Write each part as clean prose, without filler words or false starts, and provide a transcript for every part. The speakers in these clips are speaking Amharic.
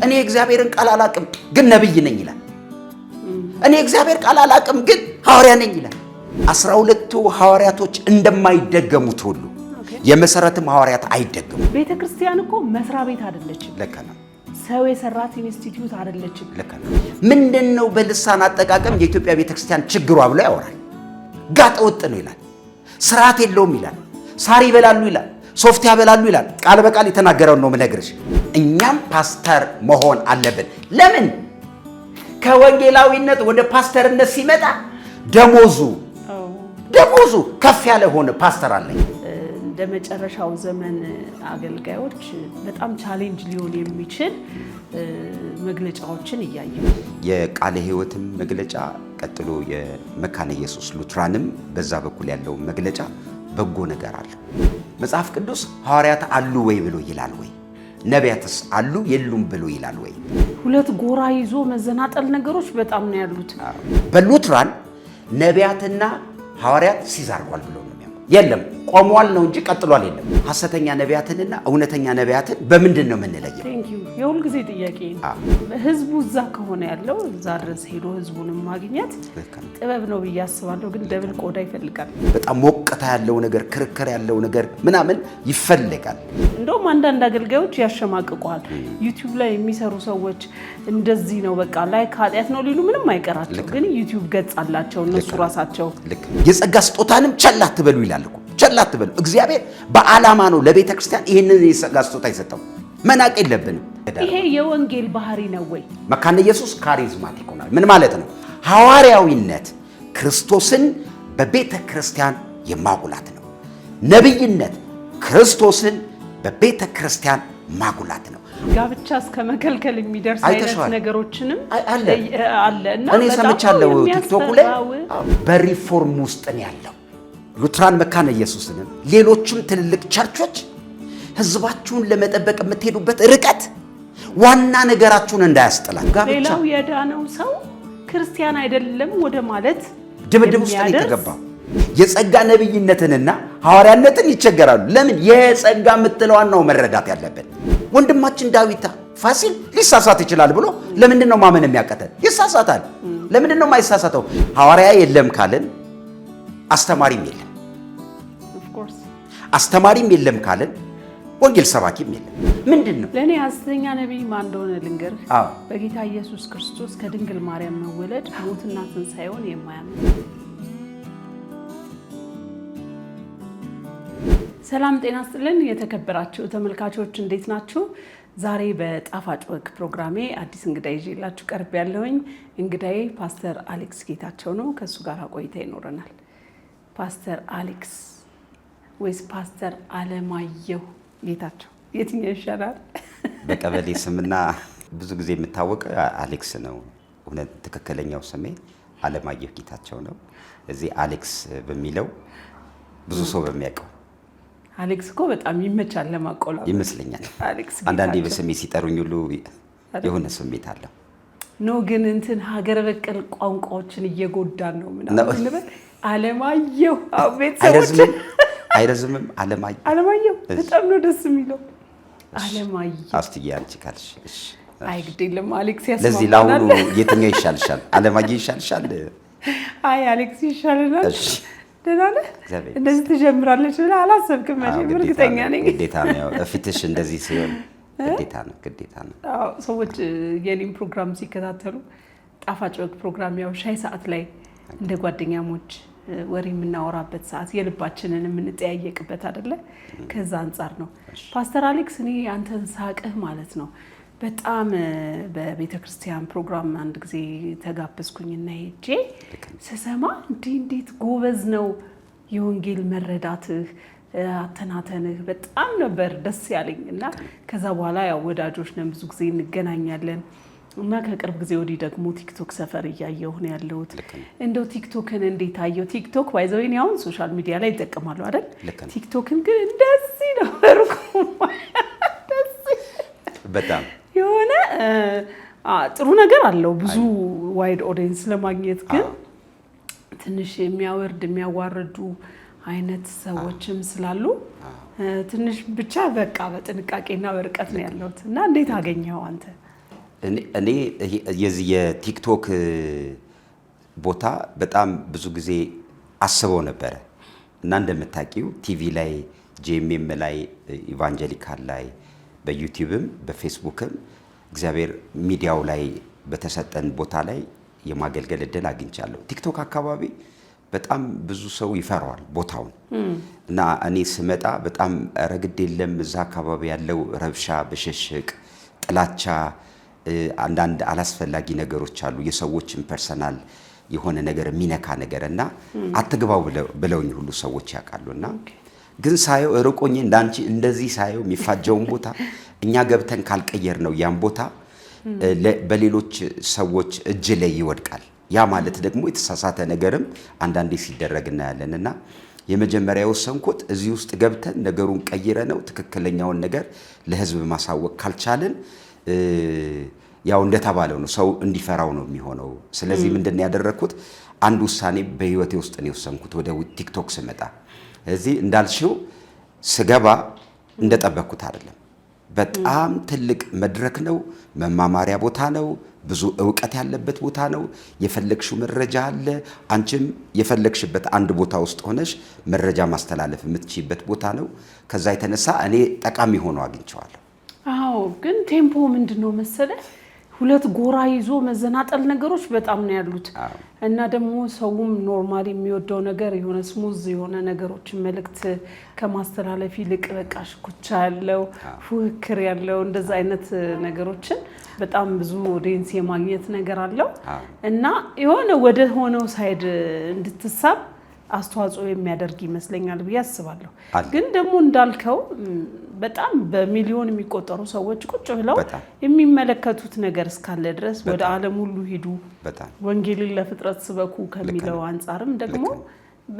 እኔ እግዚአብሔርን ቃል አላቅም ግን ነብይ ነኝ ይላል። እኔ እግዚአብሔር ቃል አላቅም ግን ሐዋርያ ነኝ ይላል። 12ቱ ሐዋርያቶች እንደማይደገሙት ሁሉ የመሰረትም ሐዋርያት አይደገሙ። ቤተክርስቲያን እኮ መስሪያ ቤት አይደለችም። ለካ ነው። ሰው የሰራት ኢንስቲትዩት አይደለችም። ለካ ነው። ምንድነው በልሳን አጠቃቀም የኢትዮጵያ ቤተክርስቲያን ችግሯ ብሎ ያወራል። ጋጠ ወጥ ነው ይላል። ስርዓት የለውም ይላል። ሳር ይበላሉ ይላል። ሶፍት ያበላሉ ይላል። ቃል በቃል የተናገረው ነው የምነግርሽ። እኛም ፓስተር መሆን አለብን። ለምን ከወንጌላዊነት ወደ ፓስተርነት ሲመጣ ደሞዙ ከፍ ያለ ሆነ። ፓስተር አለኝ። እንደ መጨረሻው ዘመን አገልጋዮች በጣም ቻሌንጅ ሊሆን የሚችል መግለጫዎችን እያየሁ የቃለ ሕይወትም መግለጫ ቀጥሎ የመካነ ኢየሱስ ሉትራንም በዛ በኩል ያለው መግለጫ በጎ ነገር አለ። መጽሐፍ ቅዱስ ሐዋርያት አሉ ወይ ብሎ ይላል ወይ? ነቢያትስ አሉ የሉም ብሎ ይላል ወይ? ሁለት ጎራ ይዞ መዘናጠል ነገሮች በጣም ነው ያሉት። በሉትራን ነቢያትና ሐዋርያት ሲዛርጓል ብሎ ነው የለም ቆሟል ነው እንጂ ቀጥሏል የለም። ሐሰተኛ ነቢያትንና እውነተኛ ነቢያትን በምንድን ነው የምንለየው? የሁል ጊዜ ጥያቄ ህዝቡ እዛ ከሆነ ያለው እዛ ድረስ ሄዶ ህዝቡንም ማግኘት ጥበብ ነው ብዬ አስባለሁ። ግን ደብል ቆዳ ይፈልጋል። በጣም ሞቅታ ያለው ነገር፣ ክርክር ያለው ነገር ምናምን ይፈልጋል። እንደውም አንዳንድ አገልጋዮች ያሸማቅቋል። ዩቲዩብ ላይ የሚሰሩ ሰዎች እንደዚህ ነው በቃ ላይክ ኃጢአት ነው ሊሉ ምንም አይቀራቸው። ግን ዩቲዩብ ገጽ አላቸው እነሱ ራሳቸው። የጸጋ ስጦታንም ቸል አትበሉ ይላል እኮ። ቸል አትበሉ። እግዚአብሔር በዓላማ ነው ለቤተ ክርስቲያን ይሄንን የጸጋ ስጦታ ይሰጠው። መናቅ የለብንም። ይሄ የወንጌል ባህሪ ነው ወይ? መካነ ኢየሱስ ካሪዝማቲክ ሆናል። ምን ማለት ነው? ሐዋርያዊነት ክርስቶስን በቤተ ክርስቲያን የማጉላት ነው። ነብይነት ክርስቶስን በቤተ ክርስቲያን ማጉላት ነው። ጋብቻ እስከ መከልከል የሚደርስ አይነት ነገሮችንም አለ እና እኔ ሰምቻለሁ ቲክቶክ ላይ በሪፎርም ውስጥ ነው ያለው። ሉትራን መካነ ኢየሱስንም ሌሎችም ትልልቅ ቸርቾች ህዝባችሁን ለመጠበቅ የምትሄዱበት ርቀት ዋና ነገራችሁን እንዳያስጥላል። ሌላው የዳነው ሰው ክርስቲያን አይደለም ወደ ማለት ድምድም ውስጥ የተገባው የጸጋ ነብይነትንና ሐዋርያነትን ይቸገራሉ። ለምን? የጸጋ የምትለዋን ነው መረዳት ያለብን። ወንድማችን ዳዊት ፋሲል ሊሳሳት ይችላል ብሎ ለምንድን ነው ማመን የሚያቀተን? ይሳሳታል። ለምንድን ነው የማይሳሳተው? ሐዋርያ የለም ካልን አስተማሪም የለም። አስተማሪም የለም ካልን ወንጌል ሰባኪም የለም። ምንድነው? ለኔ ሐሰተኛ ነብይ ማን እንደሆነ ልንገርህ። በጌታ ኢየሱስ ክርስቶስ ከድንግል ማርያም መወለድ ሞትና ትንሣኤውን የማያምን። ሰላም ጤና ይስጥልን የተከበራችሁ ተመልካቾች እንዴት ናችሁ? ዛሬ በጣፋጭ ወግ ፕሮግራሜ አዲስ እንግዳ ይዤላችሁ ቀርብ ያለሁኝ። እንግዳዬ ፓስተር አሌክስ ጌታቸው ነው። ከሱ ጋር ቆይታ ይኖረናል። ፓስተር አሌክስ ወይስ ፓስተር አለማየሁ ጌታቸው የትኛው ይሻላል? በቀበሌ ስምና ብዙ ጊዜ የምታወቀው አሌክስ ነው። እውነት ትክክለኛው ስሜ አለማየሁ ጌታቸው ነው። እዚህ አሌክስ በሚለው ብዙ ሰው በሚያውቀው አሌክስ እኮ በጣም ይመቻል ለማቆላመጥ ይመስለኛል። አሌክስ አንዳንዴ በስሜ ሲጠሩኝ ሁሉ የሆነ ስሜት አለው። ኖ ግን እንትን ሀገር በቀል ቋንቋዎችን እየጎዳን ነው ምናምን አለማየሁ ቤተሰቦች አይረዝምም። አለማየሁ በጣም ነው ደስ የሚለው። አለማየሁ አስትዬ አንቺ ካልሽ እሺ። አይ ግድ የለም አሌክስ ያስማማናል። ለዚህ ለአሁኑ የትኛው ይሻልሻል? አለማየሁ ይሻልሻል? አይ አሌክስ ይሻለናል። እሺ ደህና ነህ? እንደዚህ ትጀምራለች ብለህ አላሰብክም? እርግጠኛ ነኝ። ግዴታ ነው እፊትሽ እንደዚህ ሲሆን ግዴታ ነው። አዎ ሰዎች የኔን ፕሮግራም ሲከታተሉ ጣፋጭ ወግ ፕሮግራም ያው ሻይ ሰዓት ላይ እንደ ጓደኛሞች ወሬ የምናወራበት ሰዓት የልባችንን የምንጠያየቅበት አይደለ? ከዛ አንጻር ነው። ፓስተር አሌክስ እኔ አንተን ሳቅህ ማለት ነው በጣም በቤተ ክርስቲያን ፕሮግራም አንድ ጊዜ ተጋበዝኩኝና ሄጄ ስሰማ እንዴት ጎበዝ ነው የወንጌል መረዳትህ አተናተንህ በጣም ነበር ደስ ያለኝ። እና ከዛ በኋላ ያው ወዳጆች ነን ብዙ ጊዜ እንገናኛለን። እና ከቅርብ ጊዜ ወዲህ ደግሞ ቲክቶክ ሰፈር እያየሁ ነው ያለሁት። እንደው ቲክቶክን እንዴት አየው? ቲክቶክ ባይዘውኝ አሁን ሶሻል ሚዲያ ላይ ይጠቀማሉ አይደል? ቲክቶክን ግን እንደዚህ ነው በጣም የሆነ ጥሩ ነገር አለው ብዙ ዋይድ ኦዲየንስ ለማግኘት። ግን ትንሽ የሚያወርድ የሚያዋርዱ አይነት ሰዎችም ስላሉ ትንሽ ብቻ በቃ በጥንቃቄና በርቀት ነው ያለሁት። እና እንዴት አገኘኸው አንተ? እኔ የዚህ የቲክቶክ ቦታ በጣም ብዙ ጊዜ አስበው ነበረ እና እንደምታውቂው ቲቪ ላይ ጄኤምኤም ላይ ኢቫንጀሊካል ላይ በዩቲዩብም በፌስቡክም እግዚአብሔር ሚዲያው ላይ በተሰጠን ቦታ ላይ የማገልገል እድል አግኝቻለሁ። ቲክቶክ አካባቢ በጣም ብዙ ሰው ይፈራዋል ቦታውን እና እኔ ስመጣ በጣም ረግድ የለም እዛ አካባቢ ያለው ረብሻ፣ ብሽሽቅ፣ ጥላቻ፣ አንዳንድ አላስፈላጊ ነገሮች አሉ የሰዎችን ፐርሰናል የሆነ ነገር የሚነካ ነገር እና አትግባው ብለውኝ ሁሉ ሰዎች ያውቃሉና ግን ሳየው ርቆኝ እንዳንቺ እንደዚህ ሳየው የሚፋጀውን ቦታ እኛ ገብተን ካልቀየር ነው ያን ቦታ በሌሎች ሰዎች እጅ ላይ ይወድቃል። ያ ማለት ደግሞ የተሳሳተ ነገርም አንዳንዴ ሲደረግ እናያለንና የመጀመሪያው ወሰንኩት እዚህ ውስጥ ገብተን ነገሩን ቀይረ ነው ትክክለኛውን ነገር ለህዝብ ማሳወቅ ካልቻለን ያው እንደተባለው ነው ሰው እንዲፈራው ነው የሚሆነው። ስለዚህ ምንድነው ያደረኩት? አንድ ውሳኔ በህይወቴ ውስጥ ነው የወሰንኩት ወደ ቲክቶክ ስመጣ። እዚህ እንዳልሽው ስገባ እንደጠበቅኩት አይደለም። በጣም ትልቅ መድረክ ነው፣ መማማሪያ ቦታ ነው፣ ብዙ ዕውቀት ያለበት ቦታ ነው። የፈለግሽው መረጃ አለ። አንቺም የፈለግሽበት አንድ ቦታ ውስጥ ሆነሽ መረጃ ማስተላለፍ የምትችይበት ቦታ ነው። ከዛ የተነሳ እኔ ጠቃሚ ሆኖ አግኝቼዋለሁ። አዎ፣ ግን ቴምፖ ምንድነው መሰለህ ሁለት ጎራ ይዞ መዘናጠል ነገሮች በጣም ነው ያሉት እና ደግሞ ሰውም ኖርማሊ የሚወደው ነገር የሆነ ስሙዝ የሆነ ነገሮችን መልእክት ከማስተላለፍ ይልቅ በቃ ሽኩቻ ያለው ፉክክር ያለው እንደዛ አይነት ነገሮችን በጣም ብዙ ኦዲየንስ የማግኘት ነገር አለው እና የሆነ ወደ ሆነው ሳይድ እንድትሳብ አስተዋጽኦ የሚያደርግ ይመስለኛል ብዬ አስባለሁ። ግን ደግሞ እንዳልከው በጣም በሚሊዮን የሚቆጠሩ ሰዎች ቁጭ ብለው የሚመለከቱት ነገር እስካለ ድረስ ወደ ዓለም ሁሉ ሂዱ ወንጌልን ለፍጥረት ስበኩ ከሚለው አንፃርም ደግሞ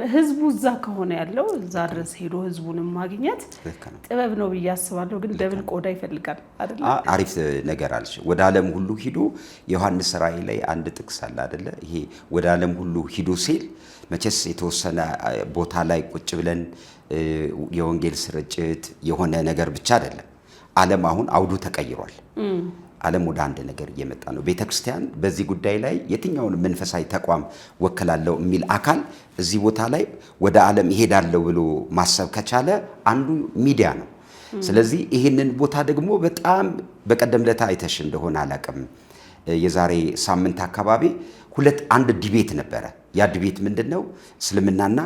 ህዝቡ እዛ ከሆነ ያለው እዛ ድረስ ሄዶ ህዝቡንም ማግኘት ጥበብ ነው ብዬ አስባለሁ። ግን ደብል ቆዳ ይፈልጋል አይደል? አሪፍ ነገር አልሽ። ወደ ዓለም ሁሉ ሂዱ ዮሐንስ ራእይ ላይ አንድ ጥቅስ አለ አይደለ? ይሄ ወደ ዓለም ሁሉ ሂዱ ሲል መቼስ የተወሰነ ቦታ ላይ ቁጭ ብለን የወንጌል ስርጭት የሆነ ነገር ብቻ አይደለም። ዓለም አሁን አውዱ ተቀይሯል። ዓለም ወደ አንድ ነገር እየመጣ ነው። ቤተክርስቲያን በዚህ ጉዳይ ላይ የትኛውን መንፈሳዊ ተቋም ወክላለሁ የሚል አካል እዚህ ቦታ ላይ ወደ ዓለም ይሄዳለሁ ብሎ ማሰብ ከቻለ አንዱ ሚዲያ ነው። ስለዚህ ይሄንን ቦታ ደግሞ በጣም በቀደም ለታ አይተሽ እንደሆነ አላውቅም፣ የዛሬ ሳምንት አካባቢ አንድ ዲቤት ነበረ። ያ ዲቤት ምንድነው? እስልምናና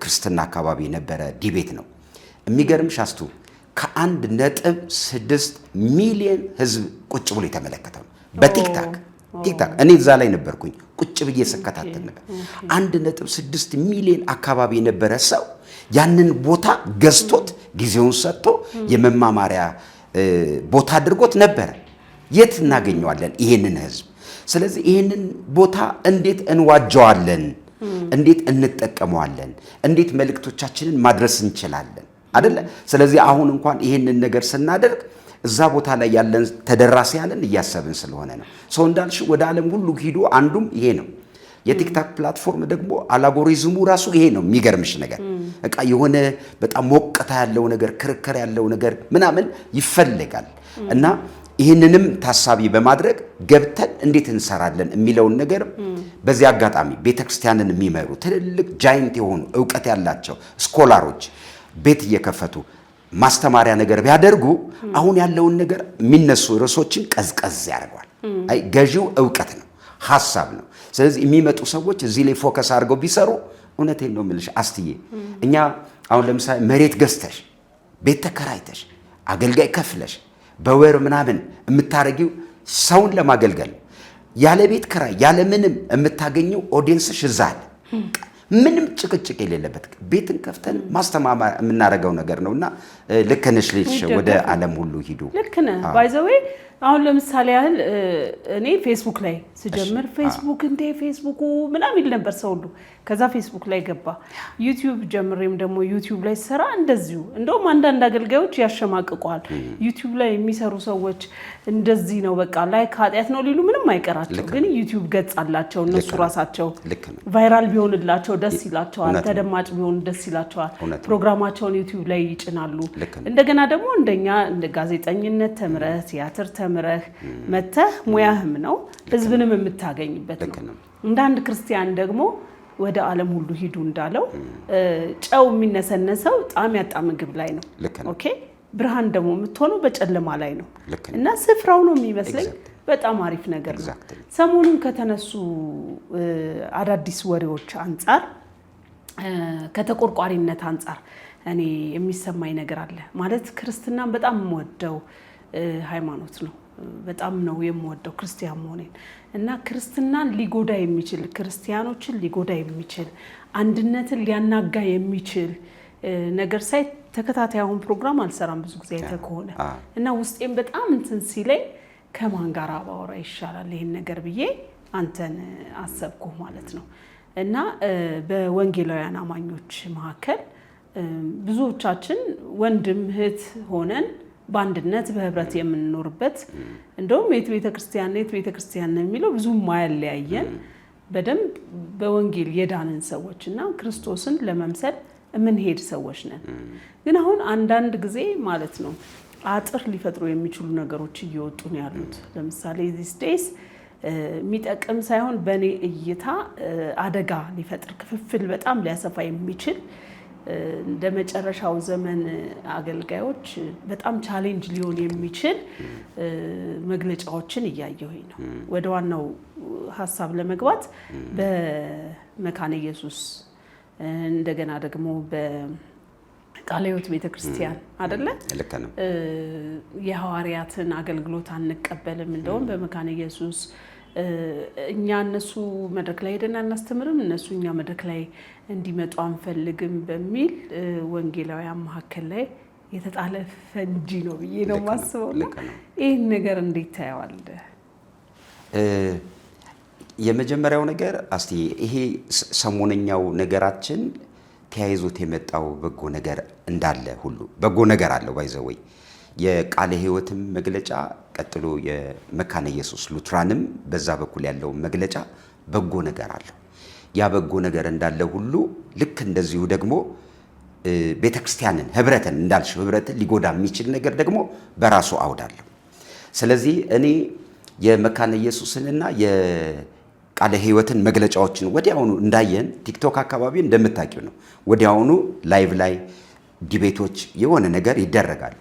ክርስትና አካባቢ ነበረ ዲቤት ነው። የሚገርም ሻስቱ ከ1.6 ሚሊዮን ህዝብ ቁጭ ብሎ የተመለከተው በቲክታክ እኔ እዛ ላይ ነበርኩኝ ቁጭ ብዬ ስከታተል ነበር። 1.6 ሚሊዮን አካባቢ የነበረ ሰው ያንን ቦታ ገዝቶት ጊዜውን ሰጥቶ የመማማሪያ ቦታ አድርጎት ነበረ። የት እናገኘዋለን ይሄንን ህዝብ? ስለዚህ ይሄንን ቦታ እንዴት እንዋጀዋለን? እንዴት እንጠቀመዋለን? እንዴት መልእክቶቻችንን ማድረስ እንችላለን አይደለ? ስለዚህ አሁን እንኳን ይሄንን ነገር ስናደርግ እዛ ቦታ ላይ ያለን ተደራሲያንን እያሰብን ስለሆነ ነው። ሰው እንዳልሽ ወደ ዓለም ሁሉ ሂዶ አንዱም ይሄ ነው። የቲክታክ ፕላትፎርም ደግሞ አልጎሪዝሙ ራሱ ይሄ ነው። የሚገርምሽ ነገር በቃ የሆነ በጣም ሞቅታ ያለው ነገር ክርክር ያለው ነገር ምናምን ይፈልጋል እና ይህንንም ታሳቢ በማድረግ ገብተን እንዴት እንሰራለን የሚለውን ነገር በዚህ አጋጣሚ ቤተክርስቲያንን የሚመሩ ትልልቅ ጃይንት የሆኑ ዕውቀት ያላቸው ስኮላሮች ቤት እየከፈቱ ማስተማሪያ ነገር ቢያደርጉ አሁን ያለውን ነገር የሚነሱ ርዕሶችን ቀዝቀዝ ያደርጋል። አይ ገዢው ዕውቀት ነው፣ ሐሳብ ነው። ስለዚህ የሚመጡ ሰዎች እዚህ ላይ ፎከስ አድርገው ቢሰሩ እውነቴን ነው የምልሽ አስትዬ፣ እኛ አሁን ለምሳሌ መሬት ገዝተሽ ቤት ተከራይተሽ አገልጋይ ከፍለሽ በወር ምናምን የምታረጊው ሰውን ለማገልገል ያለ ቤት ክራይ ያለ ምንም የምታገኘው ኦዲየንስሽ እዛ አለ። ምንም ጭቅጭቅ የሌለበት ቤትን ከፍተን ማስተማማር የምናደርገው ነገር ነውና ልክ ነሽ ልጅ ወደ ዓለም ሁሉ ሂዱ። ልክ ነህ። ባይ ዘ ዌይ አሁን ለምሳሌ ያህል እኔ ፌስቡክ ላይ ስጀምር ፌስቡክ እንደ ፌስቡኩ ምናምን ይል ነበር ሰው ሁሉ። ከዛ ፌስቡክ ላይ ገባ። ዩቲዩብ ጀምሬም ደግሞ ዩቲዩብ ላይ ሰራ እንደዚሁ። እንደውም አንዳንድ አገልጋዮች ያሸማቅቋል። ዩቲዩብ ላይ የሚሰሩ ሰዎች እንደዚህ ነው በቃ ላይክ ኃጢአት ነው ሊሉ ምንም አይቀራቸው፣ ግን ዩቲዩብ ገጽ አላቸው እነሱ ራሳቸው። ቫይራል ቢሆንላቸው ደስ ይላቸዋል፣ ተደማጭ ቢሆን ደስ ይላቸዋል። ፕሮግራማቸውን ዩቲዩብ ላይ ይጭናሉ። እንደገና ደግሞ እንደኛ እንደ ጋዜጠኝነት ተምረህ ቲያትር ተምረህ መተህ ሙያህም ነው ህዝብንም የምታገኝበት ነው። እንደ አንድ ክርስቲያን ደግሞ ወደ ዓለም ሁሉ ሂዱ እንዳለው ጨው የሚነሰነሰው ጣዕም ያጣ ምግብ ላይ ነው። ኦኬ ብርሃን ደግሞ የምትሆነው በጨለማ ላይ ነው እና ስፍራው ነው የሚመስለኝ። በጣም አሪፍ ነገር ነው። ሰሞኑን ከተነሱ አዳዲስ ወሬዎች አንጻር ከተቆርቋሪነት አንጻር እኔ የሚሰማኝ ነገር አለ። ማለት ክርስትናን በጣም የምወደው ሃይማኖት ነው። በጣም ነው የምወደው ክርስቲያን መሆኔን እና ክርስትናን ሊጎዳ የሚችል ክርስቲያኖችን ሊጎዳ የሚችል አንድነትን ሊያናጋ የሚችል ነገር ሳይ ተከታታይ አሁን ፕሮግራም አልሰራም ብዙ ጊዜ አይተህ ከሆነ እና ውስጤም በጣም እንትን ሲለኝ ከማን ጋር ባወራ ይሻላል ይሄን ነገር ብዬ አንተን አሰብኩ ማለት ነው። እና በወንጌላውያን አማኞች መካከል ብዙዎቻችን ወንድም እህት ሆነን በአንድነት በህብረት የምንኖርበት እንደውም የት ቤተክርስቲያን ነው የሚለው ብዙ ማያለያየን በደንብ በወንጌል የዳንን ሰዎችና ክርስቶስን ለመምሰል የምንሄድ ሰዎች ነን። ግን አሁን አንዳንድ ጊዜ ማለት ነው አጥር ሊፈጥሩ የሚችሉ ነገሮች እየወጡ ነው ያሉት። ለምሳሌ these days የሚጠቅም ሳይሆን በእኔ እይታ አደጋ ሊፈጥር ክፍፍል በጣም ሊያሰፋ የሚችል እንደ መጨረሻው ዘመን አገልጋዮች በጣም ቻሌንጅ ሊሆን የሚችል መግለጫዎችን እያየሁኝ ነው። ወደ ዋናው ሀሳብ ለመግባት በመካነ ኢየሱስ እንደገና ደግሞ በቃለ ሕይወት ቤተክርስቲያን አይደለ የሐዋርያትን አገልግሎት አንቀበልም፣ እንደውም በመካነ ኢየሱስ እኛ እነሱ መድረክ ላይ ሄደን አናስተምርም፣ እነሱ እኛ መድረክ ላይ እንዲመጡ አንፈልግም በሚል ወንጌላውያን መካከል ላይ የተጣለ ፈንጂ ነው ብዬ ነው የማስበው። ይህን ነገር እንዴት ታየዋለህ? የመጀመሪያው ነገር እስቲ ይሄ ሰሞነኛው ነገራችን ተያይዞት የመጣው በጎ ነገር እንዳለ ሁሉ በጎ ነገር አለው ባይዘወይ የቃለ ሕይወትም መግለጫ ቀጥሎ የመካነ ኢየሱስ ሉትራንም በዛ በኩል ያለው መግለጫ በጎ ነገር አለው። ያ በጎ ነገር እንዳለ ሁሉ ልክ እንደዚሁ ደግሞ ቤተክርስቲያንን ህብረትን እንዳልሽው ህብረትን ሊጎዳ የሚችል ነገር ደግሞ በራሱ አውዳለሁ። ስለዚህ እኔ የመካነ ኢየሱስንና የቃለ ሕይወትን መግለጫዎችን ወዲያውኑ እንዳየን ቲክቶክ አካባቢ እንደምታውቂው ነው ወዲያውኑ ላይቭ ላይ ዲቤቶች የሆነ ነገር ይደረጋል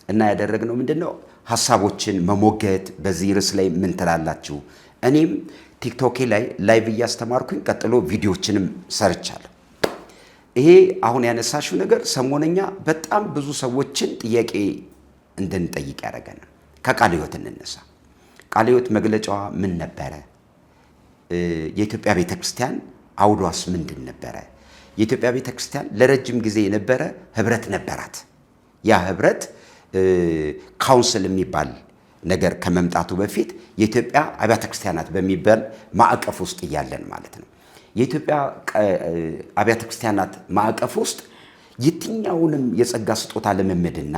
እና ያደረግነው ምንድነው ሐሳቦችን መሞገት በዚህ ርዕስ ላይ ምን ትላላችሁ? እኔም ቲክቶክ ላይ ላይቭ እያስተማርኩኝ ቀጥሎ ቪዲዮዎችንም ሰርቻለሁ። ይሄ አሁን ያነሳሽው ነገር ሰሞነኛ በጣም ብዙ ሰዎችን ጥያቄ እንድንጠይቅ ያደረገናል። ከቃለ ሕይወት እንነሳ። ቃለ ሕይወት መግለጫዋ ምን ነበረ? የኢትዮጵያ ቤተክርስቲያን አውዷስ ምንድን ነበረ? የኢትዮጵያ ቤተክርስቲያን ለረጅም ጊዜ የነበረ ህብረት ነበራት። ያ ህብረት ካውንስል የሚባል ነገር ከመምጣቱ በፊት የኢትዮጵያ አብያተ ክርስቲያናት በሚባል ማዕቀፍ ውስጥ እያለን ማለት ነው። የኢትዮጵያ አብያተ ክርስቲያናት ማዕቀፍ ውስጥ የትኛውንም የጸጋ ስጦታ ልምምድና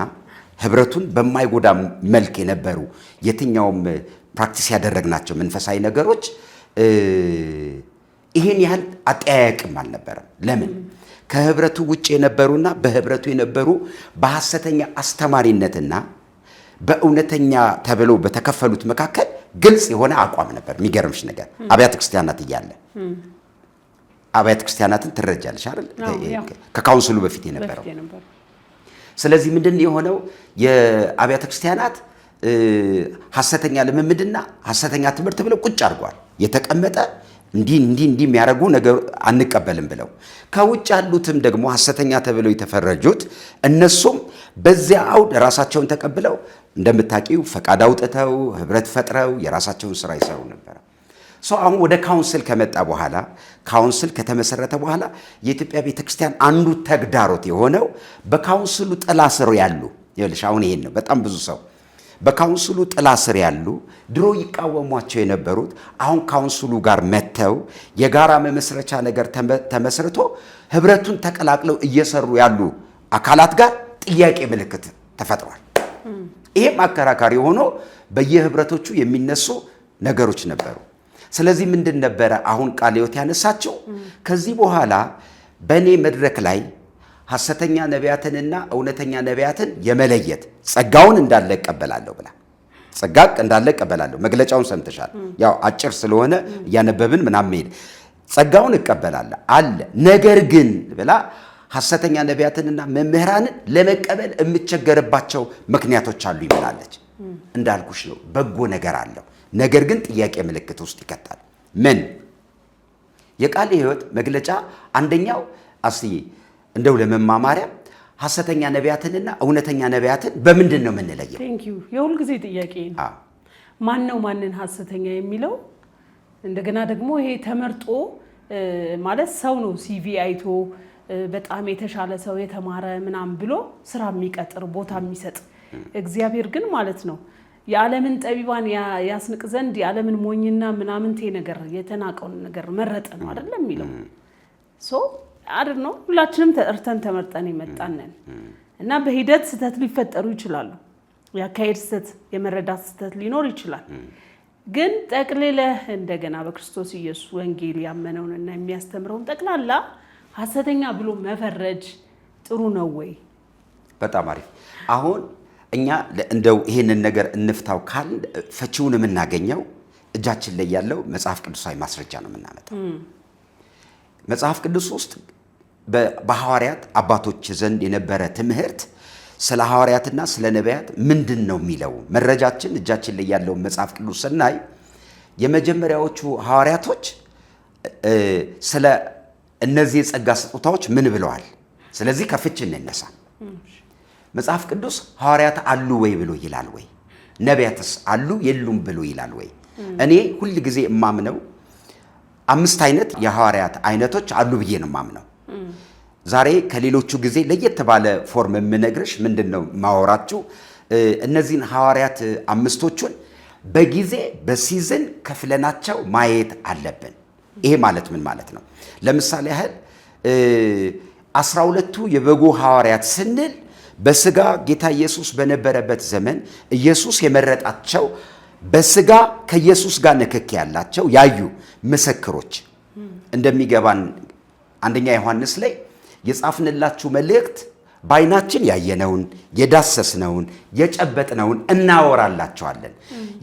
ህብረቱን በማይጎዳ መልክ የነበሩ የትኛውም ፕራክቲስ ያደረግናቸው መንፈሳዊ ነገሮች ይሄን ያህል አጠያያቅም አልነበረም። ለምን? ከህብረቱ ውጭ የነበሩና በህብረቱ የነበሩ በሐሰተኛ አስተማሪነትና በእውነተኛ ተብለው በተከፈሉት መካከል ግልጽ የሆነ አቋም ነበር። የሚገርምሽ ነገር አብያተ ክርስቲያናት እያለ አብያተ ክርስቲያናትን ትረጃለሽ አይደል? ከካውንስሉ በፊት የነበረው። ስለዚህ ምንድን የሆነው የአብያተ ክርስቲያናት ሐሰተኛ ልምምድና ሐሰተኛ ትምህርት ብለው ቁጭ አድርጓል። የተቀመጠ እንዲህ የሚያደርጉ ነገር አንቀበልም ብለው ከውጭ ያሉትም ደግሞ ሐሰተኛ ተብለው የተፈረጁት እነሱም በዚያ አውድ ራሳቸውን ተቀብለው እንደምታውቂው ፈቃድ አውጥተው ህብረት ፈጥረው የራሳቸውን ስራ ይሰሩ ነበር። አሁን ወደ ካውንስል ከመጣ በኋላ ካውንስል ከተመሰረተ በኋላ የኢትዮጵያ ቤተክርስቲያን አንዱ ተግዳሮት የሆነው በካውንስሉ ጥላ ስር ያሉ ይልሽ አሁን ይሄን ነው። በጣም ብዙ ሰው በካውንስሉ ጥላ ስር ያሉ ድሮ ይቃወሟቸው የነበሩት አሁን ካውንስሉ ጋር መተው የጋራ መመስረቻ ነገር ተመስርቶ ህብረቱን ተቀላቅለው እየሰሩ ያሉ አካላት ጋር ጥያቄ ምልክት ተፈጥሯል። ይሄም አከራካሪ ሆኖ በየህብረቶቹ የሚነሱ ነገሮች ነበሩ። ስለዚህ ምንድን ነበረ አሁን ቃለ ሕይወት ያነሳቸው? ከዚህ በኋላ በእኔ መድረክ ላይ ሐሰተኛ ነቢያትንና እውነተኛ ነቢያትን የመለየት ጸጋውን እንዳለ እቀበላለሁ ብላ ጸጋ እንዳለ እቀበላለሁ። መግለጫውን ሰምተሻል። ያው አጭር ስለሆነ እያነበብን ምናምን ሄድ ጸጋውን እቀበላለሁ አለ። ነገር ግን ብላ ሐሰተኛ ነቢያትንና መምህራንን ለመቀበል የምቸገርባቸው ምክንያቶች አሉ ይብላለች። እንዳልኩሽ ነው፣ በጎ ነገር አለው። ነገር ግን ጥያቄ ምልክት ውስጥ ይከታል። ምን የቃለ ሕይወት መግለጫ አንደኛው አስዬ እንደው ለመማማሪያ ሐሰተኛ ነቢያትንና እውነተኛ ነቢያትን በምንድን ነው የምንለየው? የሁል ጊዜ ጥያቄ ነው። ማን ነው ማንን ሐሰተኛ የሚለው? እንደገና ደግሞ ይሄ ተመርጦ ማለት ሰው ነው ሲቪ አይቶ በጣም የተሻለ ሰው የተማረ ምናምን ብሎ ስራ የሚቀጥር ቦታ የሚሰጥ እግዚአብሔር ግን ማለት ነው የዓለምን ጠቢባን ያስንቅ ዘንድ የዓለምን ሞኝና ምናምንቴ ነገር የተናቀውን ነገር መረጠ ነው አይደለም የሚለው አይደል ነው። ሁላችንም ተጠርተን ተመርጠን የመጣነን እና በሂደት ስህተት ሊፈጠሩ ይችላሉ። ያካሄድ ስህተት፣ የመረዳት ስህተት ሊኖር ይችላል። ግን ጠቅልለህ እንደገና በክርስቶስ ኢየሱስ ወንጌል ያመነውንና የሚያስተምረውን ጠቅላላ ሐሰተኛ ብሎ መፈረጅ ጥሩ ነው ወይ? በጣም አሪፍ። አሁን እኛ እንደው ይሄንን ነገር እንፍታው ካል ፈቺውን የምናገኘው እጃችን ላይ ያለው መጽሐፍ ቅዱሳዊ ማስረጃ ነው የምናመጣው። መጽሐፍ ቅዱስ ውስጥ በሐዋርያት አባቶች ዘንድ የነበረ ትምህርት ስለ ሐዋርያትና ስለ ነቢያት ምንድን ነው የሚለው መረጃችን እጃችን ላይ ያለው መጽሐፍ ቅዱስ ስናይ የመጀመሪያዎቹ ሐዋርያቶች ስለ እነዚህ የጸጋ ስጦታዎች ምን ብለዋል? ስለዚህ ከፍች እንነሳ። መጽሐፍ ቅዱስ ሐዋርያት አሉ ወይ ብሎ ይላል ወይ? ነቢያትስ አሉ የሉም ብሎ ይላል ወይ? እኔ ሁል ጊዜ እማምነው 5 አይነት የሐዋርያት አይነቶች አሉ ብዬ ነው የማምነው። ዛሬ ከሌሎቹ ጊዜ ለየት ባለ ፎርም የምነግርሽ ምንድነው ማወራችሁ እነዚህን ሐዋርያት 5ቶቹን በጊዜ በሲዝን ከፍለናቸው ማየት አለብን። ይሄ ማለት ምን ማለት ነው? ለምሳሌ ያህል 12ቱ የበጉ ሐዋርያት ስንል በስጋ ጌታ ኢየሱስ በነበረበት ዘመን ኢየሱስ የመረጣቸው በስጋ ከኢየሱስ ጋር ንክኪ ያላቸው ያዩ ምስክሮች እንደሚገባን አንደኛ ዮሐንስ ላይ የጻፍንላችሁ መልእክት በዓይናችን ያየነውን የዳሰስነውን የጨበጥነውን እናወራላችኋለን።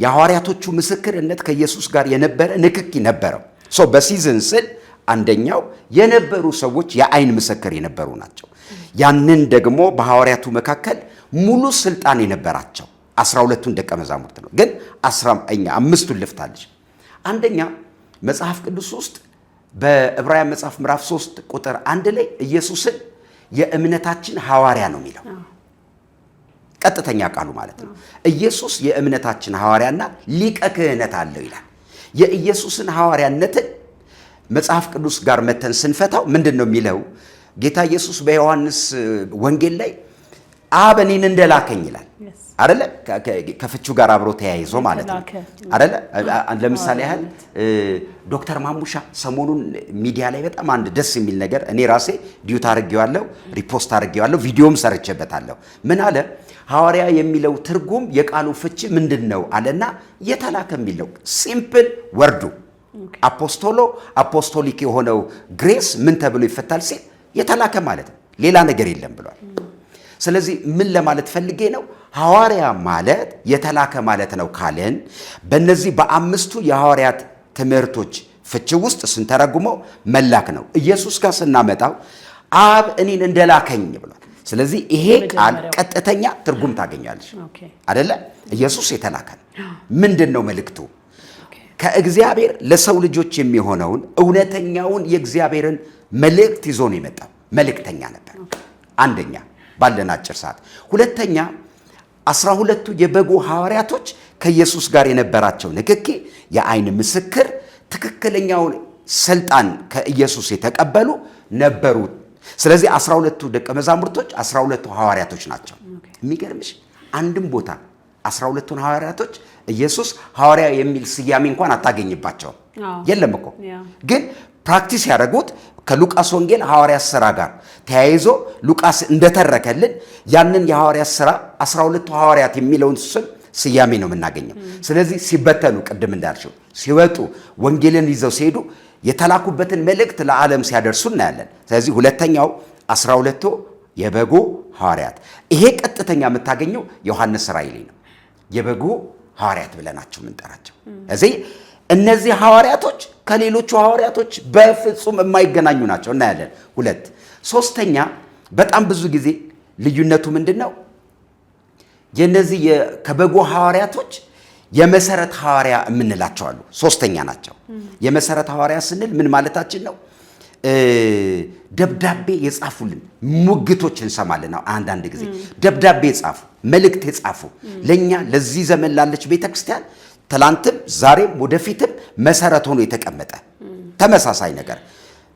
የሐዋርያቶቹ ምስክርነት ከኢየሱስ ጋር የነበረ ንክኪ ነበረው። በሲዝን ስል አንደኛው የነበሩ ሰዎች የዓይን ምስክር የነበሩ ናቸው። ያንን ደግሞ በሐዋርያቱ መካከል ሙሉ ስልጣን የነበራቸው 12ቱን ደቀ መዛሙርት ነው። ግን 5ቱን ልፍታለች። አንደኛ መጽሐፍ ቅዱስ ውስጥ በዕብራውያን መጽሐፍ ምዕራፍ 3 ቁጥር 1 ላይ ኢየሱስን የእምነታችን ሐዋርያ ነው የሚለው ቀጥተኛ ቃሉ ማለት ነው። ኢየሱስ የእምነታችን ሐዋርያና ሊቀ ክህነት አለው ይላል። የኢየሱስን ሐዋርያነትን መጽሐፍ ቅዱስ ጋር መተን ስንፈታው ምንድን ነው የሚለው? ጌታ ኢየሱስ በዮሐንስ ወንጌል ላይ አብ እኔን እንደላከኝ ይላል አይደለ? ከፍቹ ጋር አብሮ ተያይዞ ማለት ነው አይደለ? ለምሳሌ ያህል ዶክተር ማሙሻ ሰሞኑን ሚዲያ ላይ በጣም አንድ ደስ የሚል ነገር እኔ ራሴ ዲዩት አድርጌዋለሁ፣ ሪፖስት አድርጌዋለሁ፣ ቪዲዮም ሰርቼበታለሁ። ምን አለ? ሐዋርያ የሚለው ትርጉም የቃሉ ፍቺ ምንድን ነው አለና የተላከ የሚለው ሲምፕል ወርዱ አፖስቶሎ አፖስቶሊክ የሆነው ግሬስ ምን ተብሎ ይፈታል ሲል የተላከ ማለት ነው፣ ሌላ ነገር የለም ብሏል። ስለዚህ ምን ለማለት ፈልጌ ነው? ሐዋርያ ማለት የተላከ ማለት ነው ካለን በእነዚህ በ5ቱ የሐዋርያት ትምህርቶች ፍቺ ውስጥ ስንተረጉመው መላክ ነው። ኢየሱስ ጋር ስናመጣው አብ እኔን እንደላከኝ ብሏል። ስለዚህ ይሄ ቃል ቀጥተኛ ትርጉም ታገኛለች አይደለ? ኢየሱስ የተላከ ምንድን ነው መልእክቱ? ከእግዚአብሔር ለሰው ልጆች የሚሆነውን እውነተኛውን የእግዚአብሔርን መልእክት ይዞ ነው የመጣው። መልእክተኛ ነበር። አንደኛ ባለን አጭር ሰዓት። ሁለተኛ 12ቱ የበጉ ሐዋርያቶች ከኢየሱስ ጋር የነበራቸው ንክኪ የዓይን ምስክር ትክክለኛውን ስልጣን ከኢየሱስ የተቀበሉ ነበሩ። ስለዚህ 12ቱ ደቀ መዛሙርቶች 12ቱ ሐዋርያቶች ናቸው። የሚገርምሽ አንድም ቦታ 12ቱን ሐዋርያቶች ኢየሱስ ሐዋርያ የሚል ስያሜ እንኳን አታገኝባቸውም። የለም እኮ ግን ፕራክቲስ ያደረጉት ከሉቃስ ወንጌል ሐዋርያት ሥራ ጋር ተያይዞ ሉቃስ እንደተረከልን ያንን የሐዋርያት ሥራ 12ቱ ሐዋርያት የሚለውን ስያሜ ነው የምናገኘው። ስለዚህ ሲበተኑ ቅድም እንዳልሽው ሲወጡ ወንጌልን ይዘው ሲሄዱ የተላኩበትን መልእክት ለዓለም ሲያደርሱ እናያለን። ስለዚህ ሁለተኛው 12ቱ የበጉ ሐዋርያት፣ ይሄ ቀጥተኛ የምታገኘው ዮሐንስ ራእይ ላይ ነው። የበጉ ሐዋርያት ብለናቸው የምንጠራቸው እዚህ እነዚህ ሐዋርያቶች ከሌሎቹ ሐዋርያቶች በፍጹም የማይገናኙ ናቸው እናያለን። ሁለት ሶስተኛ በጣም ብዙ ጊዜ ልዩነቱ ምንድነው? የነዚህ ከበጉ ሐዋርያቶች የመሰረት ሐዋርያ የምንላቸው አሉ። ሶስተኛ ናቸው። የመሰረት ሐዋርያ ስንል ምን ማለታችን ነው? ደብዳቤ የጻፉልን ሙግቶች እንሰማለን። አንዳንድ ጊዜ ደብዳቤ የጻፉ መልእክት የጻፉ ለኛ ለዚህ ዘመን ላለች ቤተክርስቲያን ትላንትም ዛሬም ወደፊትም መሰረት ሆኖ የተቀመጠ ተመሳሳይ ነገር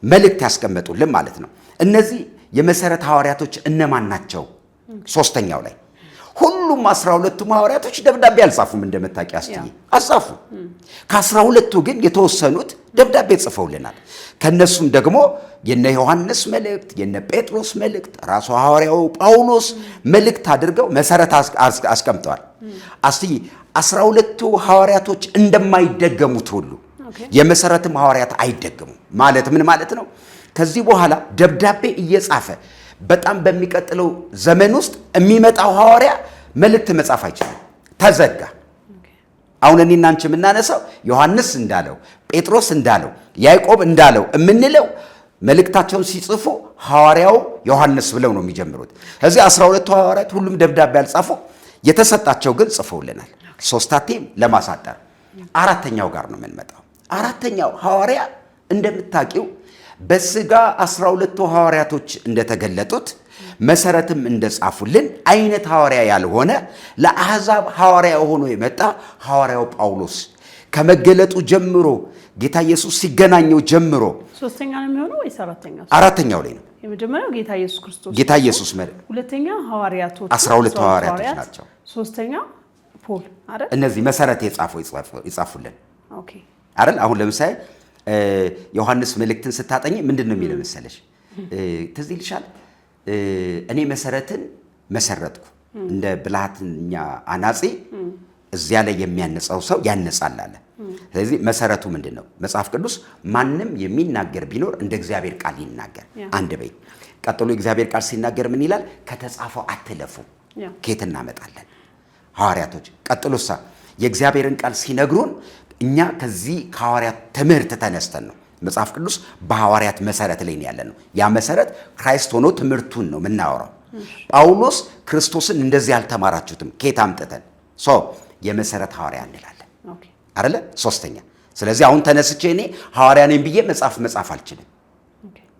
መልእክት ያስቀመጡልን ማለት ነው። እነዚህ የመሰረት ሐዋርያቶች እነማን ናቸው? ሶስተኛው ላይ ሁሉም 12ቱ ሐዋርያቶች ደብዳቤ አልጻፉም። እንደምታውቂ አስተይ አጻፉ። ከ12ቱ ግን የተወሰኑት ደብዳቤ ጽፈውልናል። ከነሱም ደግሞ የነ ዮሐንስ መልእክት፣ የነ ጴጥሮስ መልእክት፣ ራሱ ሐዋርያው ጳውሎስ መልእክት አድርገው መሰረት አስቀምጠዋል። አስተይ 12ቱ ሐዋርያቶች እንደማይደገሙት ሁሉ የመሰረትም ሐዋርያት አይደገሙም። ማለት ምን ማለት ነው? ከዚህ በኋላ ደብዳቤ እየጻፈ በጣም በሚቀጥለው ዘመን ውስጥ የሚመጣው ሐዋርያ መልእክት መጻፍ አይችልም። ተዘጋ። አሁን እኔና አንቺ የምናነሳው ዮሐንስ እንዳለው፣ ጴጥሮስ እንዳለው፣ ያዕቆብ እንዳለው የምንለው መልእክታቸውን ሲጽፉ ሐዋርያው ዮሐንስ ብለው ነው የሚጀምሩት። ስለዚህ 12ቱ ሐዋርያት ሁሉም ደብዳቤ አልጻፉ፣ የተሰጣቸው ግን ጽፈውልናል። ሶስታቴም ለማሳጠር አራተኛው ጋር ነው የምንመጣው። አራተኛው ሐዋርያ እንደምታውቂው በስጋ 12ቱ ሐዋርያቶች እንደተገለጡት መሰረትም እንደጻፉልን አይነት ሐዋርያ ያልሆነ ለአሕዛብ ሐዋርያ ሆኖ የመጣ ሐዋርያው ጳውሎስ ከመገለጡ ጀምሮ ጌታ ኢየሱስ ሲገናኘው ጀምሮ ሶስተኛ ነው የሚሆነው ወይስ አራተኛው? አራተኛው ላይ ነው። የመጀመሪያው ጌታ ኢየሱስ ክርስቶስ፣ ጌታ ኢየሱስ ሁለተኛ ሐዋርያቶች 12ቱ ሐዋርያቶች ናቸው። ሶስተኛ ፖል አይደል? እነዚህ መሰረት ይጻፉልን ኦኬ አይደል? አሁን ለምሳሌ ዮሐንስ መልእክትን ስታጠኝ ምንድን ነው የሚለው መሰለሽ? ትዝ ይልሻል? እኔ መሰረትን መሰረትኩ እንደ ብልሃተኛ አናጺ እዚያ ላይ የሚያነጻው ሰው ያነጻል አለ። ስለዚህ መሰረቱ ምንድን ነው? መጽሐፍ ቅዱስ ማንም የሚናገር ቢኖር እንደ እግዚአብሔር ቃል ይናገር አንድ በይ። ቀጥሎ የእግዚአብሔር ቃል ሲናገር ምን ይላል? ከተጻፈው አትለፉ። ከየት እናመጣለን? ሐዋርያቶች ቀጥሎሳ የእግዚአብሔርን ቃል ሲነግሩን እኛ ከዚህ ከሐዋርያት ትምህርት ተነስተን ነው። መጽሐፍ ቅዱስ በሐዋርያት መሰረት ላይ ያለ ነው። ያ መሰረት ክራይስት ሆኖ ትምህርቱን ነው የምናወራው። ጳውሎስ ክርስቶስን እንደዚህ አልተማራችሁትም ከየት አምጥተን የመሰረት ሐዋርያ እንላለን አይደለ? ሶስተኛ። ስለዚህ አሁን ተነስቼ እኔ ሐዋርያ ነኝ ብዬ መጽሐፍ አልችልም።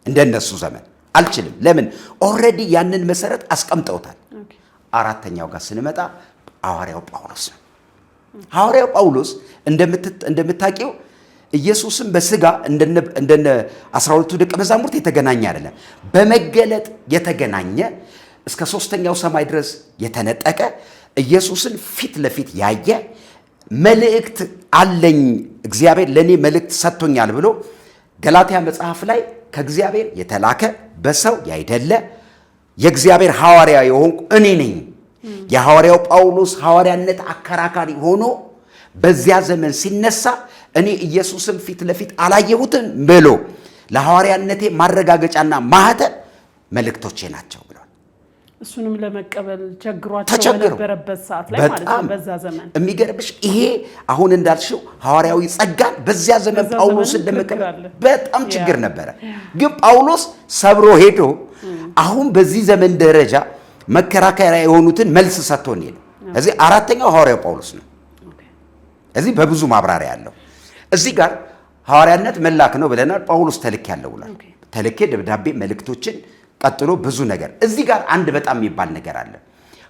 እንደነሱ ዘመን አልችልም። ለምን? ኦልሬዲ ያንን መሰረት አስቀምጠውታል። አራተኛው ጋር ስንመጣ ሐዋርያው ጳውሎስ ነው። ሐዋርያው ጳውሎስ እንደምታውቂው ኢየሱስን በስጋ እንደነ 12ቱ ደቀ መዛሙርት የተገናኘ አይደለም። በመገለጥ የተገናኘ እስከ ሶስተኛው ሰማይ ድረስ የተነጠቀ ኢየሱስን ፊት ለፊት ያየ መልእክት አለኝ እግዚአብሔር ለኔ መልእክት ሰጥቶኛል ብሎ ገላትያ መጽሐፍ ላይ ከእግዚአብሔር የተላከ በሰው ያይደለ የእግዚአብሔር ሐዋርያ የሆንኩ እኔ ነኝ። የሐዋርያው ጳውሎስ ሐዋርያነት አከራካሪ ሆኖ በዚያ ዘመን ሲነሳ እኔ ኢየሱስን ፊት ለፊት አላየሁትም ብሎ ለሐዋርያነቴ ማረጋገጫና ማህተም መልእክቶቼ ናቸው ብሏል። እሱንም ለመቀበል ቸግሯቸው በነበረበት ሰዓት ላይ ማለት ነው። በዛ ዘመን የሚገርምሽ ይሄ አሁን እንዳልሽው ሐዋርያዊ ጸጋን በዚያ ዘመን ጳውሎስን ለመቀበል በጣም ችግር ነበረ። ግን ጳውሎስ ሰብሮ ሄዶ አሁን በዚህ ዘመን ደረጃ መከራከሪያ የሆኑትን መልስ ሰጥቶ ነው። እዚህ አራተኛው ሐዋርያው ጳውሎስ ነው። እዚህ በብዙ ማብራሪያ ያለው እዚህ ጋር ሐዋርያነት መላክ ነው ብለናል። ጳውሎስ ተልክ ያለው ብሏል። ተልኬ ደብዳቤ መልእክቶችን ቀጥሎ ብዙ ነገር። እዚህ ጋር አንድ በጣም የሚባል ነገር አለ።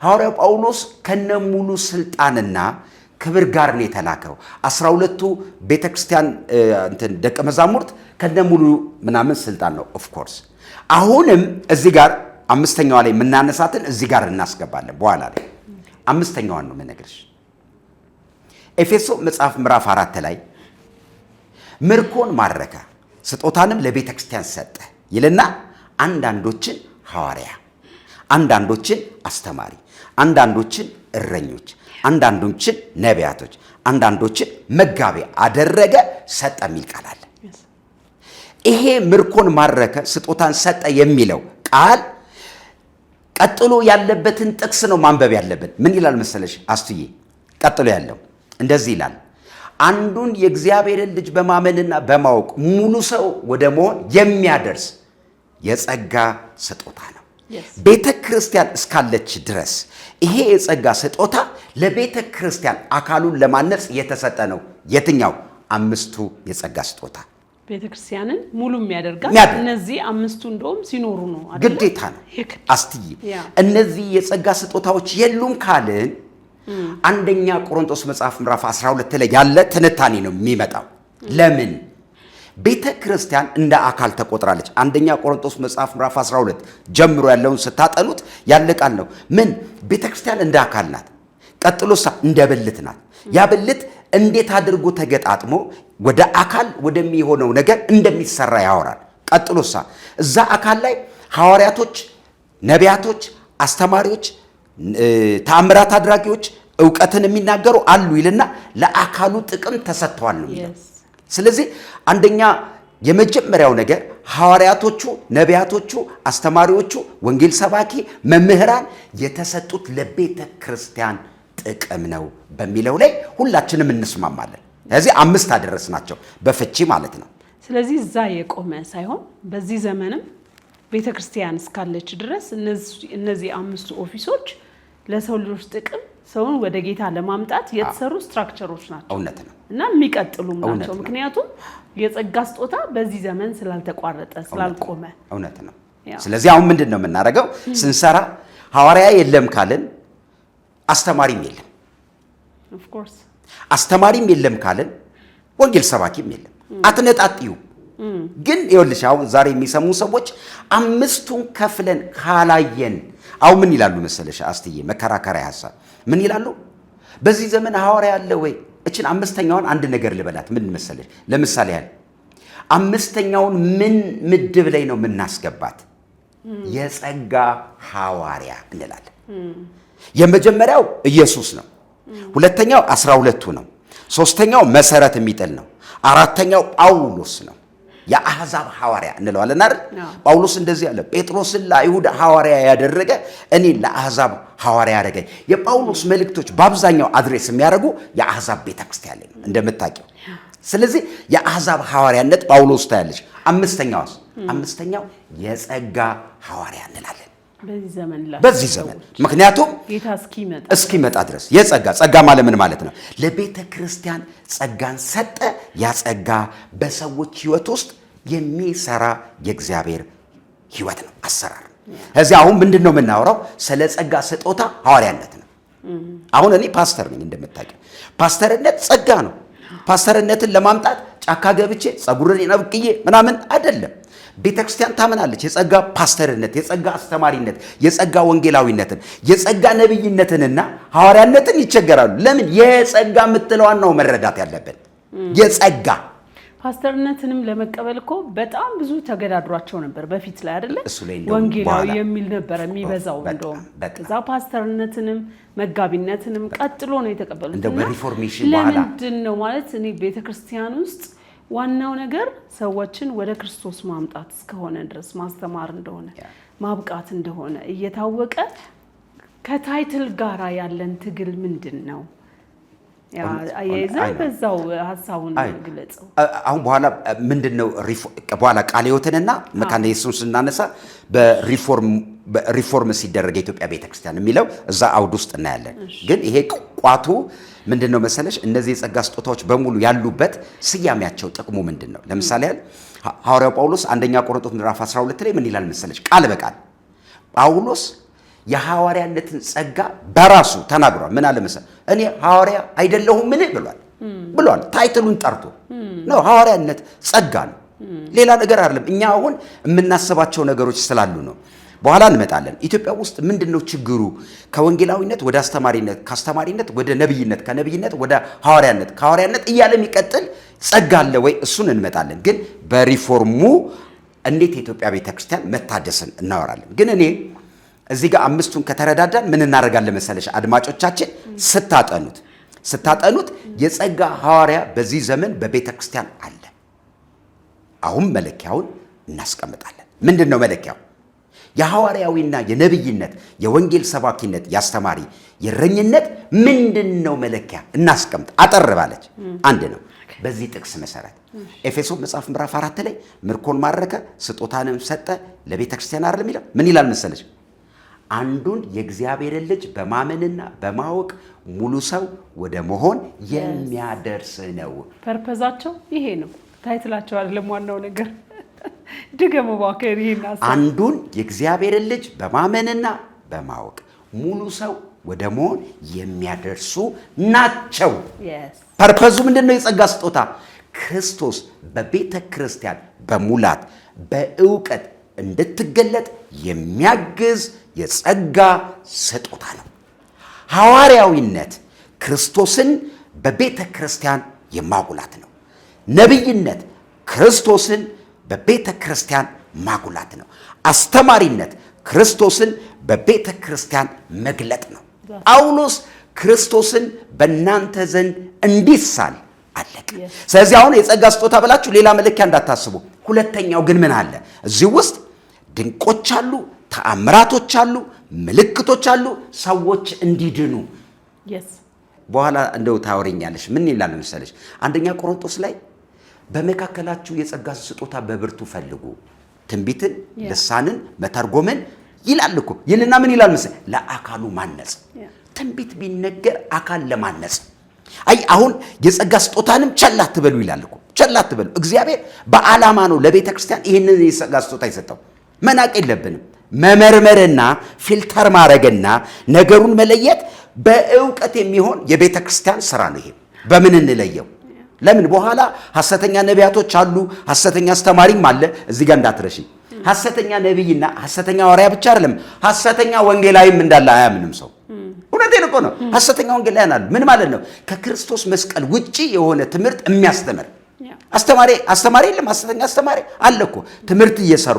ሐዋርያው ጳውሎስ ከነሙሉ ስልጣንና ክብር ጋር ነው የተላከው። 12ቱ ቤተክርስቲያን ደቀ መዛሙርት ከነሙሉ ምናምን ስልጣን ነው። ኦፍ ኮርስ አሁንም እዚህ ጋር አምስተኛዋ ላይ የምናነሳትን እዚህ ጋር እናስገባለን። በኋላ ላይ አምስተኛዋን ነው የምነግርሽ። ኤፌሶ መጽሐፍ ምዕራፍ 4 ላይ ምርኮን ማረከ ስጦታንም ለቤተ ክርስቲያን ሰጠ ይልና አንዳንዶችን ሐዋርያ፣ አንዳንዶችን አስተማሪ፣ አንዳንዶችን እረኞች፣ አንዳንዶችን ነቢያቶች፣ አንዳንዶችን መጋቢ አደረገ ሰጠ የሚል ቃል አለ። ይሄ ምርኮን ማረከ ስጦታን ሰጠ የሚለው ቃል ቀጥሎ ያለበትን ጥቅስ ነው ማንበብ ያለብን። ምን ይላል መሰለሽ አስቱዬ? ቀጥሎ ያለው እንደዚህ ይላል፣ አንዱን የእግዚአብሔርን ልጅ በማመንና በማወቅ ሙሉ ሰው ወደ መሆን የሚያደርስ የጸጋ ስጦታ ነው። ቤተ ክርስቲያን እስካለች ድረስ ይሄ የጸጋ ስጦታ ለቤተ ክርስቲያን አካሉን ለማነጽ የተሰጠ ነው። የትኛው? አምስቱ የጸጋ ስጦታ ቤተ ክርስቲያንን ሙሉ የሚያደርጋት እነዚህ አምስቱ እንደውም ሲኖሩ ነው አይደል? ግዴታ ነው። አስትዬ እነዚህ የጸጋ ስጦታዎች የሉም ካልን አንደኛ ቆሮንቶስ መጽሐፍ ምዕራፍ 12 ላይ ያለ ትንታኔ ነው የሚመጣው። ለምን ቤተ ክርስቲያን እንደ አካል ተቆጥራለች? አንደኛ ቆሮንቶስ መጽሐፍ ምዕራፍ 12 ጀምሮ ያለውን ስታጠኑት ያለ ቃል ነው። ምን ቤተ ክርስቲያን እንደ አካል ናት። ቀጥሎሳ እንደ ብልት ናት። ያ ብልት እንዴት አድርጎ ተገጣጥሞ ወደ አካል ወደሚሆነው ነገር እንደሚሰራ ያወራል። ቀጥሎሳ እዛ አካል ላይ ሐዋርያቶች፣ ነቢያቶች፣ አስተማሪዎች፣ ተአምራት አድራጊዎች፣ ዕውቀትን የሚናገሩ አሉ ይልና ለአካሉ ጥቅም ተሰጥተዋል ነው የሚለው። ስለዚህ አንደኛ የመጀመሪያው ነገር ሐዋርያቶቹ፣ ነቢያቶቹ፣ አስተማሪዎቹ፣ ወንጌል ሰባኪ፣ መምህራን የተሰጡት ለቤተ ክርስቲያን ጥቅም ነው በሚለው ላይ ሁላችንም እንስማማለን። ስለዚህ 5 አደረስናቸው በፍቺ ማለት ነው። ስለዚህ እዛ የቆመ ሳይሆን በዚህ ዘመንም ቤተ ክርስቲያን እስካለች ድረስ እነዚህ 5 ኦፊሶች ለሰው ልጆች ጥቅም ሰውን ወደ ጌታ ለማምጣት የተሰሩ ስትራክቸሮች ናቸው። እውነት ነው እና የሚቀጥሉም ናቸው። ምክንያቱም የጸጋ ስጦታ በዚህ ዘመን ስላልተቋረጠ ስላልቆመ እውነት ነው። ስለዚህ አሁን ምንድን ነው የምናደርገው? ስንሰራ ሐዋርያ የለም ካልን አስተማሪም የለም። ኦፍ ኮርስ አስተማሪም የለም ካልን ወንጌል ሰባኪም የለም። አትነጣጥዩ። ግን ይኸውልሽ አሁን ዛሬ የሚሰሙ ሰዎች 5ቱን ከፍለን ካላየን አሁን ምን ይላሉ መሰለሽ አስትዬ? መከራከሪያ ሐሳብ ምን ይላሉ? በዚህ ዘመን ሐዋርያ አለ ወይ? እችን 5ኛውን አንድ ነገር ልበላት። ምን መሰለሽ? ለምሳሌ ያህል 5ኛውን ምን ምድብ ላይ ነው የምናስገባት? የጸጋ ሐዋርያ እንላለን። የመጀመሪያው ኢየሱስ ነው። ሁለተኛው 12ቱ ነው። ሶስተኛው መሰረት የሚጥል ነው። አራተኛው ጳውሎስ ነው። የአሕዛብ ሐዋርያ እንለዋለን አይደል? ጳውሎስ እንደዚህ ያለ ጴጥሮስን ለአይሁድ ሐዋርያ ያደረገ እኔ ለአሕዛብ ሐዋርያ ያደረገኝ። የጳውሎስ መልእክቶች በአብዛኛው አድሬስ የሚያደርጉ የአሕዛብ ቤተክርስቲያን ላይ ነው እንደምታውቂው። ስለዚህ የአሕዛብ ሐዋርያነት ጳውሎስ ታያለሽ። 5ኛው የጸጋ ሐዋርያ እንላለን በዚህ ዘመን ምክንያቱም ጌታ እስኪመጣ ድረስ ጸጋ ማለት ምን ማለት ነው? ለቤተ ክርስቲያን ጸጋን ሰጠ። ያ ጸጋ በሰዎች ህይወት ውስጥ የሚሰራ የእግዚአብሔር ህይወት ነው፣ አሰራር። እዚህ አሁን ምንድን ነው የምናወራው? ስለ ጸጋ ስጦታ ሐዋርያነት ነው። አሁን እኔ ፓስተር ነኝ እንደምታውቂው። ፓስተርነት ጸጋ ነው። ፓስተርነትን ለማምጣት ጫካ ገብቼ ጸጉርን ነብቅዬ ምናምን አይደለም። ቤተ ክርስቲያን ታምናለች የጸጋ ፓስተርነት፣ የጸጋ አስተማሪነት፣ የጸጋ ወንጌላዊነትን፣ የጸጋ ነብይነትንና ሐዋርያነትን ይቸገራሉ። ለምን? የጸጋ የምትለዋን ነው መረዳት ያለብን። የጸጋ ፓስተርነትንም ለመቀበል እኮ በጣም ብዙ ተገዳድሯቸው ነበር በፊት ላይ አይደለ? ወንጌላዊ የሚል ነበር የሚበዛው። እንደውም ከዛ ፓስተርነትንም መጋቢነትንም ቀጥሎ ነው የተቀበሉት። እንደው በሪፎርሜሽን በኋላ ለምንድን ነው ማለት እኔ ቤተክርስቲያን ውስጥ ዋናው ነገር ሰዎችን ወደ ክርስቶስ ማምጣት እስከሆነ ድረስ ማስተማር እንደሆነ ማብቃት እንደሆነ እየታወቀ ከታይትል ጋራ ያለን ትግል ምንድን ነው? አያይዘን በዛው ሐሳቡን ግለጸው። አሁን በኋላ ምንድነው በኋላ ቃለ ሕይወትንና መካነ ኢየሱስን ስናነሳ በሪፎርም ሲደረግ የኢትዮጵያ ቤተክርስቲያን የሚለው እዛ አውድ ውስጥ እናያለን። ግን ይሄ ቋቱ ምንድነው መሰለሽ? እነዚህ የጸጋ ስጦታዎች በሙሉ ያሉበት ስያሜያቸው ጥቅሙ ምንድነው? ለምሳሌ ያህል ሐዋርያው ጳውሎስ አንደኛ ቆሮንቶስ ምዕራፍ 12 ላይ ምን ይላል መሰለሽ? ቃል በቃል ጳውሎስ የሐዋርያነትን ጸጋ በራሱ ተናግሯል። ምን አለ መሰለሽ? እኔ ሐዋርያ አይደለሁም ምን ብሏል። ታይትሉን ጠርቶ ነው። ሐዋርያነት ጸጋ ነው፣ ሌላ ነገር አይደለም። እኛ አሁን የምናስባቸው ነገሮች ስላሉ ነው። በኋላ እንመጣለን። ኢትዮጵያ ውስጥ ምንድነው ችግሩ? ከወንጌላዊነት ወደ አስተማሪነት፣ ከአስተማሪነት ወደ ነብይነት፣ ከነብይነት ወደ ሐዋርያነት፣ ከሐዋርያነት እያለ የሚቀጥል ጸጋ አለ ወይ? እሱን እንመጣለን። ግን በሪፎርሙ እንዴት የኢትዮጵያ ቤተክርስቲያን መታደስን እናወራለን። ግን እኔ እዚህ ጋር አምስቱን ከተረዳዳን ምን እናደርጋለን መሰለሽ አድማጮቻችን? ስታጠኑት የጸጋ ሐዋርያ በዚህ ዘመን በቤተክርስቲያን አለ። አሁን መለኪያውን እናስቀምጣለን። ምንድነው መለኪያው? የሐዋርያዊና የነብይነት፣ የወንጌል ሰባኪነት፣ የአስተማሪ የእረኝነት ምንድነው መለኪያ? እናስቀምጥ። አጠር ባለች አንድ ነው። በዚህ ጥቅስ መሰረት ኤፌሶን መጽሐፍ ምዕራፍ 4 ላይ ምርኮን ማረከ ስጦታንም ሰጠ ለቤተ ክርስቲያን አይደል የሚለው? ምን ይላል መሰለሽ? አንዱን የእግዚአብሔርን ልጅ በማመንና በማወቅ ሙሉ ሰው ወደ መሆን የሚያደርስ ነው። ፐርፐዛቸው ይሄ ነው። ታይትላቸው አይደለም ዋናው ነገር። ድገሙ ባከር ይሄን አሳ አንዱን የእግዚአብሔርን ልጅ በማመንና በማወቅ ሙሉ ሰው ወደ መሆን የሚያደርሱ ናቸው። ፐርፐዙ ምንድነው? የጸጋ ስጦታ ክርስቶስ በቤተ ክርስቲያን በሙላት በእውቀት እንድትገለጥ የሚያግዝ የጸጋ ስጦታ ነው። ሐዋርያዊነት ክርስቶስን በቤተ ክርስቲያን የማጉላት ነው። ነብይነት ክርስቶስን በቤተ ክርስቲያን ማጉላት ነው። አስተማሪነት ክርስቶስን በቤተ ክርስቲያን መግለጥ ነው። ጳውሎስ ክርስቶስን በእናንተ ዘንድ እንዲሳል አለቀ። ስለዚህ አሁን የጸጋ ስጦታ ብላችሁ ሌላ መለኪያ እንዳታስቡ። ሁለተኛው ግን ምን አለ? እዚህ ውስጥ ድንቆች አሉ፣ ተአምራቶች አሉ፣ ምልክቶች አሉ፣ ሰዎች እንዲድኑ። በኋላ እንደው ታወሪኛለሽ። ምን ይላል መሰለሽ? አንደኛ ቆሮንቶስ ላይ በመካከላችሁ የጸጋ ስጦታ በብርቱ ፈልጉ፣ ትንቢትን፣ ልሳንን፣ መተርጎምን ይላል እኮ። ይልና ምን ይላል መሰለሽ? ለአካሉ ማነጽ። ትንቢት ቢነገር አካል ለማነጽ። አይ አሁን የጸጋ ስጦታንም ቸል አትበሉ ይላል እኮ። ቸል አትበሉ። እግዚአብሔር በዓላማ ነው ለቤተ ክርስቲያን ይህንን የጸጋ ስጦታ የሰጠው። መናቅ የለብንም። መመርመርና ፊልተር ማድረግና ነገሩን መለየት በእውቀት የሚሆን የቤተ ክርስቲያን ስራ ነው። ይሄ በምን እንለየው? ለምን በኋላ ሐሰተኛ ነቢያቶች አሉ፣ ሐሰተኛ አስተማሪም አለ። እዚህ ጋር እንዳትረሺ። ሐሰተኛ ነቢይና ሐሰተኛ ሐዋርያ ብቻ አይደለም፣ ሐሰተኛ ወንጌላዊም እንዳለ አያምንም ሰው። እውነቴን እኮ ነው። ሐሰተኛ ወንጌላውያን አሉ። ምን ማለት ነው? ከክርስቶስ መስቀል ውጪ የሆነ ትምህርት የሚያስተምር አስተማሪ የለም። ሐሰተኛ አስተማሪ አለ እኮ ትምህርት እየሰሩ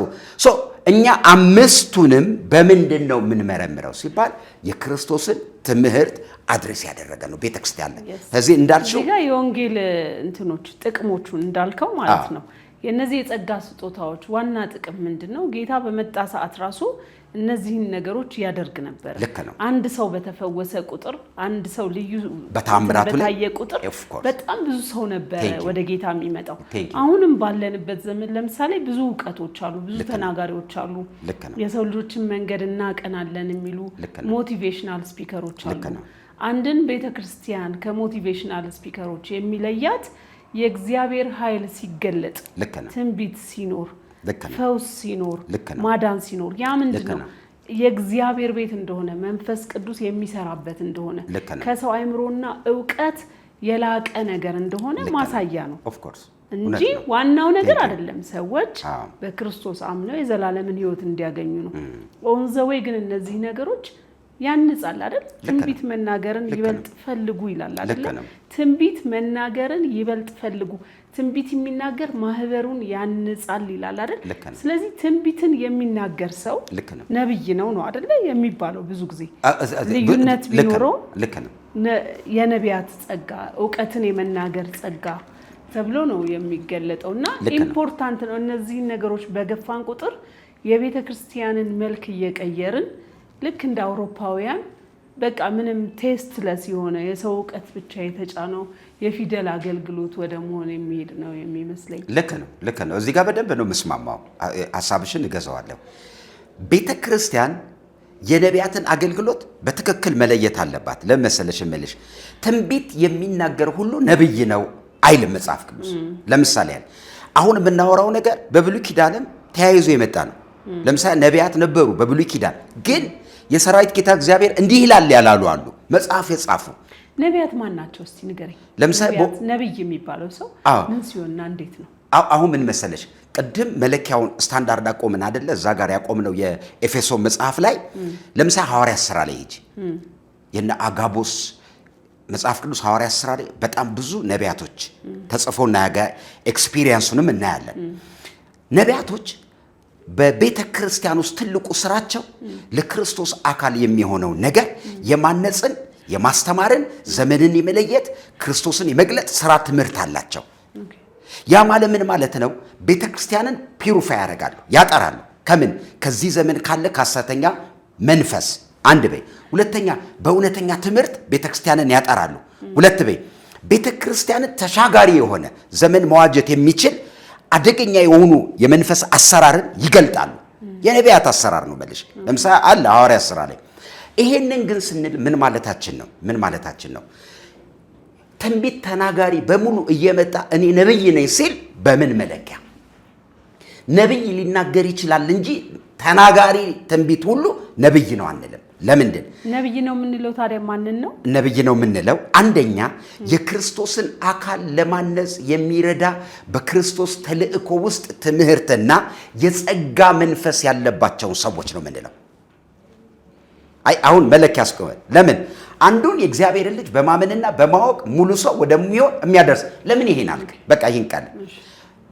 እኛ አምስቱንም በምንድን ነው የምንመረምረው ሲባል የክርስቶስን ትምህርት አድሬስ ያደረገ ነው ቤተክርስቲያን ላይ። ስለዚህ እንዳልሽው የወንጌል እንትኖች ጥቅሞቹን እንዳልከው ማለት ነው። የነዚህ የጸጋ ስጦታዎች ዋና ጥቅም ምንድነው? ጌታ በመጣ ሰዓት ራሱ እነዚህን ነገሮች ያደርግ ነበር። አንድ ሰው በተፈወሰ ቁጥር፣ አንድ ሰው ልዩ በታምራቱ ላይ በታየ ቁጥር በጣም ብዙ ሰው ነበር ወደ ጌታ የሚመጣው። አሁንም ባለንበት ዘመን ለምሳሌ ብዙ ዕውቀቶች አሉ፣ ብዙ ተናጋሪዎች አሉ፣ የሰው ልጆችን መንገድ እናቀናለን የሚሉ ሞቲቬሽናል ስፒከሮች አሉ። አንድን ቤተክርስቲያን ከሞቲቬሽናል ስፒከሮች የሚለያት የእግዚአብሔር ኃይል ሲገለጥ፣ ትንቢት ሲኖር፣ ፈውስ ሲኖር፣ ማዳን ሲኖር፣ ያ ምንድነው? የእግዚአብሔር ቤት እንደሆነ መንፈስ ቅዱስ የሚሰራበት እንደሆነ ከሰው አእምሮና ዕውቀት የላቀ ነገር እንደሆነ ማሳያ ነው እንጂ ዋናው ነገር አይደለም። ሰዎች በክርስቶስ አምነው የዘላለምን ሕይወት እንዲያገኙ ነው። ኦን ዘ ዌይ ግን እነዚህ ነገሮች ያንጻል አይደል? ትንቢት መናገርን ይበልጥ ፈልጉ ይላል አይደል? ትንቢት መናገርን ይበልጥ ፈልጉ። ትንቢት የሚናገር ማህበሩን ያንጻል ይላል አይደል? ስለዚህ ትንቢትን የሚናገር ሰው ነብይ ነው አይደል የሚባለው። ብዙ ጊዜ ልዩነት ቢኖረው የነቢያት ጸጋ፣ ዕውቀትን የመናገር ጸጋ ተብሎ ነው የሚገለጠውና ኢምፖርታንት ነው። እነዚህ ነገሮች በገፋን ቁጥር የቤተ ክርስቲያንን መልክ እየቀየርን ልክ እንደ አውሮፓውያን በቃ ምንም ቴስትለስ የሆነ የሰው ዕውቀት ብቻ የተጫነው የፊደል አገልግሎት ወደ መሆን የሚሄድ ነው የሚመስለኝ። ልክ ነው። እዚህ ጋር በደንብ ነው መስማማው። ሐሳብሽን እገዛዋለሁ። ቤተ ክርስቲያን የነቢያትን አገልግሎት በትክክል መለየት አለባት። ለመሰለሽ እምልሽ ትንቢት የሚናገር ሁሉ ነብይ ነው አይልም መጽሐፍ ቅዱስ። ለምሳሌ አሁን የምናወራው ነገር በብሉይ ኪዳንም ተያይዞ የመጣ ነው። ለምሳሌ ነቢያት ነበሩ በብሉይ ኪዳን፣ ግን የሰራዊት ጌታ እግዚአብሔር እንዲህ ይላል ያላሉ አሉ፣ መጽሐፍ የጻፉ ነቢያት ማን ናቸው? እስቲ ንገረኝ። ለምሳሌ ነብይ የሚባለው ሰው ምን ሲሆንና እንዴት ነው? አሁን ምን መሰለሽ ቅድም መለኪያውን ስታንዳርድ አቆምን አይደለ? እዛ ጋር ያቆምነው የኤፌሶን መጽሐፍ ላይ ለምሳሌ ሐዋርያት ሥራ ላይ ሂጂ የነ አጋቦስ መጽሐፍ ቅዱስ ሐዋርያት ሥራ ላይ በጣም ብዙ ነቢያቶች ተጽፎና ኤክስፒሪየንሱንም እናያለን። ነቢያቶች በቤተ ክርስቲያን ውስጥ ትልቁ ስራቸው ለክርስቶስ አካል የሚሆነው ነገር የማነጽን፣ የማስተማርን፣ ዘመንን የመለየት፣ ክርስቶስን የመግለጥ ስራ ትምህርት አላቸው። ያ ማለት ምን ማለት ነው? ቤተ ክርስቲያንን ፒዩሪፋይ ያደርጋሉ፣ ያጠራሉ። ከምን? ከዚህ ዘመን ካለ ከሐሰተኛ መንፈስ አንድ በይ። ሁለተኛ በእውነተኛ ትምህርት ቤተ ክርስቲያንን ያጠራሉ። ሁለት በይ። ቤተ ክርስቲያንን ተሻጋሪ የሆነ ዘመን መዋጀት የሚችል አደገኛ የሆኑ የመንፈስ አሰራርን ይገልጣሉ። የነቢያት አሰራር ነው መልሽ ለምሳሌ አለ ሐዋርያት ሥራ ላይ። ይሄንን ግን ስንል ምን ማለታችን ነው? ምን ማለታችን ነው? ትንቢት ተናጋሪ በሙሉ እየመጣ እኔ ነብይ ነኝ ሲል በምን መለኪያ? ነብይ ሊናገር ይችላል እንጂ ተናጋሪ ትንቢት ሁሉ ነብይ ነው አንልም። ለምንድን ነብይ ነው የምንለው ታዲያ? ማንን ነው ነብይ ነው የምንለው? አንደኛ የክርስቶስን አካል ለማነጽ የሚረዳ በክርስቶስ ተልእኮ ውስጥ ትምህርትና የጸጋ መንፈስ ያለባቸውን ሰዎች ነው የምንለው። አሁን መለኪያ አስቆመን። ለምን አንዱን የእግዚአብሔርን ልጅ በማመንና በማወቅ ሙሉ ሰው ወደሚሆን የሚያደርስ ለምን ይሄን አልክ? በቃ ይሄን ቃል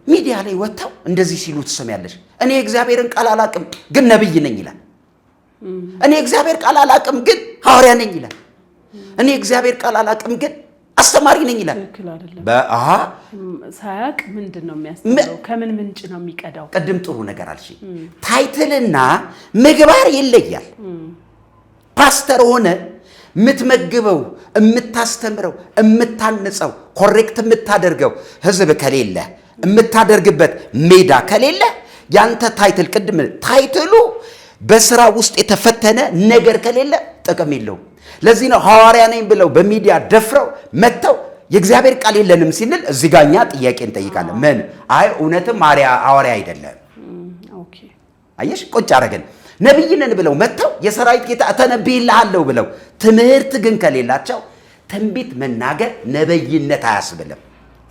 ሚዲያ ላይ ወጥተው እንደዚህ ሲሉ ትሰሚያለሽ። እኔ የእግዚአብሔርን ቃል አላቅም ግን ነብይ ነኝ ይላል። እኔ እግዚአብሔር ቃል አላቅም ግን ሐዋርያ ነኝ ይላል። እኔ እግዚአብሔር ቃል አላቅም ግን አስተማሪ ነኝ ይላል። ሳያቅ ምንድን ነው የሚያስተምረው? ከምን ምንጭ ነው የሚቀዳው? ቅድም ጥሩ ነገር አልሽ። ታይትልና ምግባር ይለያል። ፓስተር ሆነ የምትመግበው፣ የምታስተምረው፣ የምታንጸው፣ ኮሬክት የምታደርገው ህዝብ ከሌለ፣ የምታደርግበት ሜዳ ከሌለ ያንተ ታይትል ቅድም ታይትሉ በስራ ውስጥ የተፈተነ ነገር ከሌለ ጥቅም የለውም። ለዚህ ነው ሐዋርያ ነኝ ብለው በሚዲያ ደፍረው መጥተው የእግዚአብሔር ቃል የለንም ሲንል እዚህ ጋር እኛ ጥያቄ እንጠይቃለን። ምን አይ እውነትም ሐዋርያ አይደለም። ኦኬ አየሽ ቁጭ አረገን። ነብይ ነን ብለው መጥተው የሰራዊት ጌታ ተነብይልሃለሁ ብለው ትምህርት ግን ከሌላቸው ትንቢት መናገር ነብይነት አያስብልም።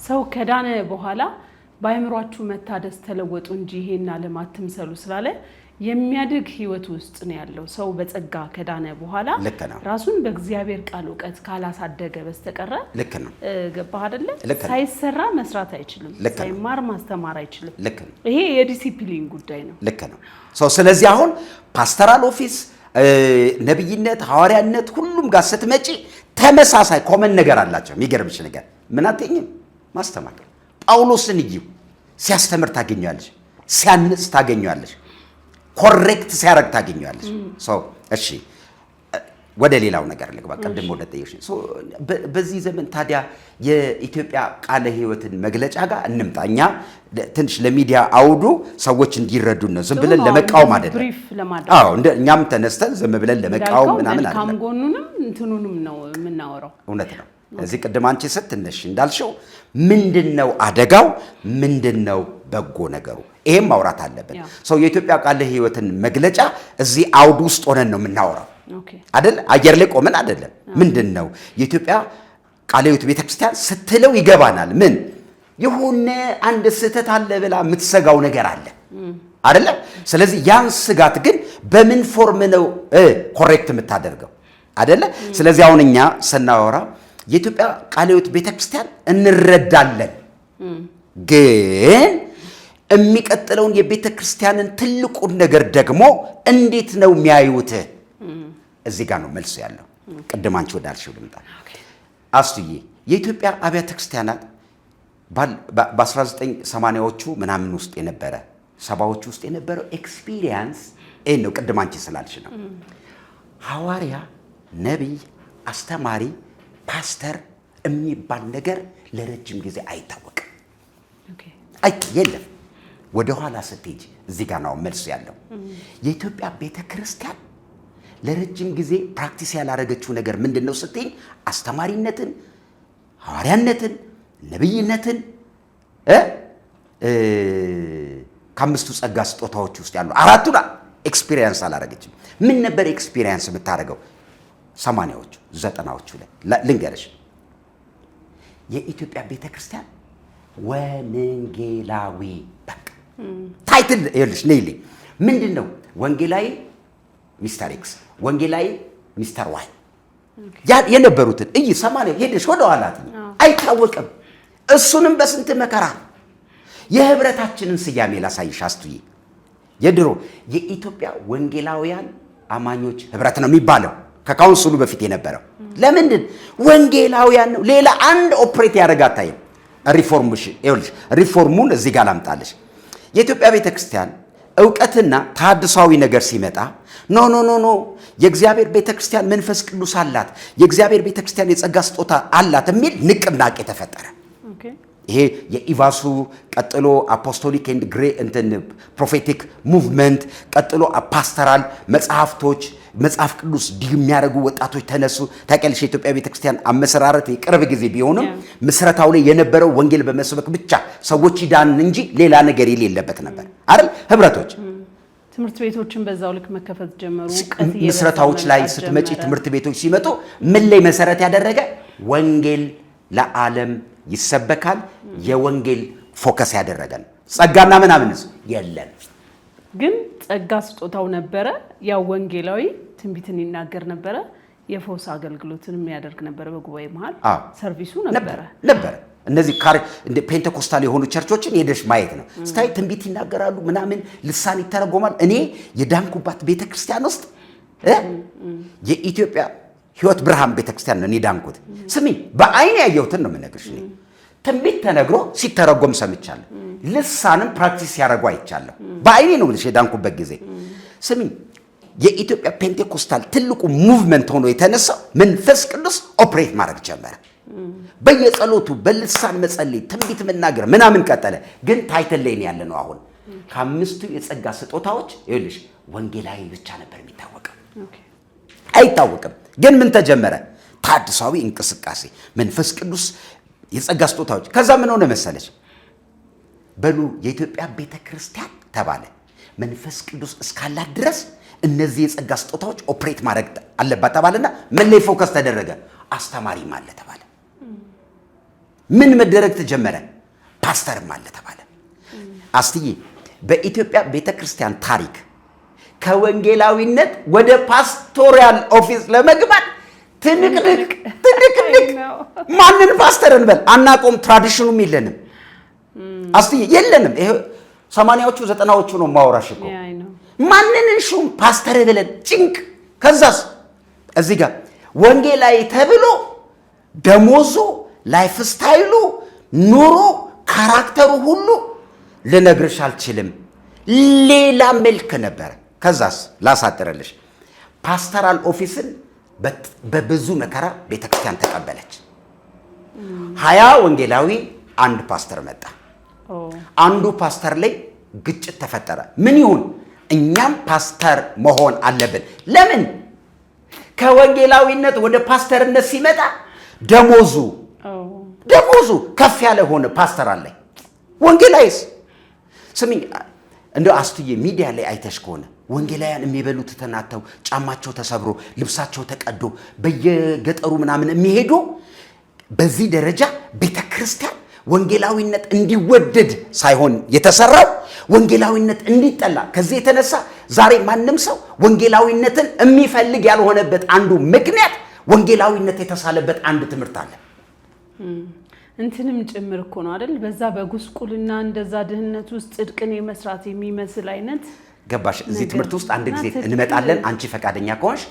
ሰው ከዳነ በኋላ በአእምሯችሁ መታደስ ተለወጡ እንጂ ይሄን ዓለም አትምሰሉ ስላለ የሚያድግ ህይወት ውስጥ ነው ያለው። ሰው በጸጋ ከዳነ በኋላ ራሱን በእግዚአብሔር ቃል ዕውቀት ካላሳደገ በስተቀር ልክ ነው። ገባህ አይደለ? ሳይሰራ መስራት አይችልም። ሳይማር ማስተማር አይችልም። ይሄ የዲሲፕሊን ጉዳይ ነው። ልክ ነው። ስለዚህ አሁን ፓስተራል ኦፊስ፣ ነብይነት፣ ሐዋርያነት ሁሉም ጋር ስትመጪ ተመሳሳይ ኮመን ነገር አላቸው። የሚገርምሽ ነገር ምን አትኝም? ማስተማር። ጳውሎስን እዩ ሲያስተምር ታገኘዋለሽ፣ ሲያንጽ ታገኘዋለሽ፣ ኮሬክት ሲያረግ ታገኘዋለሽ። እሺ ወደ ሌላው ነገር ልግባ። ቀድሞ ወደ ጠየቅሽ በዚህ ዘመን ታዲያ የኢትዮጵያ ቃለ ሕይወትን መግለጫ ጋር እንምጣ። እኛ ትንሽ ለሚዲያ አውዱ ሰዎች እንዲረዱ ነው፣ ዝም ብለን ለመቃወም አይደለም። አዎ እኛም ተነስተን ዝም ብለን ለመቃወም ምናምን አይደለም። ካምጎኑንም እንትኑንም ነው የምናወራው። እውነት ነው። እዚህ ቅድም አንቺ ስትነሽ እንዳልሽው ምንድነው አደጋው? ምንድነው በጎ ነገሩ? ይሄም ማውራት አለብን። የኢትዮጵያ ቃለ ሕይወትን መግለጫ እዚህ አውድ ውስጥ ሆነን ነው የምናወራው አይደል? አየር ላይ ቆመን አይደለም። ምንድነው የኢትዮጵያ ቃለ ሕይወት ቤተክርስቲያን ስትለው ይገባናል። ምን የሆነ አንድ ስህተት አለ ብላ የምትሰጋው ነገር አለ አይደለ? ስለዚህ ያን ስጋት ግን በምን ፎርም ነው ኮሬክት የምታደርገው አይደለ? ስለዚህ አሁን እኛ ስናወራ የኢትዮጵያ ቃለ ሕይወት ቤተክርስቲያን እንረዳለን፣ ግን የሚቀጥለውን የቤተ ክርስቲያንን ትልቁን ነገር ደግሞ እንዴት ነው የሚያዩት? እዚህ ጋር ነው መልሶ ያለው። ቅድም አንቺ ወዳልሽው ልምጣ። አስቱዬ የኢትዮጵያ አብያተ ክርስቲያናት በ1980ዎቹ ምናምን ውስጥ የነበረ ሰባዎቹ ውስጥ የነበረው ኤክስፒሪየንስ ይሄን ነው። ቅድም አንቺ ስላልሽ ነው። ሐዋርያ፣ ነቢይ፣ አስተማሪ፣ ፓስተር የሚባል ነገር ለረጅም ጊዜ አይታወቅም። የለም። ወደ ኋላ ስትሄጂ እዚህ ጋር ነው መልስ ያለው። የኢትዮጵያ ቤተ ክርስቲያን ለረጅም ጊዜ ፕራክቲስ ያላረገችው ነገር ምንድነው ስትይኝ፣ አስተማሪነትን፣ ሐዋርያነትን፣ ነብይነትን ከአምስቱ ጸጋ ስጦታዎች ውስጥ ያሉ አራቱን ኤክስፒሪየንስ አላረገችም። ምን ነበር ኤክስፒሪየንስ የምታረገው? 80ዎቹ 90ዎቹ ላይ ልንገርሽ። የኢትዮጵያ ቤተ ክርስቲያን ወንጌላዊ በቃ ታይትል ይልሽ ነይልኝ ምንድነው ወንጌላዊ ሚስተር ኤክስ ወንጌላዊ ሚስተር ዋይ ያ የነበሩትን እይ 80 ሄደሽ ወደ ኋላት አይታወቅም እሱንም በስንት መከራ የህብረታችንን ስያሜ ላሳይሽ አስቱዬ የድሮ የኢትዮጵያ ወንጌላውያን አማኞች ህብረት ነው የሚባለው ከካውንስሉ በፊት የነበረው ለምንድን ወንጌላውያን ነው ሌላ አንድ ኦፕሬት ያደርጋታየው ሪፎርሙን እዚህ ጋር ላምጣለሽ የኢትዮጵያ ቤተክርስቲያን ዕውቀትና ተሐድሳዊ ነገር ሲመጣ ኖ የእግዚአብሔር ቤተክርስቲያን መንፈስ ቅዱስ አላት የእግዚአብሔር ቤተክርስቲያን የጸጋ ስጦታ አላት የሚል ንቅናቄ ተፈጠረ ይሄ የኢቫሱ ቀጥሎ አፖስቶሊክ ኤንድ ግሬ እንትን ፕሮፌቲክ ሙቭመንት ቀጥሎ ፓስተራል መጽሐፍቶች መጽሐፍ ቅዱስ የሚያደርጉ ወጣቶች ተነሱ ታውቂያለሽ የኢትዮጵያ ቤተክርስቲያን አመሰራረት የቅርብ ጊዜ ቢሆንም ምስረታው ላይ የነበረው ወንጌል በመስበክ ብቻ ሰዎች ይዳን እንጂ ሌላ ነገር የሌለበት ነበር አይደል ህብረቶች ትምህርት ቤቶችን በዛው ልክ መከፈት ጀመሩ ምስረታዎች ላይ ስትመጪ ትምህርት ቤቶች ሲመጡ ምን ላይ መሰረት ያደረገ ወንጌል ለዓለም ይሰበካል የወንጌል ፎከስ ያደረገን ጸጋና ምናምንስ የለም ግን ጸጋ ስጦታው ነበረ ያው ወንጌላዊ ትንቢትን ይናገር ነበረ የፎስ አገልግሎትን የሚያደርግ ነበር በጉባኤ መሃል ሰርቪሱ ነበር እነዚህ እንደ ፔንቴኮስታል የሆኑ ቸርቾችን ሄደሽ ማየት ነው ስታይ ትንቢት ይናገራሉ ምናምን ልሳን ይተረጎማል እኔ የዳንኩባት ቤተክርስቲያን ውስጥ የኢትዮጵያ ህይወት ብርሃን ቤተክርስቲያን ነው ዳንኩት ስሚ በአይኔ ያየሁትን ነው የምነግርሽ ትንቢት ተነግሮ ሲተረጎም ሰምቻለሁ ልሳንም ፕራክቲስ ያደርጉ አይቻለሁ በአይኔ ነው ልሽ የዳንኩበት ጊዜ ስሚ የኢትዮጵያ ፔንቴኮስታል ትልቁ ሙቭመንት ሆኖ የተነሳው መንፈስ ቅዱስ ኦፕሬት ማድረግ ጀመረ በየጸሎቱ በልሳን መጸለይ ትንቢት መናገር ምናምን ቀጠለ ግን ታይትል ላይ ያለ ነው አሁን ከአምስቱ የጸጋ ስጦታዎች ይልሽ ወንጌላዊ ብቻ ነበር የሚታወቀው አይታወቅም ግን ምን ተጀመረ ተሐድሳዊ እንቅስቃሴ መንፈስ ቅዱስ የጸጋ ስጦታዎች ከዛ ምን ሆነ መሰለሽ በሉ የኢትዮጵያ ቤተክርስቲያን ተባለ መንፈስ ቅዱስ እስካላት ድረስ እነዚህ የጸጋ ስጦታዎች ኦፕሬት ማድረግ አለባት ተባለና ምን ላይ ፎከስ ተደረገ አስተማሪ ማለት ተባለ ምን መደረግ ተጀመረ ፓስተር ማለት ተባለ አስትዬ በኢትዮጵያ ቤተክርስቲያን ታሪክ ከወንጌላዊነት ወደ ፓስቶሪያል ኦፊስ ለመግባት ትንቅንቅ ማንን ፓስተር እንበል አናቆም ትራዲሽኑም የለንም አስትዬ የለንም ይሄ 80ዎቹ 90ዎቹ ነው ማወራሽ እኮ ማንን ሹም ፓስተር ብለን ጭንቅ ከዛስ እዚህ ጋር ወንጌላዊ ተብሎ ደሞዙ ላይፍ ስታይሉ ኑሮ ካራክተሩ ሁሉ ልነግርሽ አልችልም ሌላ መልክ ነበር ከዛስ ላሳጥረልሽ ፓስተራል ኦፊስን በብዙ መከራ ቤተክርስቲያን ተቀበለች 20 ወንጌላዊ አንድ ፓስተር መጣ አንዱ ፓስተር ላይ ግጭት ተፈጠረ ምን ይሁን እኛም ፓስተር መሆን አለብን ለምን ከወንጌላዊነት ወደ ፓስተርነት ሲመጣ ደሞዙ ከፍ ያለ ሆነ ፓስተር አለ ወንጌላዊስ ስሚኝ እንደው አስትዬ ሚዲያ ላይ አይተሽ ከሆነ ወንጌላውያን የሚበሉት ተናተው ጫማቸው ተሰብሮ ልብሳቸው ተቀዶ በየገጠሩ ምናምን የሚሄዱ በዚህ ደረጃ ቤተክርስቲያን ወንጌላዊነት እንዲወደድ ሳይሆን የተሰራው ወንጌላዊነት እንዲጠላ ከዚህ የተነሳ ዛሬ ማንም ሰው ወንጌላዊነትን የሚፈልግ ያልሆነበት አንዱ ምክንያት ወንጌላዊነት የተሳለበት አንድ ትምህርት አለ እንትንም ጭምር እኮ ነው አይደል በዛ በጉስቁልና እንደዛ ድህነት ውስጥ ጽድቅን የመስራት የሚመስል አይነት ገባሽ እዚህ ትምህርት ውስጥ አንድ ጊዜ እንመጣለን አንቺ ፈቃደኛ ከሆንሽ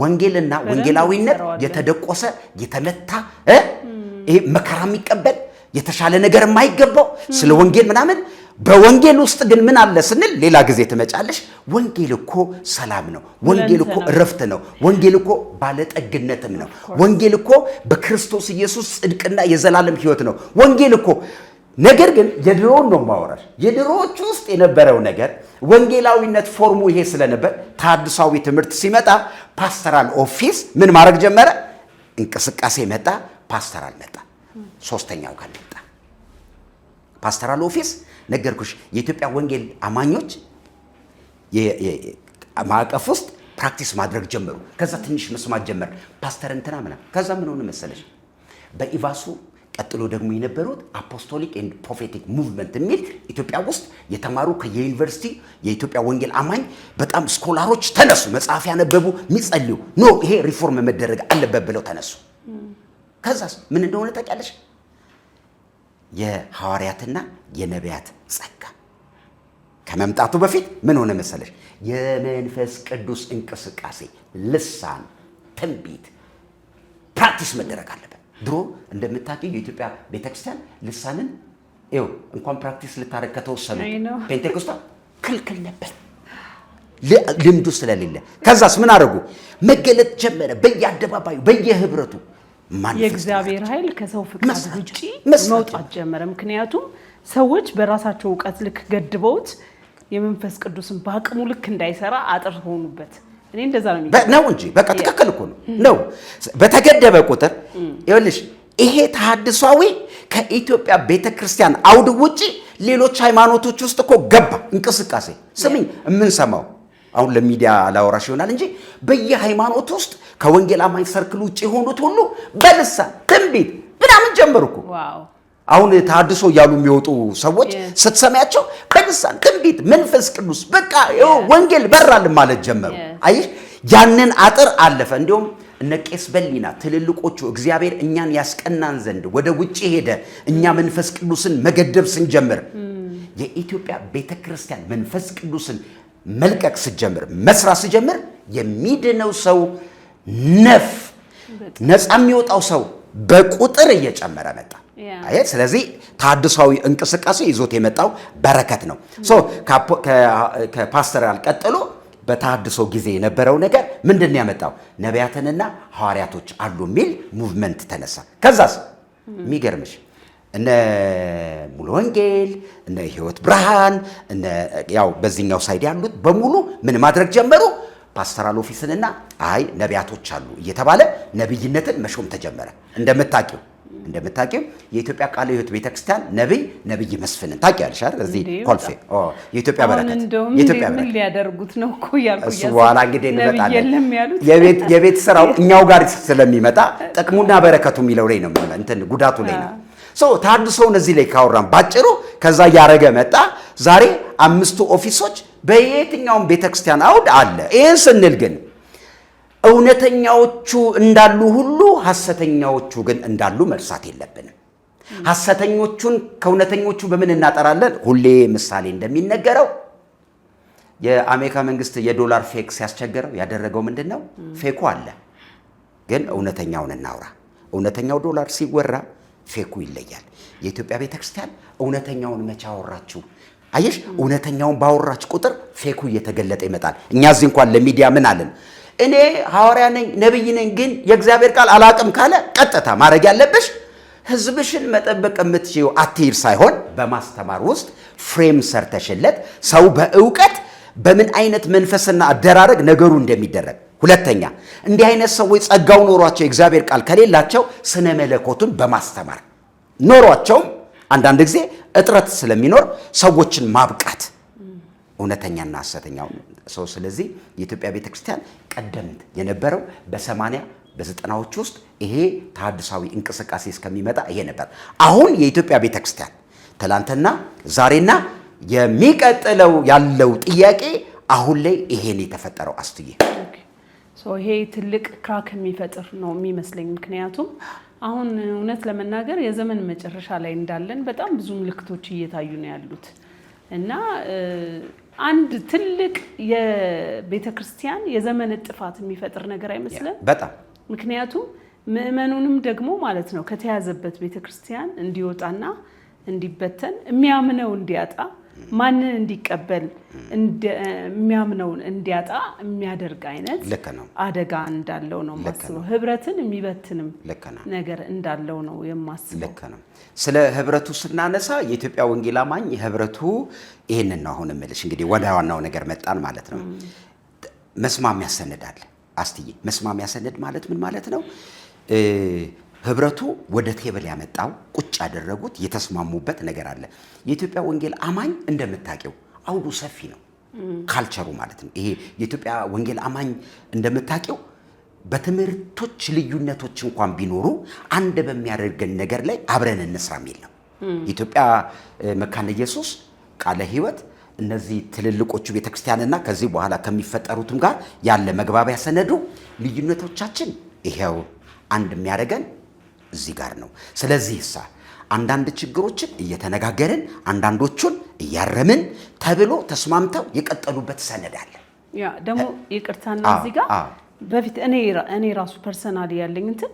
ወንጌልና ወንጌላዊነት የተደቆሰ የተመታ ይሄ መከራ የሚቀበል የተሻለ ነገር የማይገባው ስለ ወንጌል ምናምን በወንጌል ውስጥ ግን ምን አለ ስንል ሌላ ጊዜ ትመጫለሽ ወንጌል እኮ ሰላም ነው ወንጌል እኮ እረፍት ነው ወንጌል እኮ ባለጠግነትም ነው ወንጌል እኮ በክርስቶስ ኢየሱስ ጽድቅና የዘላለም ሕይወት ነው ወንጌል እኮ ነገር ግን የድሮውን ነው ማወራሽ የድሮዎቹ ውስጥ የነበረው ነገር ወንጌላዊነት ፎርሙ ይሄ ስለነበር ተሐድሳዊ ትምህርት ሲመጣ ፓስተራል ኦፊስ ምን ማድረግ ጀመረ እንቅስቃሴ መጣ ፓስተራል መጣ ሶስተኛው ካለ መጣ ፓስተራል ኦፊስ ነገርኩሽ የኢትዮጵያ ወንጌል አማኞች ማዕቀፍ ውስጥ ፕራክቲስ ማድረግ ጀመሩ ከዛ ትንሽ መስማት ጀመር ፓስተር እንትና ምናምን ከዛ ምን ሆነ መሰለሽ በኢቫሱ ቀጥሎ ደግሞ የነበሩት አፖስቶሊክ ኤንድ ፕሮፌቲክ ሙቭመንት የሚል ኢትዮጵያ ውስጥ የተማሩ ከዩኒቨርሲቲ የኢትዮጵያ ወንጌል አማኝ በጣም ስኮላሮች ተነሱ። መጽሐፍ ያነበቡ የሚጸልዩ ኖ ይሄ ሪፎርም መደረግ አለበት ብለው ተነሱ። ከዛስ ምን እንደሆነ ታውቂያለሽ? የሐዋርያትና የነቢያት ጸጋ ከመምጣቱ በፊት ምን ሆነ መሰለሽ? የመንፈስ ቅዱስ እንቅስቃሴ፣ ልሳን፣ ትንቢት ፕራክቲስ መደረግ አለበት። ድሮ እንደምታውቂው የኢትዮጵያ ቤተክርስቲያን ልሳንን ይኸው እንኳን ፕራክቲስ ልታረግ ከተወሰኑ ፔንቴኮስታል ክልክል ነበር፣ ልምዱ ስለሌለ። ከዛስ ምን አደረጉ? መገለጥ ጀመረ በየአደባባዩ በየህብረቱ። የእግዚአብሔር ኃይል ከሰው ፍቃድ ውጪ መውጣት ጀመረ። ምክንያቱም ሰዎች በራሳቸው ዕውቀት ልክ ገድበውት የመንፈስ ቅዱስን በአቅሙ ልክ እንዳይሰራ አጥር ሆኑበት። እኔ እንደዛ ነው እንጂ በቃ ትክክል እኮ ነው። በተገደበ ቁጥር ይኸውልሽ ይሄ ተሐድሷዊ ከኢትዮጵያ ቤተክርስቲያን አውድ ውጪ ሌሎች ሃይማኖቶች ውስጥ እኮ ገባ እንቅስቃሴ። ስሚኝ የምንሰማው አሁን ለሚዲያ ላወራሽ ይሆናል እንጂ በየሃይማኖት ውስጥ ከወንጌል አማኝ ሰርክል ውጪ የሆኑት ሁሉ በልሳን ትንቢት ምናምን ጀመሩ እኮ። አሁን ተሐድሶ እያሉ የሚወጡ ሰዎች ስትሰሚያቸው በልሳን ትንቢት መንፈስ ቅዱስ በቃ ወንጌል በራል ማለት ጀመሩ። አይሽ ያንን አጥር አለፈ። እንዲሁም እነ ቄስ በሊና ትልልቆቹ እግዚአብሔር እኛን ያስቀናን ዘንድ ወደ ውጪ ሄደ። እኛ መንፈስ ቅዱስን መገደብ ስንጀምር የኢትዮጵያ ቤተክርስቲያን መንፈስ ቅዱስን መልቀቅ ስጀምር መስራት ስጀምር የሚድነው ሰው ነፃ የሚወጣው ሰው በቁጥር እየጨመረ መጣ። አየት። ስለዚህ ተሐድሷዊ እንቅስቃሴ ይዞት የመጣው በረከት ነው። ከፓስተራል ቀጥሎ በተሐድሶ ጊዜ የነበረው ነገር ምንድን ያመጣው? ነቢያትንና ሐዋርያቶች አሉ የሚል ሙቭመንት ተነሳ። ከዛስ የሚገርምሽ እነ ሙሉ ወንጌል እነ ሕይወት ብርሃን ያው በዚህኛው ሳይድ ያሉት በሙሉ ምን ማድረግ ጀመሩ? ፓስተራል ኦፊስንና ነቢያቶች አሉ እየተባለ ነብይነትን መሾም ተጀመረ። እንደምታውቂው የኢትዮጵያ ቃለ ሕይወት ቤተክርስቲያን ነብይ መስፍንን ታውቂያለሽ አይደል? እዚህ ኮልፌ የኢትዮጵያ በረከት ምን ሊያደርጉት ነው እኮ ያልኩ እሱ በኋላ እንግዲህ እንመጣለን። የቤት ስራው እኛው ጋር ስለሚመጣ ጥቅሙና በረከቱ የሚለው ላይ ነው ጉዳቱ ላይ ነው። ተሐድሶውን እዚህ ላይ ካወራን ባጭሩ ከዛ እያረገ መጣ። ዛሬ 5 ኦፊሶች በየትኛውም ቤተክርስቲያን አውድ አለ። ይህን ስንል ግን እውነተኛዎቹ እንዳሉ ሁሉ ሐሰተኛዎቹ ግን እንዳሉ መርሳት የለብንም። ሐሰተኞቹን ከእውነተኞቹ በምን እናጠራለን? ሁሌ ምሳሌ እንደሚነገረው የአሜሪካ መንግስት የዶላር ፌክ ሲያስቸገረው ያደረገው ምንድን ነው? ፌኩ አለ፣ ግን እውነተኛውን እናውራ። እውነተኛው ዶላር ሲወራ ፌኩ ይለያል። የኢትዮጵያ ቤተክርስቲያን እውነተኛውን መቼ አወራችሁ? አየሽ፣ እውነተኛውን ባወራች ቁጥር ፌኩ እየተገለጠ ይመጣል። እኛ እዚህ እንኳን ለሚዲያ ምን አለን? እኔ ሐዋርያ ነኝ ነብይ ነኝ ግን የእግዚአብሔር ቃል አላቅም ካለ ቀጥታ ማድረግ ያለብሽ ህዝብሽን መጠበቅ የምትችይው አትሂድ ሳይሆን በማስተማር ውስጥ ፍሬም ሰርተሽለት ሰው በእውቀት በምን አይነት መንፈስና አደራረግ ነገሩ እንደሚደረግ። ሁለተኛ እንዲህ አይነት ሰዎች ጸጋው ኖሯቸው የእግዚአብሔር ቃል ከሌላቸው ስነ መለኮቱን በማስተማር ኖሯቸውም አንዳንድ ጊዜ እጥረት ስለሚኖር ሰዎችን ማብቃት እውነተኛና ሐሰተኛው ሰው። ስለዚህ የኢትዮጵያ ቤተክርስቲያን ቀደምት የነበረው በ80 በ90ዎች ውስጥ ይሄ ተሐድሳዊ እንቅስቃሴ እስከሚመጣ ይሄ ነበር። አሁን የኢትዮጵያ ቤተክርስቲያን ትላንትና ዛሬና የሚቀጥለው ያለው ጥያቄ አሁን ላይ ይሄን የተፈጠረው አስትዬ ይሄ ትልቅ ክራክ የሚፈጥር ነው የሚመስለኝ። ምክንያቱም አሁን እውነት ለመናገር የዘመን መጨረሻ ላይ እንዳለን በጣም ብዙ ምልክቶች እየታዩ ነው ያሉት እና አንድ ትልቅ የቤተክርስቲያን የዘመን ጥፋት የሚፈጥር ነገር አይመስልም በጣም። ምክንያቱም ምእመኑንም ደግሞ ማለት ነው ከተያዘበት ቤተክርስቲያን እንዲወጣና እንዲበተን የሚያምነው እንዲያጣ ማንን እንዲቀበል የሚያምነውን እንዲያጣ የሚያደርግ አይነት አደጋ እንዳለው ነው የማስበው። ህብረትን የሚበትንም ነገር እንዳለው ነው የማስበው። ስለ ህብረቱ ስናነሳ የኢትዮጵያ ወንጌል አማኝ ህብረቱ ይሄንን ነው አሁን እምልሽ። እንግዲህ ወደ ዋናው ነገር መጣን ማለት ነው። መስማሚያ ሰነድ አለ አስትዬ። መስማሚያ ሰነድ ማለት ምን ማለት ነው? ህብረቱ ወደ ቴብል ያመጣው ቁጭ ያደረጉት የተስማሙበት ነገር አለ። የኢትዮጵያ ወንጌል አማኝ እንደምታውቂው አውዱ ሰፊ ነው፣ ካልቸሩ ማለት ነው። ይሄ የኢትዮጵያ ወንጌል አማኝ እንደምታውቂው በትምህርቶች ልዩነቶች እንኳን ቢኖሩ አንድ በሚያደርገን ነገር ላይ አብረን እንስራ የሚል ነው። ኢትዮጵያ መካነ ኢየሱስ ቃለ ሕይወት እነዚህ ትልልቆቹ ቤተክርስቲያንና ከዚህ በኋላ ከሚፈጠሩትም ጋር ያለ መግባቢያ ሰነዱ ልዩነቶቻችን ይሄው አንድ የሚያደርገን እዚህ ጋር ነው። ስለዚህ አንዳንድ ችግሮችን እየተነጋገርን አንዳንዶቹን እያረምን ተብሎ ተስማምተው የቀጠሉበት ሰነድ አለ። ያ ደግሞ ይቅርታና እዚህ ጋር በፊት እኔ ራሱ ፐርሰናሊ ያለኝ እንትን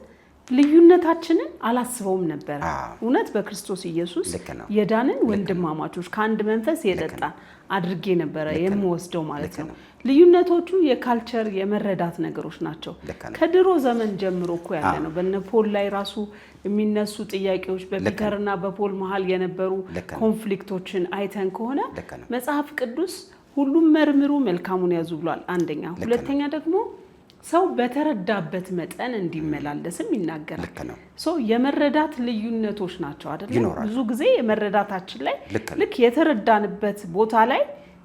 ልዩነታችንን አላስበውም ነበር። እውነት በክርስቶስ ኢየሱስ የዳንን ወንድማማቾች ከአንድ መንፈስ የጠጣን አድርጌ ነበር የምወስደው ማለት ነው። ልዩነቶቹ የካልቸር የመረዳት ነገሮች ናቸው። ከድሮ ዘመን ጀምሮ እኮ ያለ ነው። በነፖል ላይ ራሱ የሚነሱ ጥያቄዎች በፒተርና በፖል መሃል የነበሩ ኮንፍሊክቶችን አይተን ከሆነ መጽሐፍ ቅዱስ ሁሉም መርምሩ መልካሙን ያዙ ብሏል። አንደኛ። ሁለተኛ ደግሞ ሰው በተረዳበት መጠን እንዲመላለስም ይናገራል። የመረዳት ልዩነቶች ናቸው አይደል? ብዙ ጊዜ የመረዳታችን ላይ ልክ የተረዳንበት ቦታ ላይ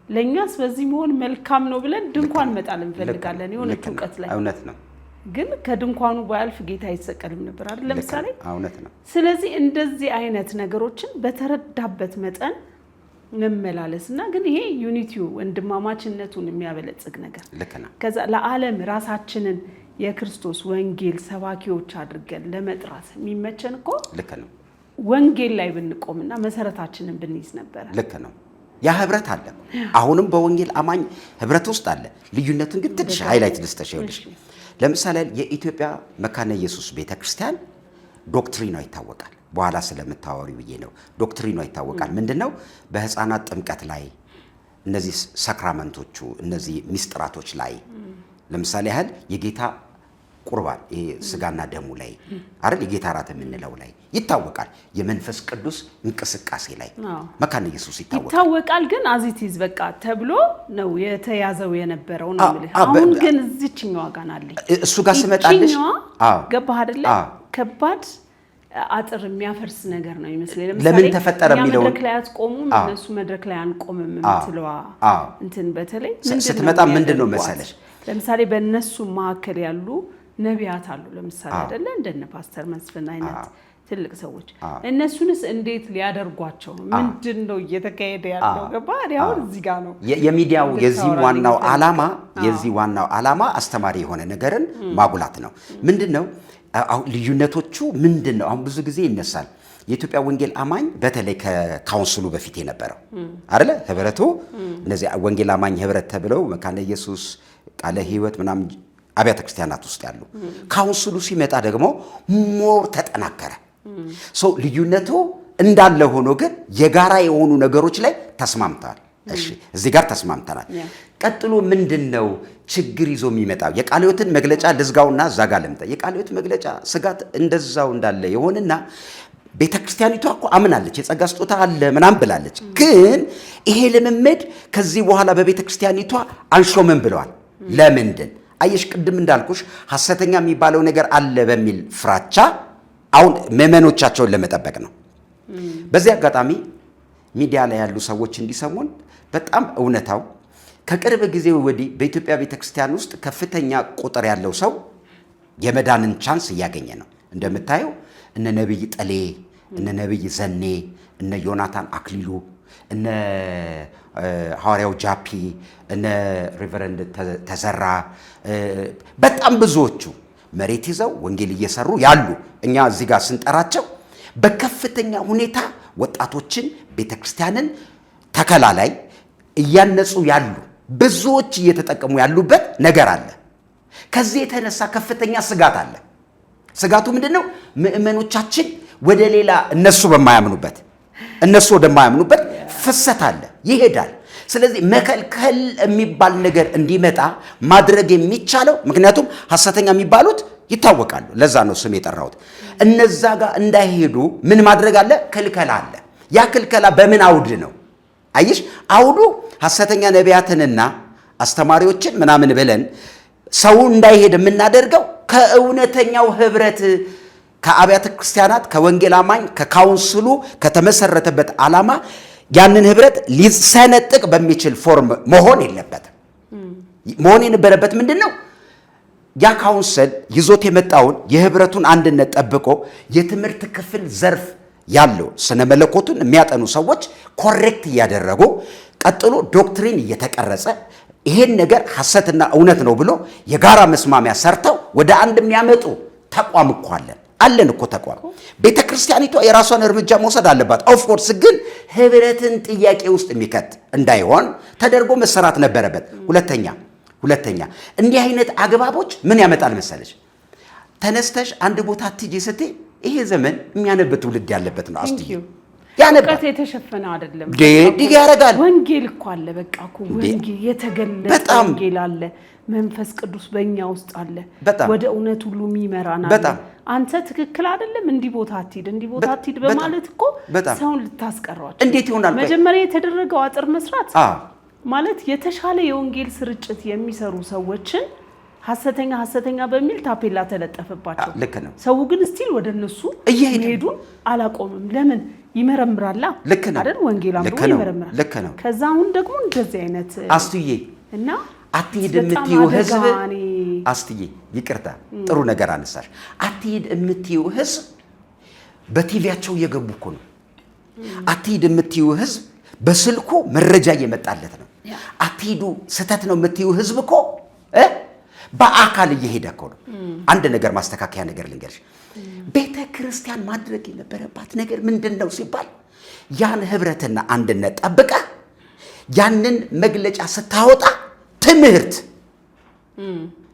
ለኛስ በዚህ መሆን መልካም ነው ብለን ድንኳን መጣል እንፈልጋለን የሆነ ዕውቀት ላይ። እውነት ነው። ግን ከድንኳኑ ባያልፍ ጌታ አይሰቀልም ነበር አይደል? ለምሳሌ እውነት ነው። ስለዚህ እንደዚህ አይነት ነገሮችን በተረዳበት መጠን መመላለስና ግን ይሄ ዩኒቲው ወንድማማችነቱን የሚያበለጽግ ነገር ከዛ ለዓለም ራሳችንን የክርስቶስ ወንጌል ሰባኪዎች አድርገን ለመጥራት የሚመቸን እኮ ወንጌል ላይ ብንቆምና መሰረታችንን ብንይዝ ነበር። ልክ ነው። ያ ህብረት አለ። አሁንም በወንጌል አማኝ ህብረት ውስጥ አለ። ልዩነቱን ግን ትንሽ ሃይላይት ልስተሽልሽ። ለምሳሌ የኢትዮጵያ መካነ ኢየሱስ ቤተክርስቲያን ዶክትሪኗ ይታወቃል። በኋላ ስለምታወሪው ብዬ ነው። ዶክትሪኗ ይታወቃል። ምንድነው? በህፃናት ጥምቀት ላይ እነዚህ ሳክራመንቶቹ እነዚህ ሚስጥራቶች ላይ ለምሳሌ ያህል የጌታ ቁርባን ይሄ ስጋና ደሙ ላይ አይደል የጌታ ራት የምንለው ላይ ይታወቃል። የመንፈስ ቅዱስ እንቅስቃሴ ላይ መካነ ኢየሱስ ይታወቃል። ግን አዚቲዝ በቃ ተብሎ ነው የተያዘው የነበረው ነው ማለት። አሁን ግን እዚህኛው ጋር አለኝ እሱ ጋር ስመጣልሽ ገባህ አይደለ? ከባድ አጥር የሚያፈርስ ነገር ነው ይመስለኝ። ለምን ተፈጠረ የሚለው መድረክ ላይ አትቆሙም እነሱ መድረክ ላይ አንቆምም የምትለዋ እንትን በተለይ ስትመጣ ምንድነው መሰለሽ? ለምሳሌ በእነሱ ማዕከል ያሉ ነቢያት አሉ ለምሳሌ አይደለ? እንደነ ፓስተር መስፍን አይነት ትልቅ ሰዎች እነሱንስ እንዴት ሊያደርጓቸው ነው? ምንድነው እየተካሄደ ያለው? ገባ አሁን እዚህ ጋር ነው የሚዲያው የዚህ ዋናው ዓላማ አስተማሪ የሆነ ነገርን ማጉላት ነው። ምንድነው አሁን ልዩነቶቹ ምንድነው? አሁን ብዙ ጊዜ ይነሳል። የኢትዮጵያ ወንጌል አማኝ በተለይ ከካውንስሉ በፊት የነበረው አይደለ ህብረቱ እነዚህ ወንጌል አማኝ ህብረት ተብለው መካነ ኢየሱስ ቃለ ሕይወት ምናምን አብያተ ክርስቲያናት ውስጥ ያሉ ካውንስሉ ሲመጣ ደግሞ ሞር ተጠናከረ። ልዩነቱ እንዳለ ሆኖ ግን የጋራ የሆኑ ነገሮች ላይ ተስማምተዋል። እሺ እዚህ ጋር ተስማምተናል። ቀጥሎ ምንድነው ችግር ይዞ የሚመጣው? የቃለ ሕይወትን መግለጫ ልዝጋውና እዛ ጋር ልምጣ። የቃለ ሕይወት መግለጫ ስጋት እንደዛው እንዳለ የሆነና ቤተክርስቲያኒቷ እኮ አምናለች የጸጋ ስጦታ አለ ምናምን ብላለች። ግን ይሄ ልምምድ ከዚህ በኋላ በቤተክርስቲያኒቷ አንሾምን ብለዋል። ለምንድን አየሽ? ቅድም እንዳልኩሽ ሐሰተኛ የሚባለው ነገር አለ በሚል ፍራቻ አሁን ምዕመኖቻቸውን ለመጠበቅ ነው። በዚህ አጋጣሚ ሚዲያ ላይ ያሉ ሰዎች እንዲሰሙን በጣም እውነታው ከቅርብ ጊዜ ወዲህ በኢትዮጵያ ቤተክርስቲያን ውስጥ ከፍተኛ ቁጥር ያለው ሰው የመዳንን ቻንስ እያገኘ ነው። እንደምታየው እነ ነብይ ጠሌ፣ እነ ነብይ ዘኔ፣ እነ ዮናታን አክሊሉ፣ እነ ሐዋርያው ጃፒ፣ እነ ሪቨረንድ ተዘራ በጣም ብዙዎቹ መሬት ይዘው ወንጌል እየሰሩ ያሉ እኛ እዚህ ጋር ስንጠራቸው በከፍተኛ ሁኔታ ወጣቶችን ቤተክርስቲያንን ተከላ ላይ እያነጹ ያሉ ብዙዎች እየተጠቀሙ ያሉበት ነገር አለ። ከዚህ የተነሳ ከፍተኛ ስጋት አለ። ስጋቱ ምንድነው? ምዕመኖቻችን ወደ ሌላ እነሱ ወደማያምኑበት ፍሰት አለ ይሄዳል። ስለዚህ መከልከል የሚባል ነገር እንዲመጣ ማድረግ የሚቻለው ምክንያቱም ሐሰተኛ የሚባሉት ይታወቃሉ። ለዛ ነው ስም የጠራሁት። እነዛ ጋር እንዳይሄዱ ምን ማድረግ አለ? ክልከላ አለ። ያ ክልከላ በምን አውድ ነው? አይሽ አውዱ ሐሰተኛ ነቢያትንና አስተማሪዎችን ምናምን ብለን ሰው እንዳይሄድ የምናደርገው ከእውነተኛው ህብረት ከአብያተ ክርስቲያናት ከወንጌል አማኝ ከካውንስሉ ከተመሰረተበት ዓላማ ያንን ህብረት ሊሰነጥቅ በሚችል ፎርም መሆን የለበትም። መሆን የነበረበት ምንድነው? ያ ካውንስል ይዞት የመጣውን የህብረቱን አንድነት ጠብቆ የትምህርት ክፍል ዘርፍ ያለው ስነ መለኮቱን የሚያጠኑ ሰዎች ኮሬክት እያደረጉ ቀጥሎ ዶክትሪን እየተቀረጸ ይሄን ነገር ሐሰትና እውነት ነው ብሎ የጋራ መስማሚያ ሰርተው ወደ አንድ የሚያመጡ ተቋም እኮ አለን እኮ ተቋም። ቤተክርስቲያኒቷ የራሷን እርምጃ መውሰድ አለባት። ኦፍ ኮርስ ግን ህብረትን ጥያቄ ውስጥ የሚከት እንዳይሆን ተደርጎ መሰራት ነበረበት። ሁለተኛ እንዲህ አይነት አግባቦች ምን ያመጣል መሰለሽ? ተነስተሽ አንድ ቦታ ትጂ ስትይ ይሄ ዘመን የሚያነብ ትውልድ ያለበት ነው። አስተይ ያነበት የተሸፈነ አይደለም። ዲግ ያረጋል። ወንጌል እኮ አለ። በቃ እኮ ወንጌል የተገለጠ ወንጌል አለ። መንፈስ ቅዱስ በእኛ ውስጥ አለ። ወደ እውነት ሁሉ የሚመራና አንተ ትክክል አይደለም እንዲህ ቦታ አትሂድ በማለት እኮ ሰውን ልታስቀሯቸው እንዴት ይሆናል? መጀመሪያ የተደረገው አጥር መስራት ማለት የተሻለ የወንጌል ስርጭት የሚሰሩ ሰዎችን ሐሰተኛ በሚል ታፔላ ተለጠፈባቸው። ልክ ነው። ሰው ግን ስቲል ወደ እነሱ እየሄዱን አላቆምም። ለምን ይመረምራላ አይደል? ወንጌል አምሮ ይመረምራል። ልክ ነው። ከዛ አሁን ደግሞ እንደዚህ አይነት አስትዬ እና አትሂድ የምትይው ህዝብ አስትዬ ይቅርታ ጥሩ ነገር አነሳሽ። አትሂድ የምትይው ህዝብ በቲቪያቸው እየገቡ እኮ ነው። አትሂድ የምትይው ህዝብ በስልኩ መረጃ እየመጣለት ነው። አትሂዱ ስተት ነው የምትይው ህዝብ እኮ በአካል እየሄደ እኮ ነው። አንድ ነገር ማስተካከያ ነገር ልንገርሽ። ቤተ ክርስቲያን ማድረግ የነበረባት ነገር ምንድነው ሲባል ያን ህብረትና አንድነት ጠብቃ ያንን መግለጫ ስታወጣ ትምህርት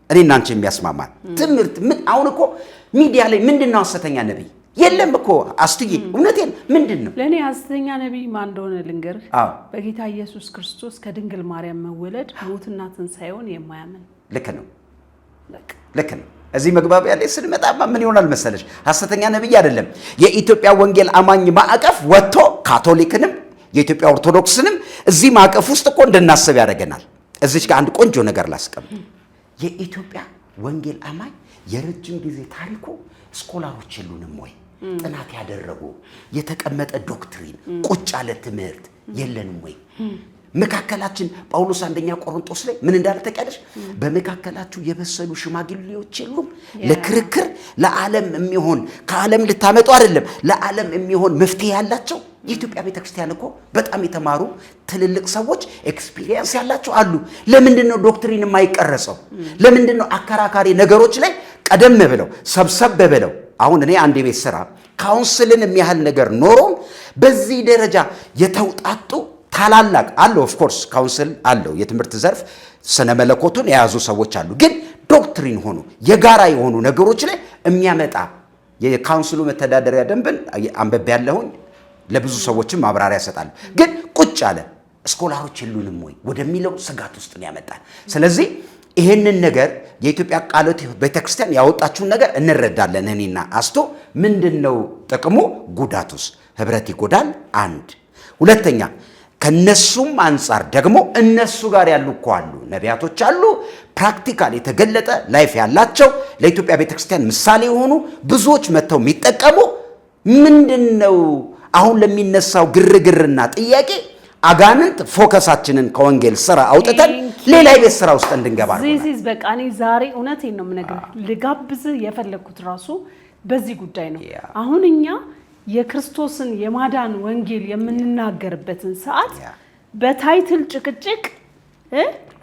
እኔና አንቺ የሚያስማማን ትምህርት ምን አሁን እኮ ሚዲያ ላይ ምንድነው ሐሰተኛ ነብይ የለም እኮ አስትዬ እውነቴን ምንድነው ለኔ ሐሰተኛ ነብይ ማን እንደሆነ ልንገርህ። በጌታ ኢየሱስ ክርስቶስ ከድንግል ማርያም መወለድ ሞትና ትንሣኤውን የማያምን ልክ ነው። እዚህ መግባቢያ ላይ ስንመጣማ ምን ይሆናል መሰለሽ? ሐሰተኛ ነብይ አይደለም የኢትዮጵያ ወንጌል አማኝ ማዕቀፍ ወጥቶ ካቶሊክንም የኢትዮጵያ ኦርቶዶክስንም እዚህ ማዕቀፍ ውስጥ እኮ እንድናስብ ያደርገናል። እዚች ጋር አንድ ቆንጆ ነገር ላስቀምጥ። የኢትዮጵያ ወንጌል አማኝ የረጅም ጊዜ ታሪኩ ስኮላሮች የሉንም ወይ? ጥናት ያደረጉ የተቀመጠ ዶክትሪን ቁጭ ያለ ትምህርት የለንም ወይ? መካከላችን ጳውሎስ አንደኛ ቆሮንቶስ ላይ ምን እንዳለ ተቀደሽ? በመካከላችሁ የበሰሉ ሽማግሌዎች የሉም? ለክርክር ለዓለም የሚሆን ከዓለም ልታመጡ አይደለም ለዓለም የሚሆን መፍትሄ ያላቸው የኢትዮጵያ ቤተክርስቲያን እኮ በጣም የተማሩ ትልልቅ ሰዎች ኤክስፒሪየንስ ያላቸው አሉ። ለምንድን ነው ዶክትሪን የማይቀረጸው? ለምንድን ነው አከራካሪ ነገሮች ላይ ቀደም ብለው ሰብሰብ ብለው አሁን እኔ አንድ ቤት ስራ ካውንስልን የሚያህል ነገር ኖሮ በዚህ ደረጃ የተውጣጡ ታላላቅ አለው። ኦፍ ኮርስ ካውንስል አለው የትምህርት ዘርፍ ስነ መለኮቱን የያዙ ሰዎች አሉ። ግን ዶክትሪን ሆኑ የጋራ የሆኑ ነገሮች ላይ የሚያመጣ የካውንስሉ መተዳደሪያ ደንብን አንበብ ያለሁኝ ለብዙ ሰዎችም ማብራሪያ ያሰጣል። ግን ቁጭ አለ ስኮላሮች የሉንም ወይ ወደሚለው ስጋት ውስጥ ነው ያመጣል። ስለዚህ ይሄንን ነገር የኢትዮጵያ ቃልት ቤተክርስቲያን ያወጣችውን ነገር እንረዳለን። እኔና አስቶ ምንድነው ጥቅሙ? ጉዳቱስ? ህብረት ይጎዳል። አንድ ሁለተኛ ከነሱም አንፃር ደግሞ እነሱ ጋር ያሉ እኮ አሉ ነቢያቶች አሉ ፕራክቲካል የተገለጠ ላይፍ ያላቸው ለኢትዮጵያ ቤተክርስቲያን ምሳሌ የሆኑ ብዙዎች መተው የሚጠቀሙ ምንድነው አሁን ለሚነሳው ግርግርና ጥያቄ አጋንንት ፎከሳችንን ከወንጌል ስራ አውጥተን ሌላ የቤት ስራ ውስጥ እንድንገባ ነው። ዚስ በቃ እኔ ዛሬ እውነቴን ነው የምነግርህ ልጋብዝ የፈለኩት ራሱ በዚህ ጉዳይ ነው። አሁን እኛ የክርስቶስን የማዳን ወንጌል የምንናገርበትን ሰዓት በታይትል ጭቅጭቅ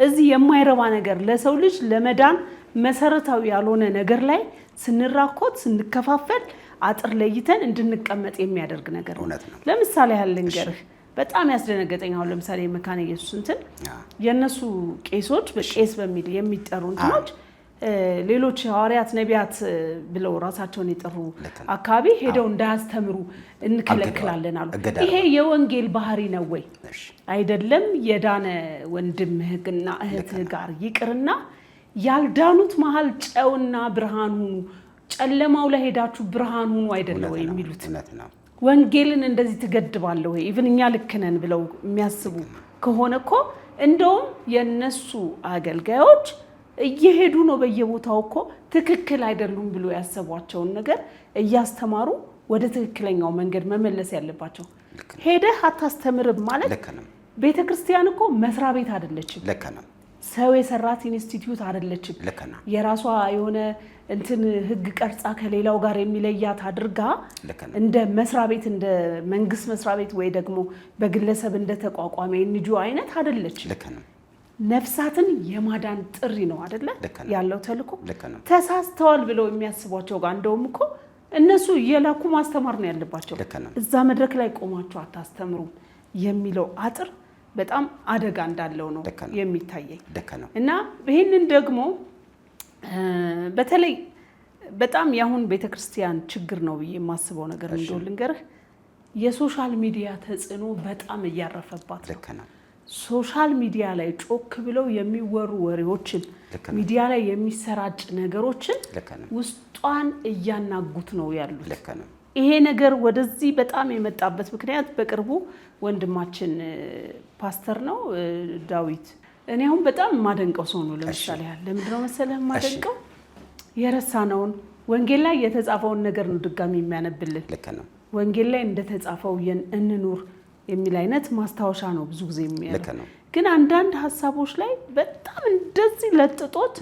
እዚህ የማይረባ ነገር ለሰው ልጅ ለመዳን መሰረታዊ ያልሆነ ነገር ላይ ስንራኮት ስንከፋፈል አጥር ለይተን እንድንቀመጥ የሚያደርግ ነገር ነው። ለምሳሌ ያህል ልንገርህ በጣም ያስደነገጠኝ አሁን ለምሳሌ መካነ ኢየሱስ እንትን የነሱ ቄሶች በቄስ በሚል የሚጠሩ እንትኖች ሌሎች ሐዋርያት ነቢያት ብለው ራሳቸውን የጠሩ አካባቢ ሄደው እንዳያስተምሩ እንከለክላለን አሉ። ይሄ የወንጌል ባህሪ ነው ወይ? አይደለም። የዳነ ወንድምህና እህትህ ጋር ይቅርና ያልዳኑት መሃል ጨውና ብርሃን ሁኑ፣ ጨለማው ላይ ሄዳችሁ ብርሃን ሁኑ አይደለም ወይ የሚሉት? ወንጌልን እንደዚህ ትገድባለህ ወይ? ኢቭን እኛ ልክ ነን ብለው የሚያስቡ ከሆነ እኮ እንደውም የነሱ አገልጋዮች እየሄዱ ነው በየቦታው እኮ ትክክል አይደሉም ብሎ ያሰቧቸውን ነገር እያስተማሩ ወደ ትክክለኛው መንገድ መመለስ ያለባቸው። ሄደህ አታስተምርም ማለት ቤተክርስቲያን እኮ መስሪያ ቤት አይደለችም። ሰው የሰራት ኢንስቲትዩት አይደለችም። የራሷ የሆነ እንትን ህግ ቀርጻ ከሌላው ጋር የሚለያት አድርጋ እንደ መስሪያ ቤት እንደ መንግስት መስሪያ ቤት ወይ ደግሞ በግለሰብ እንደ ተቋቋመ NGO አይነት አይደለችም። ነፍሳትን የማዳን ጥሪ ነው አይደለ ያለው ተልኮ። ተሳስተዋል ብለው የሚያስቧቸው ጋር እንደውም እኮ እነሱ የላኩ ማስተማር ነው ያለባቸው። እዛ መድረክ ላይ ቆማቸው አታስተምሩም የሚለው አጥር በጣም አደጋ እንዳለው ነው የሚታየኝ። እና ይሄንን ደግሞ በተለይ በጣም ያሁን ቤተክርስቲያን ችግር ነው ብዬ የማስበው ነገር እንደው ልንገርህ፣ የሶሻል ሚዲያ ተጽዕኖ በጣም እያረፈባት ነው። ሶሻል ሚዲያ ላይ ጮክ ብለው የሚወሩ ወሬዎችን ሚዲያ ላይ የሚሰራጭ ነገሮችን ውስጧን እያናጉት ነው ያሉት። ይሄ ነገር ወደዚህ በጣም የመጣበት ምክንያት በቅርቡ ወንድማችን ፓስተር ነው ዳዊት፣ እኔ አሁን በጣም ማደንቀው ሰው ነው። ለምሳሌ ለምንድነው መሰለህ ማደንቀው? የረሳነውን ወንጌል ላይ የተጻፈውን ነገር ነው ድጋሚ የሚያነብልን። ወንጌል ላይ እንደተጻፈው እንኑር የሚል አይነት ማስታወሻ ነው ብዙ ጊዜ የሚያነው። ግን አንዳንድ ሀሳቦች ላይ በጣም እንደዚህ ለጥጦት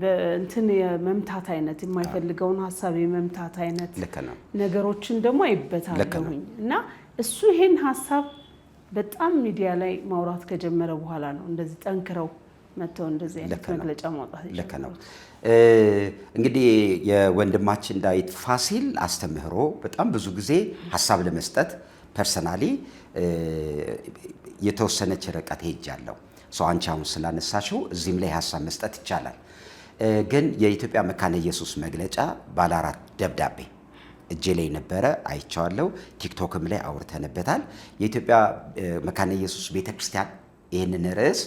በእንትን የመምታት አይነት የማይፈልገውን ሀሳብ የመምታት አይነት ነገሮችን ደግሞ አይበታለሁኝ እና እሱ ይሄን ሀሳብ በጣም ሚዲያ ላይ ማውራት ከጀመረ በኋላ ነው እንደዚህ ጠንክረው መተው እንደዚህ አይነት መግለጫ ማውጣት ይችላል። እንግዲህ የወንድማችን ዳዊት ፋሲል አስተምህሮ በጣም ብዙ ጊዜ ሀሳብ ለመስጠት ፐርሰናሊ የተወሰነች ርቀት ሄጃለሁ። ሰው አንቺ አሁን ስላነሳሽው እዚህም ላይ ሀሳብ መስጠት ይቻላል። ግን የኢትዮጵያ መካነ ኢየሱስ መግለጫ ባለ 4 ደብዳቤ እጄ ላይ ነበረ፣ አይቻለሁ። ቲክቶክም ላይ አውርተንበታል። የኢትዮጵያ መካነ ኢየሱስ ቤተክርስቲያን ይህንን ርዕስ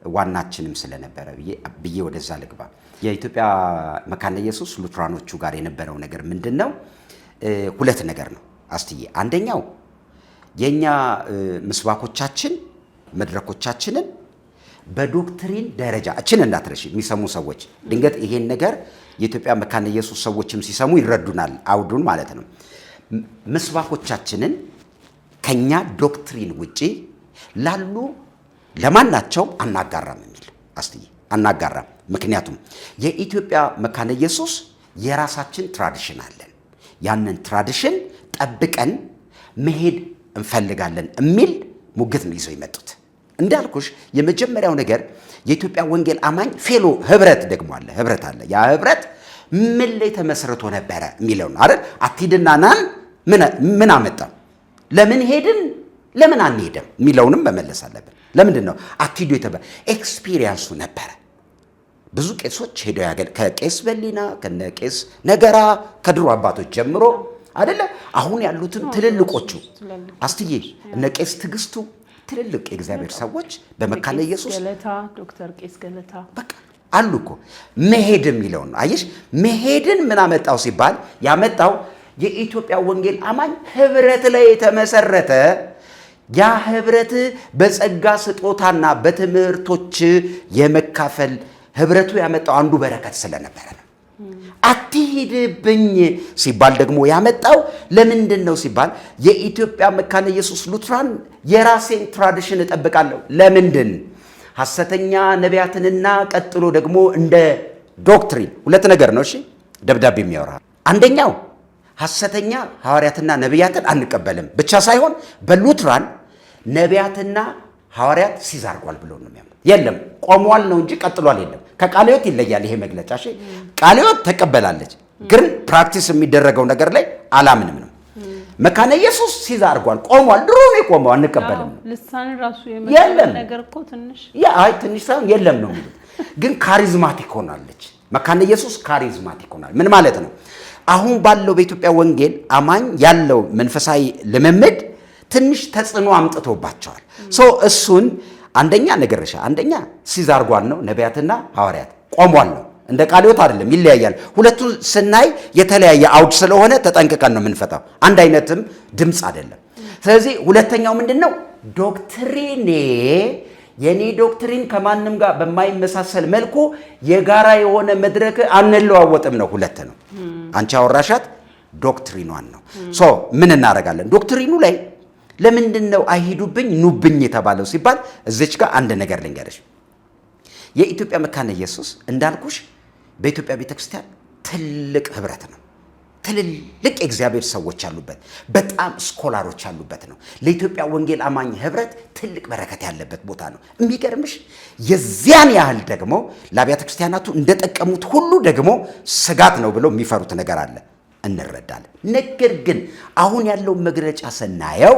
ዋናችንም ስለነበረ ብዬ ወደዛ ልግባ። የኢትዮጵያ መካነ ኢየሱስ ሉትራኖቹ ጋር የነበረው ነገር ምንድነው? 2 ነገር ነው አስትዬ። አንደኛው የኛ ምስባኮቻችን መድረኮቻችንን በዶክትሪን ደረጃ እችን እንዳትረሺ የሚሰሙ ሰዎች ድንገት ይሄን ነገር የኢትዮጵያ መካነ ኢየሱስ ሰዎችም ሲሰሙ ይረዱናል አውዱን ማለት ነው። ምስባኮቻችንን ከኛ ዶክትሪን ውጪ ላሉ ለማናቸው አናጋራም የሚል አስትዬ አናጋራም። ምክንያቱም የኢትዮጵያ መካነ ኢየሱስ የራሳችን ትራዲሽን አለን። ያንን ትራዲሽን ጠብቀን መሄድ እንፈልጋለን የሚል ሙግት ነው ይዘው የመጡት። እንዳልኩሽ የመጀመሪያው ነገር የኢትዮጵያ ወንጌል አማኝ ፌሎ ህብረት ደግሞ አለ፣ ህብረት አለ። ያ ህብረት ምን ላይ ተመስርቶ ነበረ የሚለው ነው አይደል? አትሂድና ናን ምን አመጣ፣ ለምን ሄድን፣ ለምን አንሄድም የሚለውንም መመለስ አለብን። ለምንድን ነው አትሂዱ የተባለ? ኤክስፒሪየንሱ ነበረ። ብዙ ቄሶች ሄደው ከቄስ በሊና ከነ ቄስ ነገራ ከድሮ አባቶች ጀምሮ አይደለ አሁን ያሉትን ትልልቆቹ አስትዬ እነ ቄስ ትግስቱ ትልልቅ የእግዚአብሔር ሰዎች በመካነ ኢየሱስ ዶክተር ቄስ ገለታ በቃ አሉ እኮ። መሄድ የሚለው ነው አየሽ። መሄድን ምን አመጣው ሲባል ያመጣው የኢትዮጵያ ወንጌል አማኝ ህብረት ላይ የተመሰረተ ያ ህብረት በጸጋ ስጦታና በትምህርቶች የመካፈል ህብረቱ ያመጣው አንዱ በረከት ስለነበረ ነው። አትሂድብኝ ሲባል ደግሞ ያመጣው ለምንድን ነው ሲባል የኢትዮጵያ መካነ ኢየሱስ ሉትራን የራሴን ትራዲሽን እጠብቃለሁ። ለምንድን ሐሰተኛ ነቢያትንና ቀጥሎ ደግሞ እንደ ዶክትሪን 2 ነገር ነው። እሺ ደብዳቤ የሚያወራ አንደኛው ሐሰተኛ ሐዋርያትና ነቢያትን አንቀበልም ብቻ ሳይሆን በሉትራን ነቢያትና ሐዋርያት ሲዝ አድርጓል ብሎ ነው የሚያምኑት። የለም ቆሟል ነው እንጂ ቀጥሏል የለም። ከቃለ ሕይወት ይለያል ይሄ መግለጫ። እሺ ቃለ ሕይወት ተቀበላለች፣ ግን ፕራክቲስ የሚደረገው ነገር ላይ አላምንም ነው። መካነ ኢየሱስ ሲዝ አድርጓል፣ ቆሟል፣ ድሮ ነው የቆመው፣ አንቀበልም። ልሳን ራሱ የመሰለ ነገር እኮ ትንሽ ትንሽ ሳይሆን የለም ነው የሚሉት። ግን ካሪዝማቲክ ሆናለች መካነ ኢየሱስ፣ ካሪዝማቲክ ሆናል። ምን ማለት ነው? አሁን ባለው በኢትዮጵያ ወንጌል አማኝ ያለው መንፈሳዊ ልምምድ ትንሽ ተጽዕኖ አምጥቶባቸዋል። እሱን አንደኛ ነገርሻ አንደኛ ሲዝ አድርጓል ነው፣ ነቢያትና ሐዋርያት ቆሟል ነው። እንደ ቃለ ሕይወት አይደለም፣ ይለያያል። ሁለቱን ስናይ የተለያየ አውድ ስለሆነ ተጠንቅቀን ነው የምንፈታው። አንድ አይነትም ድምፅ አይደለም። ስለዚህ ሁለተኛው ምንድነው? ዶክትሪኔ የኔ ዶክትሪን ከማንም ጋር በማይመሳሰል መልኩ የጋራ የሆነ መድረክ አንለዋወጥም ነው። 2 ነው። አንቺ አወራሻት ዶክትሪኗን ነው። ምን እናደርጋለን? ዶክትሪኑ ላይ ለምንድን ነው አይሂዱብኝ ኑብኝ የተባለው ሲባል እዚች ጋር አንድ ነገር ልንገርሽ። የኢትዮጵያ መካነ ኢየሱስ እንዳልኩሽ በኢትዮጵያ ቤተክርስቲያን ትልቅ ህብረት ነው። ትልልቅ የእግዚአብሔር ሰዎች ያሉበት በጣም ስኮላሮች ያሉበት ነው። ለኢትዮጵያ ወንጌል አማኝ ህብረት ትልቅ በረከት ያለበት ቦታ ነው። የሚገርምሽ የዚያን ያህል ደግሞ ለአብያተ ክርስቲያናቱ እንደጠቀሙት ሁሉ ደግሞ ስጋት ነው ብለው የሚፈሩት ነገር አለ እንረዳለን። ነገር ግን አሁን ያለው መግለጫ ስናየው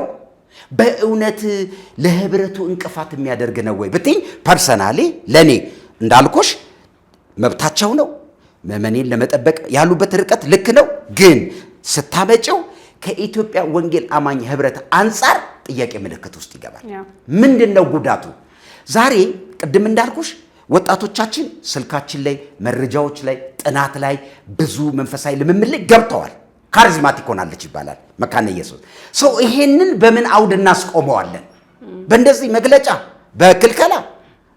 በእውነት ለህብረቱ እንቅፋት የሚያደርግ ነው ወይ ብትኝ፣ ፐርሰናሊ ለኔ እንዳልኩሽ መብታቸው ነው። ምዕመኔን ለመጠበቅ ያሉበት ርቀት ልክ ነው። ግን ስታመጪው ከኢትዮጵያ ወንጌል አማኝ ህብረት አንጻር ጥያቄ ምልክት ውስጥ ይገባል። ምንድነው ጉዳቱ? ዛሬ ቅድም እንዳልኩሽ ወጣቶቻችን ስልካችን ላይ፣ መረጃዎች ላይ፣ ጥናት ላይ ብዙ መንፈሳዊ ልምምድ ላይ ገብተዋል። ካሪዝማቲክ ሆናለች ይባላል መካነ ኢየሱስ። ሰው ይሄንን በምን አውድ እናስቆመዋለን? በእንደዚህ መግለጫ በክልከላ?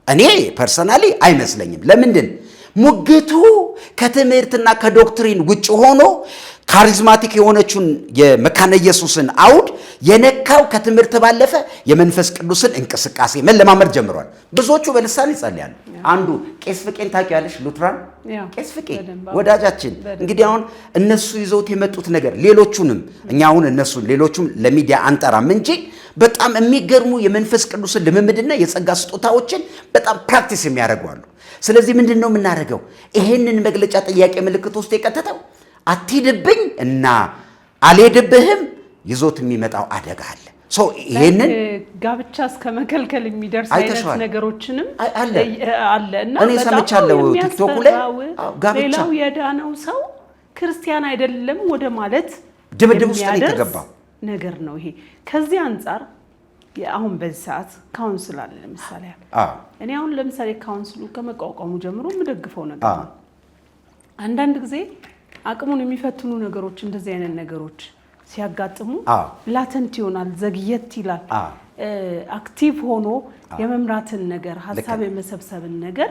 እኔ ፐርሰናሊ አይመስለኝም። ለምንድን ሙግቱ ከትምህርትና ከዶክትሪን ውጭ ሆኖ ካሪዝማቲክ የሆነችውን የመካነ ኢየሱስን አውድ የነካው ከትምህርት ባለፈ የመንፈስ ቅዱስን እንቅስቃሴ መለማመድ ጀምሯል። ብዙዎቹ በልሳን ይጸልያሉ። አንዱ ቄስ ፍቄን ታውቂያለሽ? ሉትራን ቄስ ፍቄ ወዳጃችን። እንግዲህ አሁን እነሱ ይዘውት የመጡት ነገር ሌሎቹንም እኛ አሁን እነሱን ሌሎቹም ለሚዲያ አንጠራም እንጂ በጣም የሚገርሙ የመንፈስ ቅዱስን ልምምድና የጸጋ ስጦታዎችን በጣም ፕራክቲስ የሚያደርጉ አሉ። ስለዚህ ምንድን ነው የምናደርገው? ይሄንን መግለጫ ጥያቄ ምልክት ውስጥ የቀተተው አትሂድብኝ እና አልሄድብህም ይዞት የሚመጣው አደጋ አለ። ይሄንን ጋብቻ እስከ መከልከል የሚደርስ አይነት ነገሮችንም አለ እና እኔ ሰምቻለሁ ቲክቶክ ላይ ጋብቻ ሌላው የዳነው ሰው ክርስቲያን አይደለም ወደ ማለት ድብድብ ውስጥ የተገባው ነገር ነው ይሄ። ከዚህ አንፃር አሁን በዚህ ሰዓት ካውንስል አለ ለምሳሌ እኔ አሁን ለምሳሌ ካውንስሉ ከመቋቋሙ ጀምሮ የምደግፈው ነገር ነው። አንዳንድ ጊዜ አቅሙን የሚፈትኑ ነገሮች እንደዚህ አይነት ነገሮች ሲያጋጥሙ ላተንት ይሆናል፣ ዘግየት ይላል። አክቲቭ ሆኖ የመምራትን ነገር ሐሳብ የመሰብሰብን ነገር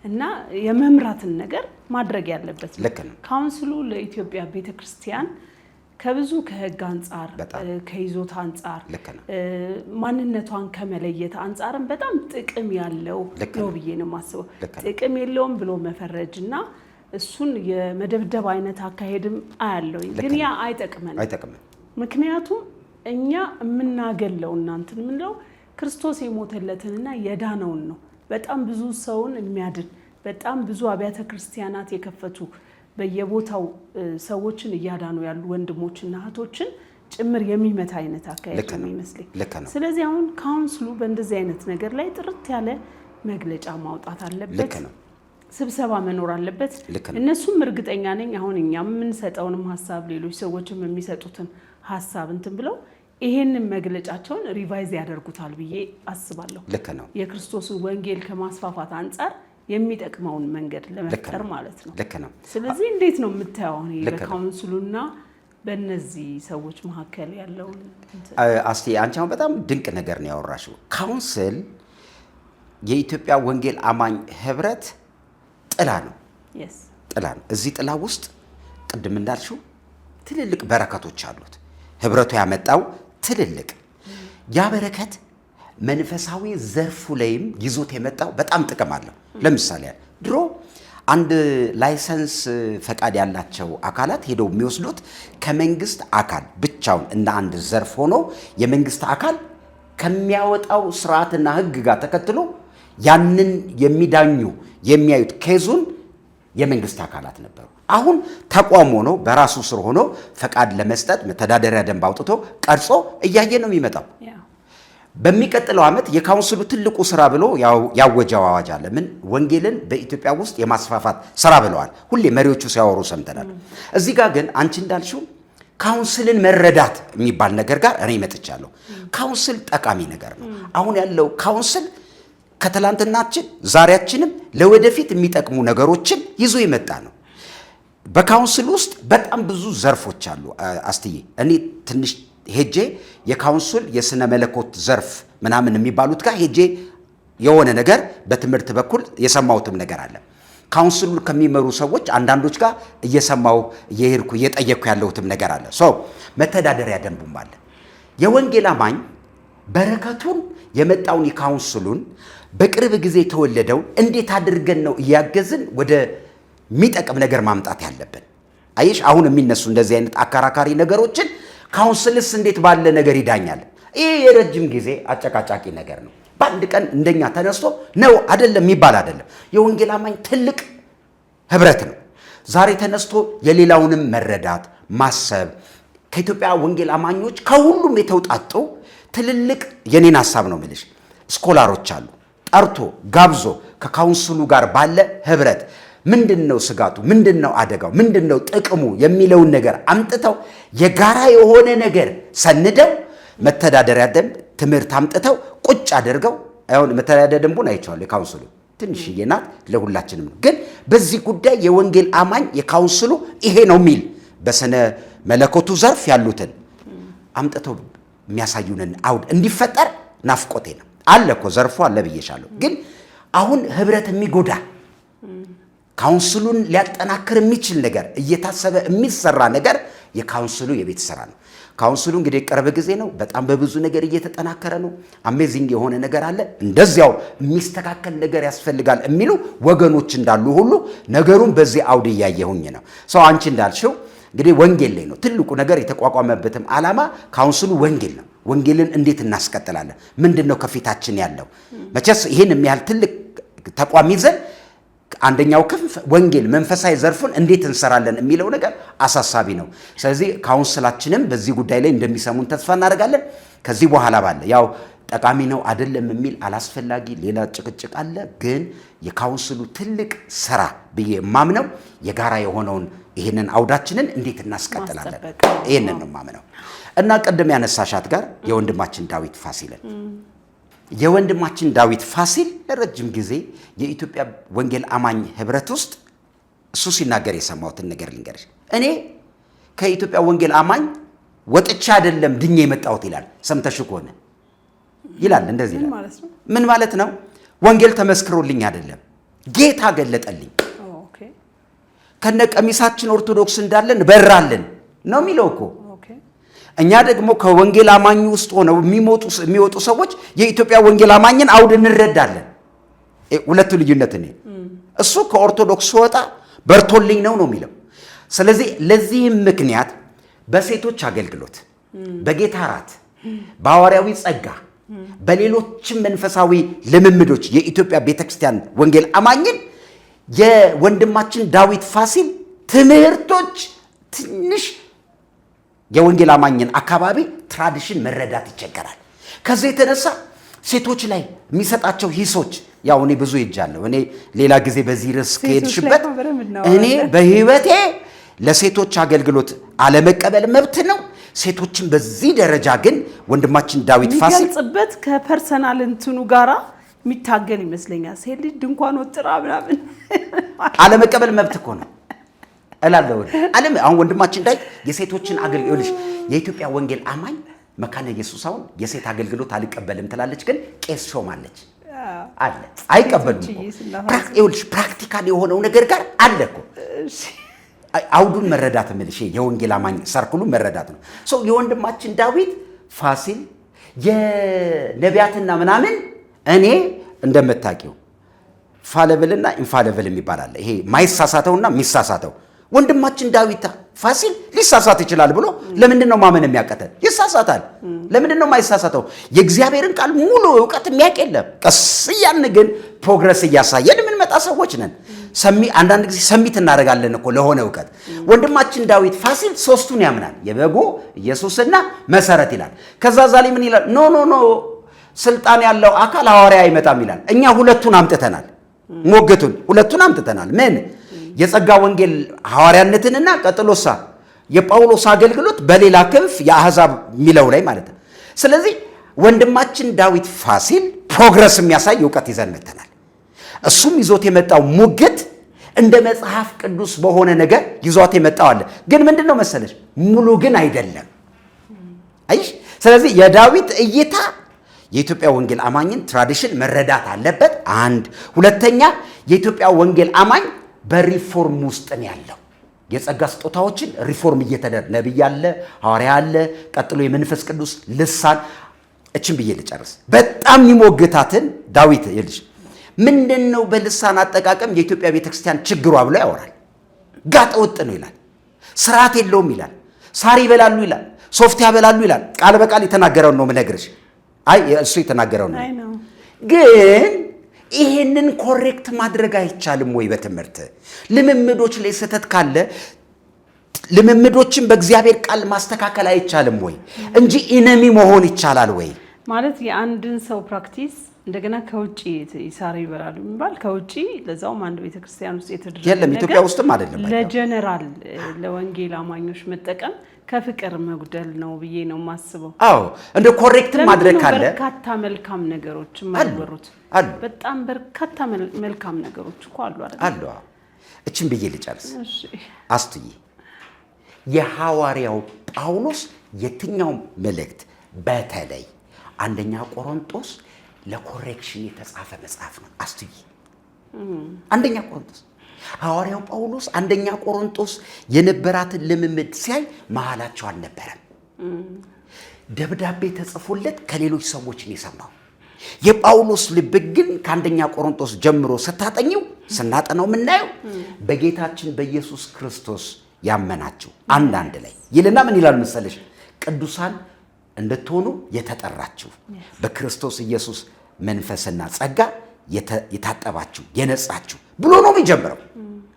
እና የመምራትን ነገር ማድረግ ያለበት ነው። ካውንስሉ ለኢትዮጵያ ቤተክርስቲያን ከብዙ ከህግ አንፃር ከይዞታ አንፃር ማንነቷን ከመለየት አንፃርም በጣም ጥቅም ያለው ነው ብዬ ነው የማስበው። ጥቅም የለውም ብሎ መፈረጅና እሱን የመደብደብ አይነት አካሄድም አያለው። ግን ያ አይጠቅመንም። ምክንያቱም እኛ የምናገለው እናንተን ምንለው ክርስቶስ የሞተለትንና የዳነውን ነው። በጣም ብዙ ሰውን የሚያድን በጣም ብዙ አብያተ ክርስቲያናት የከፈቱ በየቦታው ሰዎችን እያዳኑ ያሉ ወንድሞችና እህቶችን ጭምር የሚመታ አይነት አካሄድ ነው የሚመስለኝ። ስለዚህ አሁን ካውንስሉ በእንደዚህ አይነት ነገር ላይ ጥርት ያለ መግለጫ ማውጣት አለበት። ስብሰባ መኖር አለበት። እነሱም እርግጠኛ ነኝ አሁን እኛም የምንሰጠውንም ሐሳብ ሌሎች ሰዎችም የሚሰጡትን ሐሳብ እንትን ብለው ይሄንን መግለጫቸውን ሪቫይዝ ያደርጉታል ብዬ አስባለሁ። የክርስቶስን ወንጌል ከማስፋፋት አንፃር የሚጠቅመውን መንገድ ለመፍጠር ማለት ነው። ስለዚህ እንዴት ነው የምታየው አሁን በካውንስሉና በእነዚህ ሰዎች መካከል ያለውን? አስቲ አንቺ አሁን በጣም ድንቅ ነገር ነው ያወራሽው። ካውንስል የኢትዮጵያ ወንጌል አማኝ ህብረት ጥላ ነው። ጥላ ነው። እዚህ ጥላ ውስጥ ቅድም እንዳልሽው ትልልቅ በረከቶች አሉት። ህብረቱ ያመጣው ትልልቅ ያ በረከት መንፈሳዊ ዘርፉ ላይም ይዞት የመጣው በጣም ጥቅም አለው። ለምሳሌ ድሮ አንድ ላይሰንስ ፈቃድ ያላቸው አካላት ሄደው የሚወስዱት ከመንግስት አካል ብቻውን እንደ አንድ ዘርፍ ሆኖ የመንግስት አካል ከሚያወጣው ስርዓትና ህግ ጋር ተከትሎ ያንን የሚዳኙ የሚያዩት ኬዙን የመንግስት አካላት ነበሩ። አሁን ተቋም ሆኖ በራሱ ስር ሆኖ ፈቃድ ለመስጠት መተዳደሪያ ደንብ አውጥቶ ቀርጾ እያየ ነው የሚመጣው። በሚቀጥለው ዓመት የካውንስሉ ትልቁ ስራ ብሎ ያወጀው አዋጅ አለ። ምን ወንጌልን በኢትዮጵያ ውስጥ የማስፋፋት ስራ ብለዋል። ሁሌ መሪዎቹ ሲያወሩ ሰምተናል። እዚህ ጋር ግን አንቺ እንዳልሽው ካውንስልን መረዳት የሚባል ነገር ጋር እኔ መጥቻለሁ። ካውንስል ጠቃሚ ነገር ነው። አሁን ያለው ካውንስል ከትላንትናችን ዛሬያችንም ለወደፊት የሚጠቅሙ ነገሮችን ይዞ የመጣ ነው። በካውንስል ውስጥ በጣም ብዙ ዘርፎች አሉ። አስትዬ እኔ ትንሽ ሄጄ የካውንስል የስነ መለኮት ዘርፍ ምናምን የሚባሉት ጋር ሄጄ የሆነ ነገር በትምህርት በኩል የሰማሁትም ነገር አለ። ካውንስሉ ከሚመሩ ሰዎች አንዳንዶች ጋር እየሰማሁ እየሄድኩ እየጠየቅኩ ያለሁትም ነገር አለ። መተዳደሪያ ደንቡም አለ። የወንጌል አማኝ በረከቱን የመጣውን የካውንስሉን በቅርብ ጊዜ የተወለደውን እንዴት አድርገን ነው እያገዝን ወደ የሚጠቅም ነገር ማምጣት ያለብን? አይሽ አሁን የሚነሱ እንደዚህ አይነት አከራካሪ ነገሮችን ካውንስልስ እንዴት ባለ ነገር ይዳኛል? ይህ የረጅም ጊዜ አጨቃጫቂ ነገር ነው። በአንድ ቀን እንደኛ ተነስቶ ነው አይደለም የሚባል አይደለም። የወንጌል አማኝ ትልቅ ህብረት ነው። ዛሬ ተነስቶ የሌላውንም መረዳት ማሰብ ከኢትዮጵያ ወንጌል አማኞች ከሁሉም የተውጣጡ ትልልቅ የኔን ሐሳብ ነው የምልሽ ስኮላሮች አሉ። ጠርቶ ጋብዞ ከካውንስሉ ጋር ባለ ህብረት ምንድነው ስጋቱ፣ ምንድነው አደጋው፣ ምንድነው ጥቅሙ የሚለውን ነገር አምጥተው የጋራ የሆነ ነገር ሰንደው መተዳደሪያ ደንብ ትምህርት አምጥተው ቁጭ አድርገው አሁን መተዳደሪያ ደንቡን አይቼዋለሁ። የካውንስሉ ትንሽዬ ናት፣ ለሁላችንም ነው። ግን በዚህ ጉዳይ የወንጌል አማኝ የካውንስሉ ይሄ ነው የሚል በስነ መለኮቱ ዘርፍ ያሉትን አምጥተው የሚያሳዩንን አውድ እንዲፈጠር ናፍቆቴ ነው። አለ እኮ ዘርፎ አለ ብዬሻለሁ። ግን አሁን ህብረት የሚጎዳ ካውንስሉን ሊያጠናክር የሚችል ነገር እየታሰበ የሚሰራ ነገር የካውንስሉ የቤት ስራ ነው። ካውንስሉ እንግዲህ ቅርብ ጊዜ ነው፣ በጣም በብዙ ነገር እየተጠናከረ ነው። አሜዚንግ የሆነ ነገር አለ። እንደዚያው የሚስተካከል ነገር ያስፈልጋል የሚሉ ወገኖች እንዳሉ ሁሉ ነገሩን በዚህ አውድ እያየሁኝ ነው። ሰው አንቺ እንዳልሽው እንግዲህ ወንጌል ላይ ነው ትልቁ ነገር። የተቋቋመበትም ዓላማ ካውንስሉ ወንጌል ነው። ወንጌልን እንዴት እናስቀጥላለን? ምንድነው ከፊታችን ያለው? መቼስ ይሄን የሚያህል ትልቅ ተቋም ይዘን አንደኛው ክንፍ ወንጌል መንፈሳዊ ዘርፉን እንዴት እንሰራለን የሚለው ነገር አሳሳቢ ነው። ስለዚህ ካውንስላችንም በዚህ ጉዳይ ላይ እንደሚሰሙን ተስፋ እናደርጋለን። ከዚህ በኋላ ባለ ያው ጠቃሚ ነው አይደለም የሚል አላስፈላጊ ሌላ ጭቅጭቅ አለ። ግን የካውንስሉ ትልቅ ስራ ብዬ የማምነው የጋራ የሆነውን ይሄንን አውዳችንን እንዴት እናስቀጥላለን ይሄንን ነው የማምነው። እና ቀደም ያነሳሻት ጋር የወንድማችን ዳዊት ፋሲልን የወንድማችን ዳዊት ፋሲል ለረጅም ጊዜ የኢትዮጵያ ወንጌል አማኝ ህብረት ውስጥ እሱ ሲናገር የሰማሁትን ነገር ልንገርሽ። እኔ ከኢትዮጵያ ወንጌል አማኝ ወጥቻ አይደለም ድኜ የመጣሁት ይላል። ሰምተሽ ከሆነ ይላል እንደዚህ ይላል። ምን ማለት ነው? ወንጌል ተመስክሮልኝ አይደለም ጌታ ገለጠልኝ። ከነ ቀሚሳችን ኦርቶዶክስ እንዳለን በራልን ነው የሚለው እኮ። እኛ ደግሞ ከወንጌል አማኙ ውስጥ ሆነው የሚወጡ ሰዎች የኢትዮጵያ ወንጌል አማኝን አውድ እንረዳለን። ሁለቱ ልዩነት እኔ እሱ ከኦርቶዶክስ ወጣ በርቶልኝ ነው የሚለው። ስለዚህ ለዚህም ምክንያት በሴቶች አገልግሎት፣ በጌታ እራት፣ በሐዋርያዊ ጸጋ፣ በሌሎችም መንፈሳዊ ልምምዶች የኢትዮጵያ ቤተክርስቲያን ወንጌል አማኝን የወንድማችን ዳዊት ፋሲል ትምህርቶች ትንሽ የወንጌል አማኝን አካባቢ ትራዲሽን መረዳት ይቸገራል። ከዚህ የተነሳ ሴቶች ላይ የሚሰጣቸው ሂሶች ያው እኔ ብዙ ይጃለሁ። እኔ ሌላ ጊዜ በዚህ ርዕስ ከሄድሽበት እኔ በህይወቴ ለሴቶች አገልግሎት አለመቀበል መብት ነው። ሴቶችን በዚህ ደረጃ ግን ወንድማችን ዳዊት ፋሲል የሚገልጽበት ከፐርሰናል እንትኑ ጋራ የሚታገል ይመስለኛል። ሴት ልጅ ድንኳን ወጥራ ምናምን አለመቀበል መብት እኮ ነው እላለሁ። አሁን ወንድማችን ዳዊት የሴቶችን አገልግሎት የኢትዮጵያ ወንጌል አማኝ መካነ ኢየሱስ አሁን የሴት አገልግሎት አልቀበልም ትላለች፣ ግን ቄስ ሾማለች አለ። አይቀበሉም እኮ ፕራክቲካል የሆነው ነገር ጋር አለ እኮ። አውዱን መረዳት ምልሽ የወንጌል አማኝ ሰርክሉን መረዳት ነው። የወንድማችን ዳዊት ፋሲል የነቢያትና ምናምን እኔ እንደምታውቂው ፋለብልና ኢንፋለብል የሚባል አለ። ይሄ ማይሳሳተውና የሚሳሳተው ወንድማችን ዳዊት ፋሲል ሊሳሳት ይችላል ብሎ ለምንድን ነው ማመን የሚያቀተን? ይሳሳታል። ለምንድን ነው የማይሳሳተው? የእግዚአብሔርን ቃል ሙሉ ዕውቀት የሚያውቅ የለም። ቀስ እያልን ግን ፕሮግረስ እያሳየን የምንመጣ ሰዎች ነን። አንዳንድ ጊዜ ሰሚት እናደርጋለን እኮ ለሆነ ዕውቀት። ወንድማችን ዳዊት ፋሲል ሶስቱን ያምናል። የበጉ ኢየሱስና መሰረት ይላል። ከዛ ዛሬ ምን ይላል? ኖ ስልጣን ያለው አካል ሐዋርያ አይመጣም ይላል። እኛ ሁለቱን አምጥተናል። ሞገቱን ሁለቱን አምጥተናል። ምን የጸጋ ወንጌል ሐዋርያነትንና ቀጥሎሳ የጳውሎስ አገልግሎት በሌላ ክንፍ የአሕዛብ ሚለው ላይ ማለት ነው። ስለዚህ ወንድማችን ዳዊት ፋሲል ፕሮግረስ የሚያሳይ ዕውቀት ይዘን መተናል። እሱም ይዞት የመጣው ሙግት እንደ መጽሐፍ ቅዱስ በሆነ ነገር ይዞት የመጣው አለ። ግን ምንድነው መሰለሽ ሙሉ ግን አይደለም። አይሽ ስለዚህ የዳዊት እይታ የኢትዮጵያ ወንጌል አማኝን ትራዲሽን መረዳት አለበት። አንድ ሁለተኛ የኢትዮጵያ ወንጌል አማኝ በሪፎርም ውስጥ ነው ያለው። የጸጋ ስጦታዎችን ሪፎርም እየተደረገ ነብይ አለ፣ ሐዋርያ አለ፣ ቀጥሎ የመንፈስ ቅዱስ ልሳን እችን ብዬ ልጨርስ። በጣም የሚሞግታትን ዳዊት ይልሽ ምንድነው በልሳን አጠቃቀም የኢትዮጵያ ቤተክርስቲያን ችግሯ ብሎ ያወራል። ጋጠ ወጥ ነው ይላል፣ ስርዓት የለውም ይላል፣ ሳር ይበላሉ ይላል፣ ሶፍት ያበላሉ ይላል። ቃል በቃል የተናገረውን ነው የምነግርሽ። አይ እሱ የተናገረው ነው። ግን ይሄንን ኮሬክት ማድረግ አይቻልም ወይ? በትምህርት ልምምዶች ላይ ስህተት ካለ ልምምዶችን በእግዚአብሔር ቃል ማስተካከል አይቻልም ወይ እንጂ ኢነሚ መሆን ይቻላል ወይ? ማለት የአንድን ሰው ፕራክቲስ እንደገና ከውጪ ይሳር ይበላሉ የሚባል ከውጪ ለዛውም አንድ ቤተክርስቲያን ውስጥ የተደረገ የለም፣ ኢትዮጵያ ውስጥም አይደለም። ለጀነራል ለወንጌል አማኞች መጠቀም ከፍቅር መጉደል ነው ብዬ ነው የማስበው። አዎ እንደ ኮሬክት ማድረግ ካለ በርካታ መልካም ነገሮች ማይወሩት አሉ። በጣም በርካታ መልካም ነገሮች እኮ አሉ አይደል? አሉ። እቺን ብዬ ልጨርስ። እሺ አስትዬ የሐዋርያው ጳውሎስ የትኛው መልእክት በተለይ አንደኛ ቆሮንቶስ ለኮሬክሽን የተጻፈ መጽሐፍ ነው። አስትዬ አንደኛ ቆሮንቶስ ሐዋርያው ጳውሎስ አንደኛ ቆሮንቶስ የነበራትን ልምምድ ሲያይ መሃላቸው አልነበረም። ደብዳቤ ተጽፎለት ከሌሎች ሰዎች ነው የሰማው። የጳውሎስ ልብ ግን ከአንደኛ ቆሮንቶስ ጀምሮ ስታጠኚው ስናጠናው የምናየው በጌታችን በኢየሱስ ክርስቶስ ያመናችሁ አንድ ላይ ይልና ምን ይላል መሰለሽ? ቅዱሳን እንድትሆኑ የተጠራችሁ በክርስቶስ ኢየሱስ መንፈስና ጸጋ የታጠባችሁ የነጻችሁ ብሎ ነው የሚጀምረው።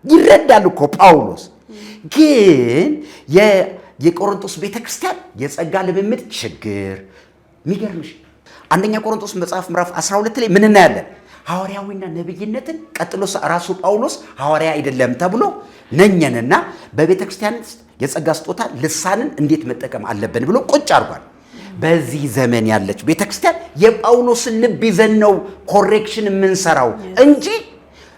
ይረዳል እኮ ጳውሎስ። ግን የቆሮንቶስ ቤተክርስቲያን የጸጋ ልምምድ ችግር የሚገርምሽ አንደኛ ቆሮንቶስ መጽሐፍ ምዕራፍ 12 ላይ ምን እናያለን? ሐዋርያዊና ነብይነትን ቀጥሎ ራሱ ጳውሎስ ሐዋርያ አይደለም ተብሎ ነኝንና በቤተክርስቲያን የጸጋ ስጦታ ልሳንን እንዴት መጠቀም አለብን ብሎ ቁጭ አድርጓል። በዚህ ዘመን ያለች ቤተክርስቲያን የጳውሎስን ልብ ይዘን ነው ኮሬክሽን የምንሰራው እንጂ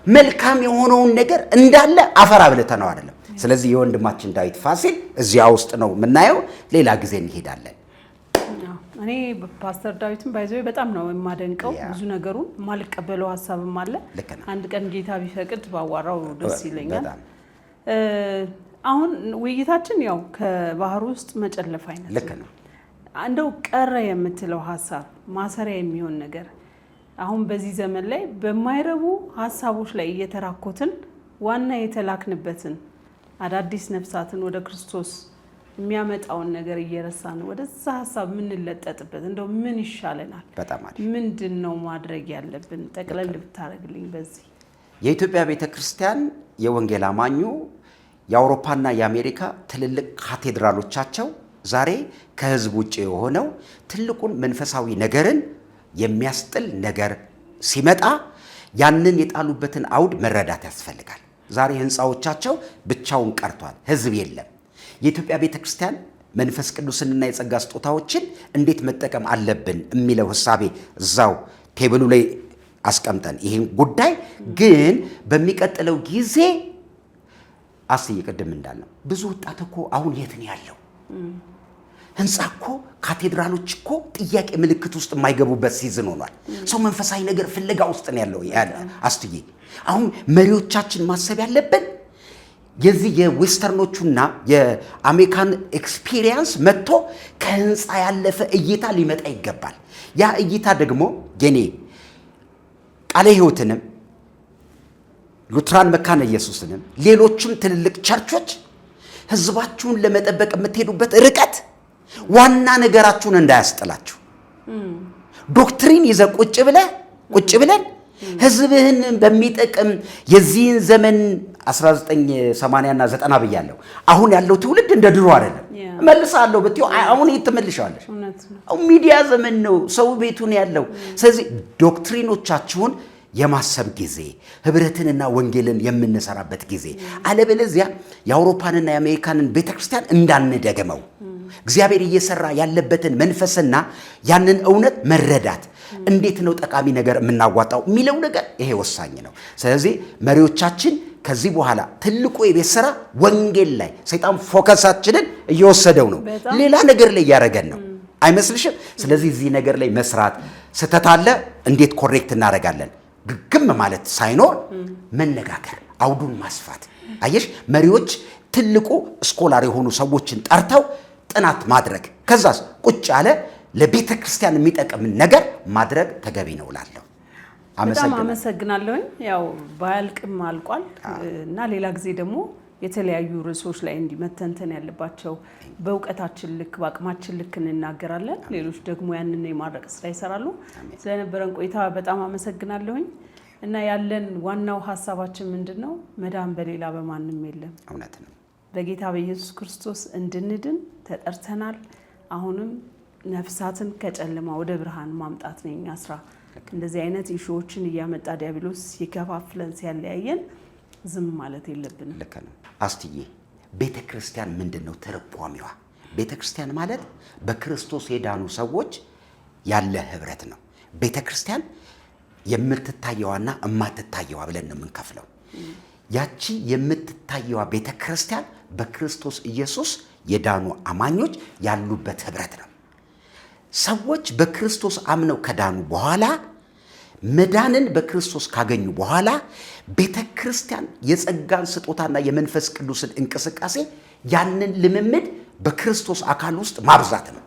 መልካም የሆነውን ነገር እንዳለ አፈር አብልተነው አይደለም። ስለዚህ የወንድማችን ዳዊት ፋሲል እዚያ ውስጥ ነው የምናየው። ሌላ ጊዜ እንሄዳለን። እኔ ፓስተር ዳዊትን ባይዘው በጣም ነው የማደንቀው። ብዙ ነገሩን ማልቀበለው ሀሳብም አለ። አንድ ቀን ጌታ ቢፈቅድ ባዋራው ደስ ይለኛል። አሁን ውይይታችን ያው ከባህር ውስጥ መጨለፍ አይነት ልክ ነው። እንደው ቀረ የምትለው ሀሳብ ማሰሪያ የሚሆን ነገር አሁን በዚህ ዘመን ላይ በማይረቡ ሀሳቦች ላይ እየተራኮትን ዋና የተላክንበትን አዳዲስ ነፍሳትን ወደ ክርስቶስ የሚያመጣውን ነገር እየረሳን ወደዛ ሀሳብ ምን ለጠጥበት እንደው ምን ይሻለናል? በጣም አሪፍ። ምንድነው ማድረግ ያለብን? ጠቅለል ብታረግልኝ። በዚህ የኢትዮጵያ ቤተክርስቲያን የወንጌል አማኙ የአውሮፓና የአሜሪካ ትልልቅ ካቴድራሎቻቸው ዛሬ ከህዝብ ውጭ የሆነው ትልቁን መንፈሳዊ ነገርን የሚያስጥል ነገር ሲመጣ ያንን የጣሉበትን አውድ መረዳት ያስፈልጋል። ዛሬ ህንፃዎቻቸው ብቻውን ቀርቷል፣ ህዝብ የለም። የኢትዮጵያ ቤተክርስቲያን መንፈስ ቅዱስንና የጸጋ ስጦታዎችን እንዴት መጠቀም አለብን የሚለው ሐሳቤ እዛው ቴብሉ ላይ አስቀምጠን ይሄን ጉዳይ ግን በሚቀጥለው ጊዜ አስዬ ቅድም እንዳልነው ብዙ ወጣት እኮ አሁን የት ነው ያለው? ህንፃ እኮ ካቴድራሎች እኮ ጥያቄ ምልክት ውስጥ የማይገቡበት ሲዝን ሆኗል። ሰው መንፈሳዊ ነገር ፍለጋ ውስጥ ነው ያለው። አስትዬ አሁን መሪዎቻችን ማሰብ ያለብን የዚህ የዌስተርኖቹና የአሜሪካን ኤክስፒሪየንስ መጥቶ ከህንፃ ያለፈ እይታ ሊመጣ ይገባል። ያ እይታ ደግሞ የኔ ቃለ ሕይወትንም ሉትራን መካነ ኢየሱስንም ሌሎችም ትልልቅ ቸርቾች ህዝባችሁን ለመጠበቅ የምትሄዱበት ርቀት ዋና ነገራችሁን እንዳያስጥላችሁ ዶክትሪን ይዘ ቁጭ ብለን ህዝብህን በሚጠቅም የዚህን ዘመን 1980 እና 90 ብያለሁ። አሁን ያለው ትውልድ እንደ ድሮ አይደለም። መልሳለሁ ብትዩ አሁን እየተመልሻለሽ። አሁን ሚዲያ ዘመን ነው፣ ሰው ቤቱን ያለው። ስለዚህ ዶክትሪኖቻችሁን የማሰብ ጊዜ፣ ህብረትንና ወንጌልን የምንሰራበት ጊዜ፣ አለበለዚያ የአውሮፓንና የአሜሪካንን ቤተክርስቲያን እንዳንደገመው እግዚአብሔር እየሰራ ያለበትን መንፈስና ያንን እውነት መረዳት እንዴት ነው ጠቃሚ ነገር የምናዋጣው የሚለው ነገር ይሄ ወሳኝ ነው። ስለዚህ መሪዎቻችን ከዚህ በኋላ ትልቁ የቤት ስራ ወንጌል ላይ ሰይጣን ፎከሳችንን እየወሰደው ነው፣ ሌላ ነገር ላይ እያደረገን ነው አይመስልሽም? ስለዚህ እዚህ ነገር ላይ መስራት ስተት አለ፣ እንዴት ኮሬክት እናደርጋለን? ግግም ማለት ሳይኖር መነጋገር፣ አውዱን ማስፋት። አየሽ መሪዎች ትልቁ ስኮላር የሆኑ ሰዎችን ጠርተው ጥናት ማድረግ፣ ከዛስ ቁጭ ያለ ለቤተ ክርስቲያን የሚጠቅም ነገር ማድረግ ተገቢ ነው እላለሁ። በጣም አመሰግናለሁ። ያው ባያልቅም አልቋል እና ሌላ ጊዜ ደግሞ የተለያዩ ርዕሶች ላይ እንዲመተንተን ያለባቸው በእውቀታችን ልክ በአቅማችን ልክ እንናገራለን። ሌሎች ደግሞ ያንን የማድረግ ስራ ይሰራሉ። ስለነበረን ቆይታ በጣም አመሰግናለሁ። እና ያለን ዋናው ሐሳባችን ምንድነው? መዳን በሌላ በማንም የለም። እውነት ነው። በጌታ በኢየሱስ ክርስቶስ እንድንድን ተጠርተናል። አሁንም ነፍሳትን ከጨለማ ወደ ብርሃን ማምጣት ነው የኛ ስራ። እንደዚህ አይነት ኢሹዎችን እያመጣ ዲያብሎስ ሲከፋፍለን ሲያለያየን ዝም ማለት የለብንም። ልክ ነው። አስትዬ ቤተ ክርስቲያን ምንድነው ተርጓሚዋ? ቤተ ክርስቲያን ማለት በክርስቶስ የዳኑ ሰዎች ያለ ህብረት ነው። ቤተ ክርስቲያን የምትታየዋና የማትታየዋ ብለን ነው የምንከፍለው። ያቺ የምትታየዋ ቤተ ክርስቲያን በክርስቶስ ኢየሱስ የዳኑ አማኞች ያሉበት ህብረት ነው። ሰዎች በክርስቶስ አምነው ከዳኑ በኋላ መዳንን በክርስቶስ ካገኙ በኋላ ቤተ ክርስቲያን የጸጋን ስጦታና የመንፈስ ቅዱስን እንቅስቃሴ ያንን ልምምድ በክርስቶስ አካል ውስጥ ማብዛት ነው።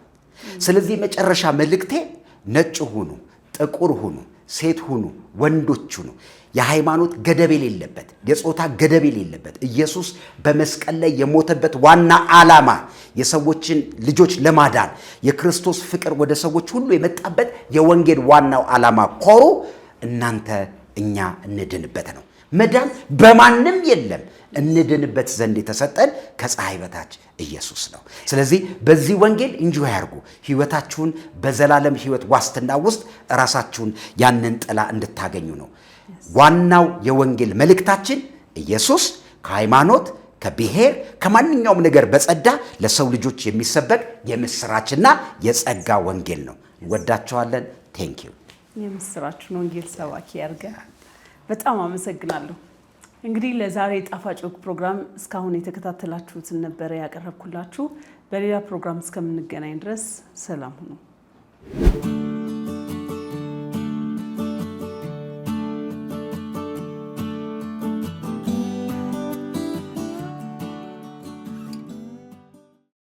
ስለዚህ መጨረሻ መልእክቴ ነጭ ሁኑ፣ ጥቁር ሁኑ፣ ሴት ሁኑ፣ ወንዶች ሁኑ፣ የሃይማኖት ገደብ የሌለበት የጾታ ገደብ የሌለበት ኢየሱስ በመስቀል ላይ የሞተበት ዋና ዓላማ የሰዎችን ልጆች ለማዳን የክርስቶስ ፍቅር ወደ ሰዎች ሁሉ የመጣበት የወንጌል ዋናው ዓላማ ኮሩ እናንተ እኛ እንድንበት ነው። መዳን በማንም የለም፣ እንድንበት ዘንድ የተሰጠን ከፀሐይ በታች ኢየሱስ ነው። ስለዚህ በዚህ ወንጌል እንጆይ ያርጉ። ህይወታችሁን በዘላለም ህይወት ዋስትና ውስጥ ራሳችሁን ያንን ጥላ እንድታገኙ ነው ዋናው የወንጌል መልእክታችን። ኢየሱስ ከሃይማኖት ከብሔር ከማንኛውም ነገር በጸዳ ለሰው ልጆች የሚሰበክ የምስራችና የጸጋ ወንጌል ነው። ወዳችኋለን። ቴንክ ዩ። የምስራችን ወንጌል ሰባኪ ያርገን። በጣም አመሰግናለሁ። እንግዲህ ለዛሬ ጣፋጭ ወግ ፕሮግራም እስካሁን የተከታተላችሁትን ነበር ያቀረብኩላችሁ። በሌላ ፕሮግራም እስከምንገናኝ ድረስ ሰላም ሁኑ።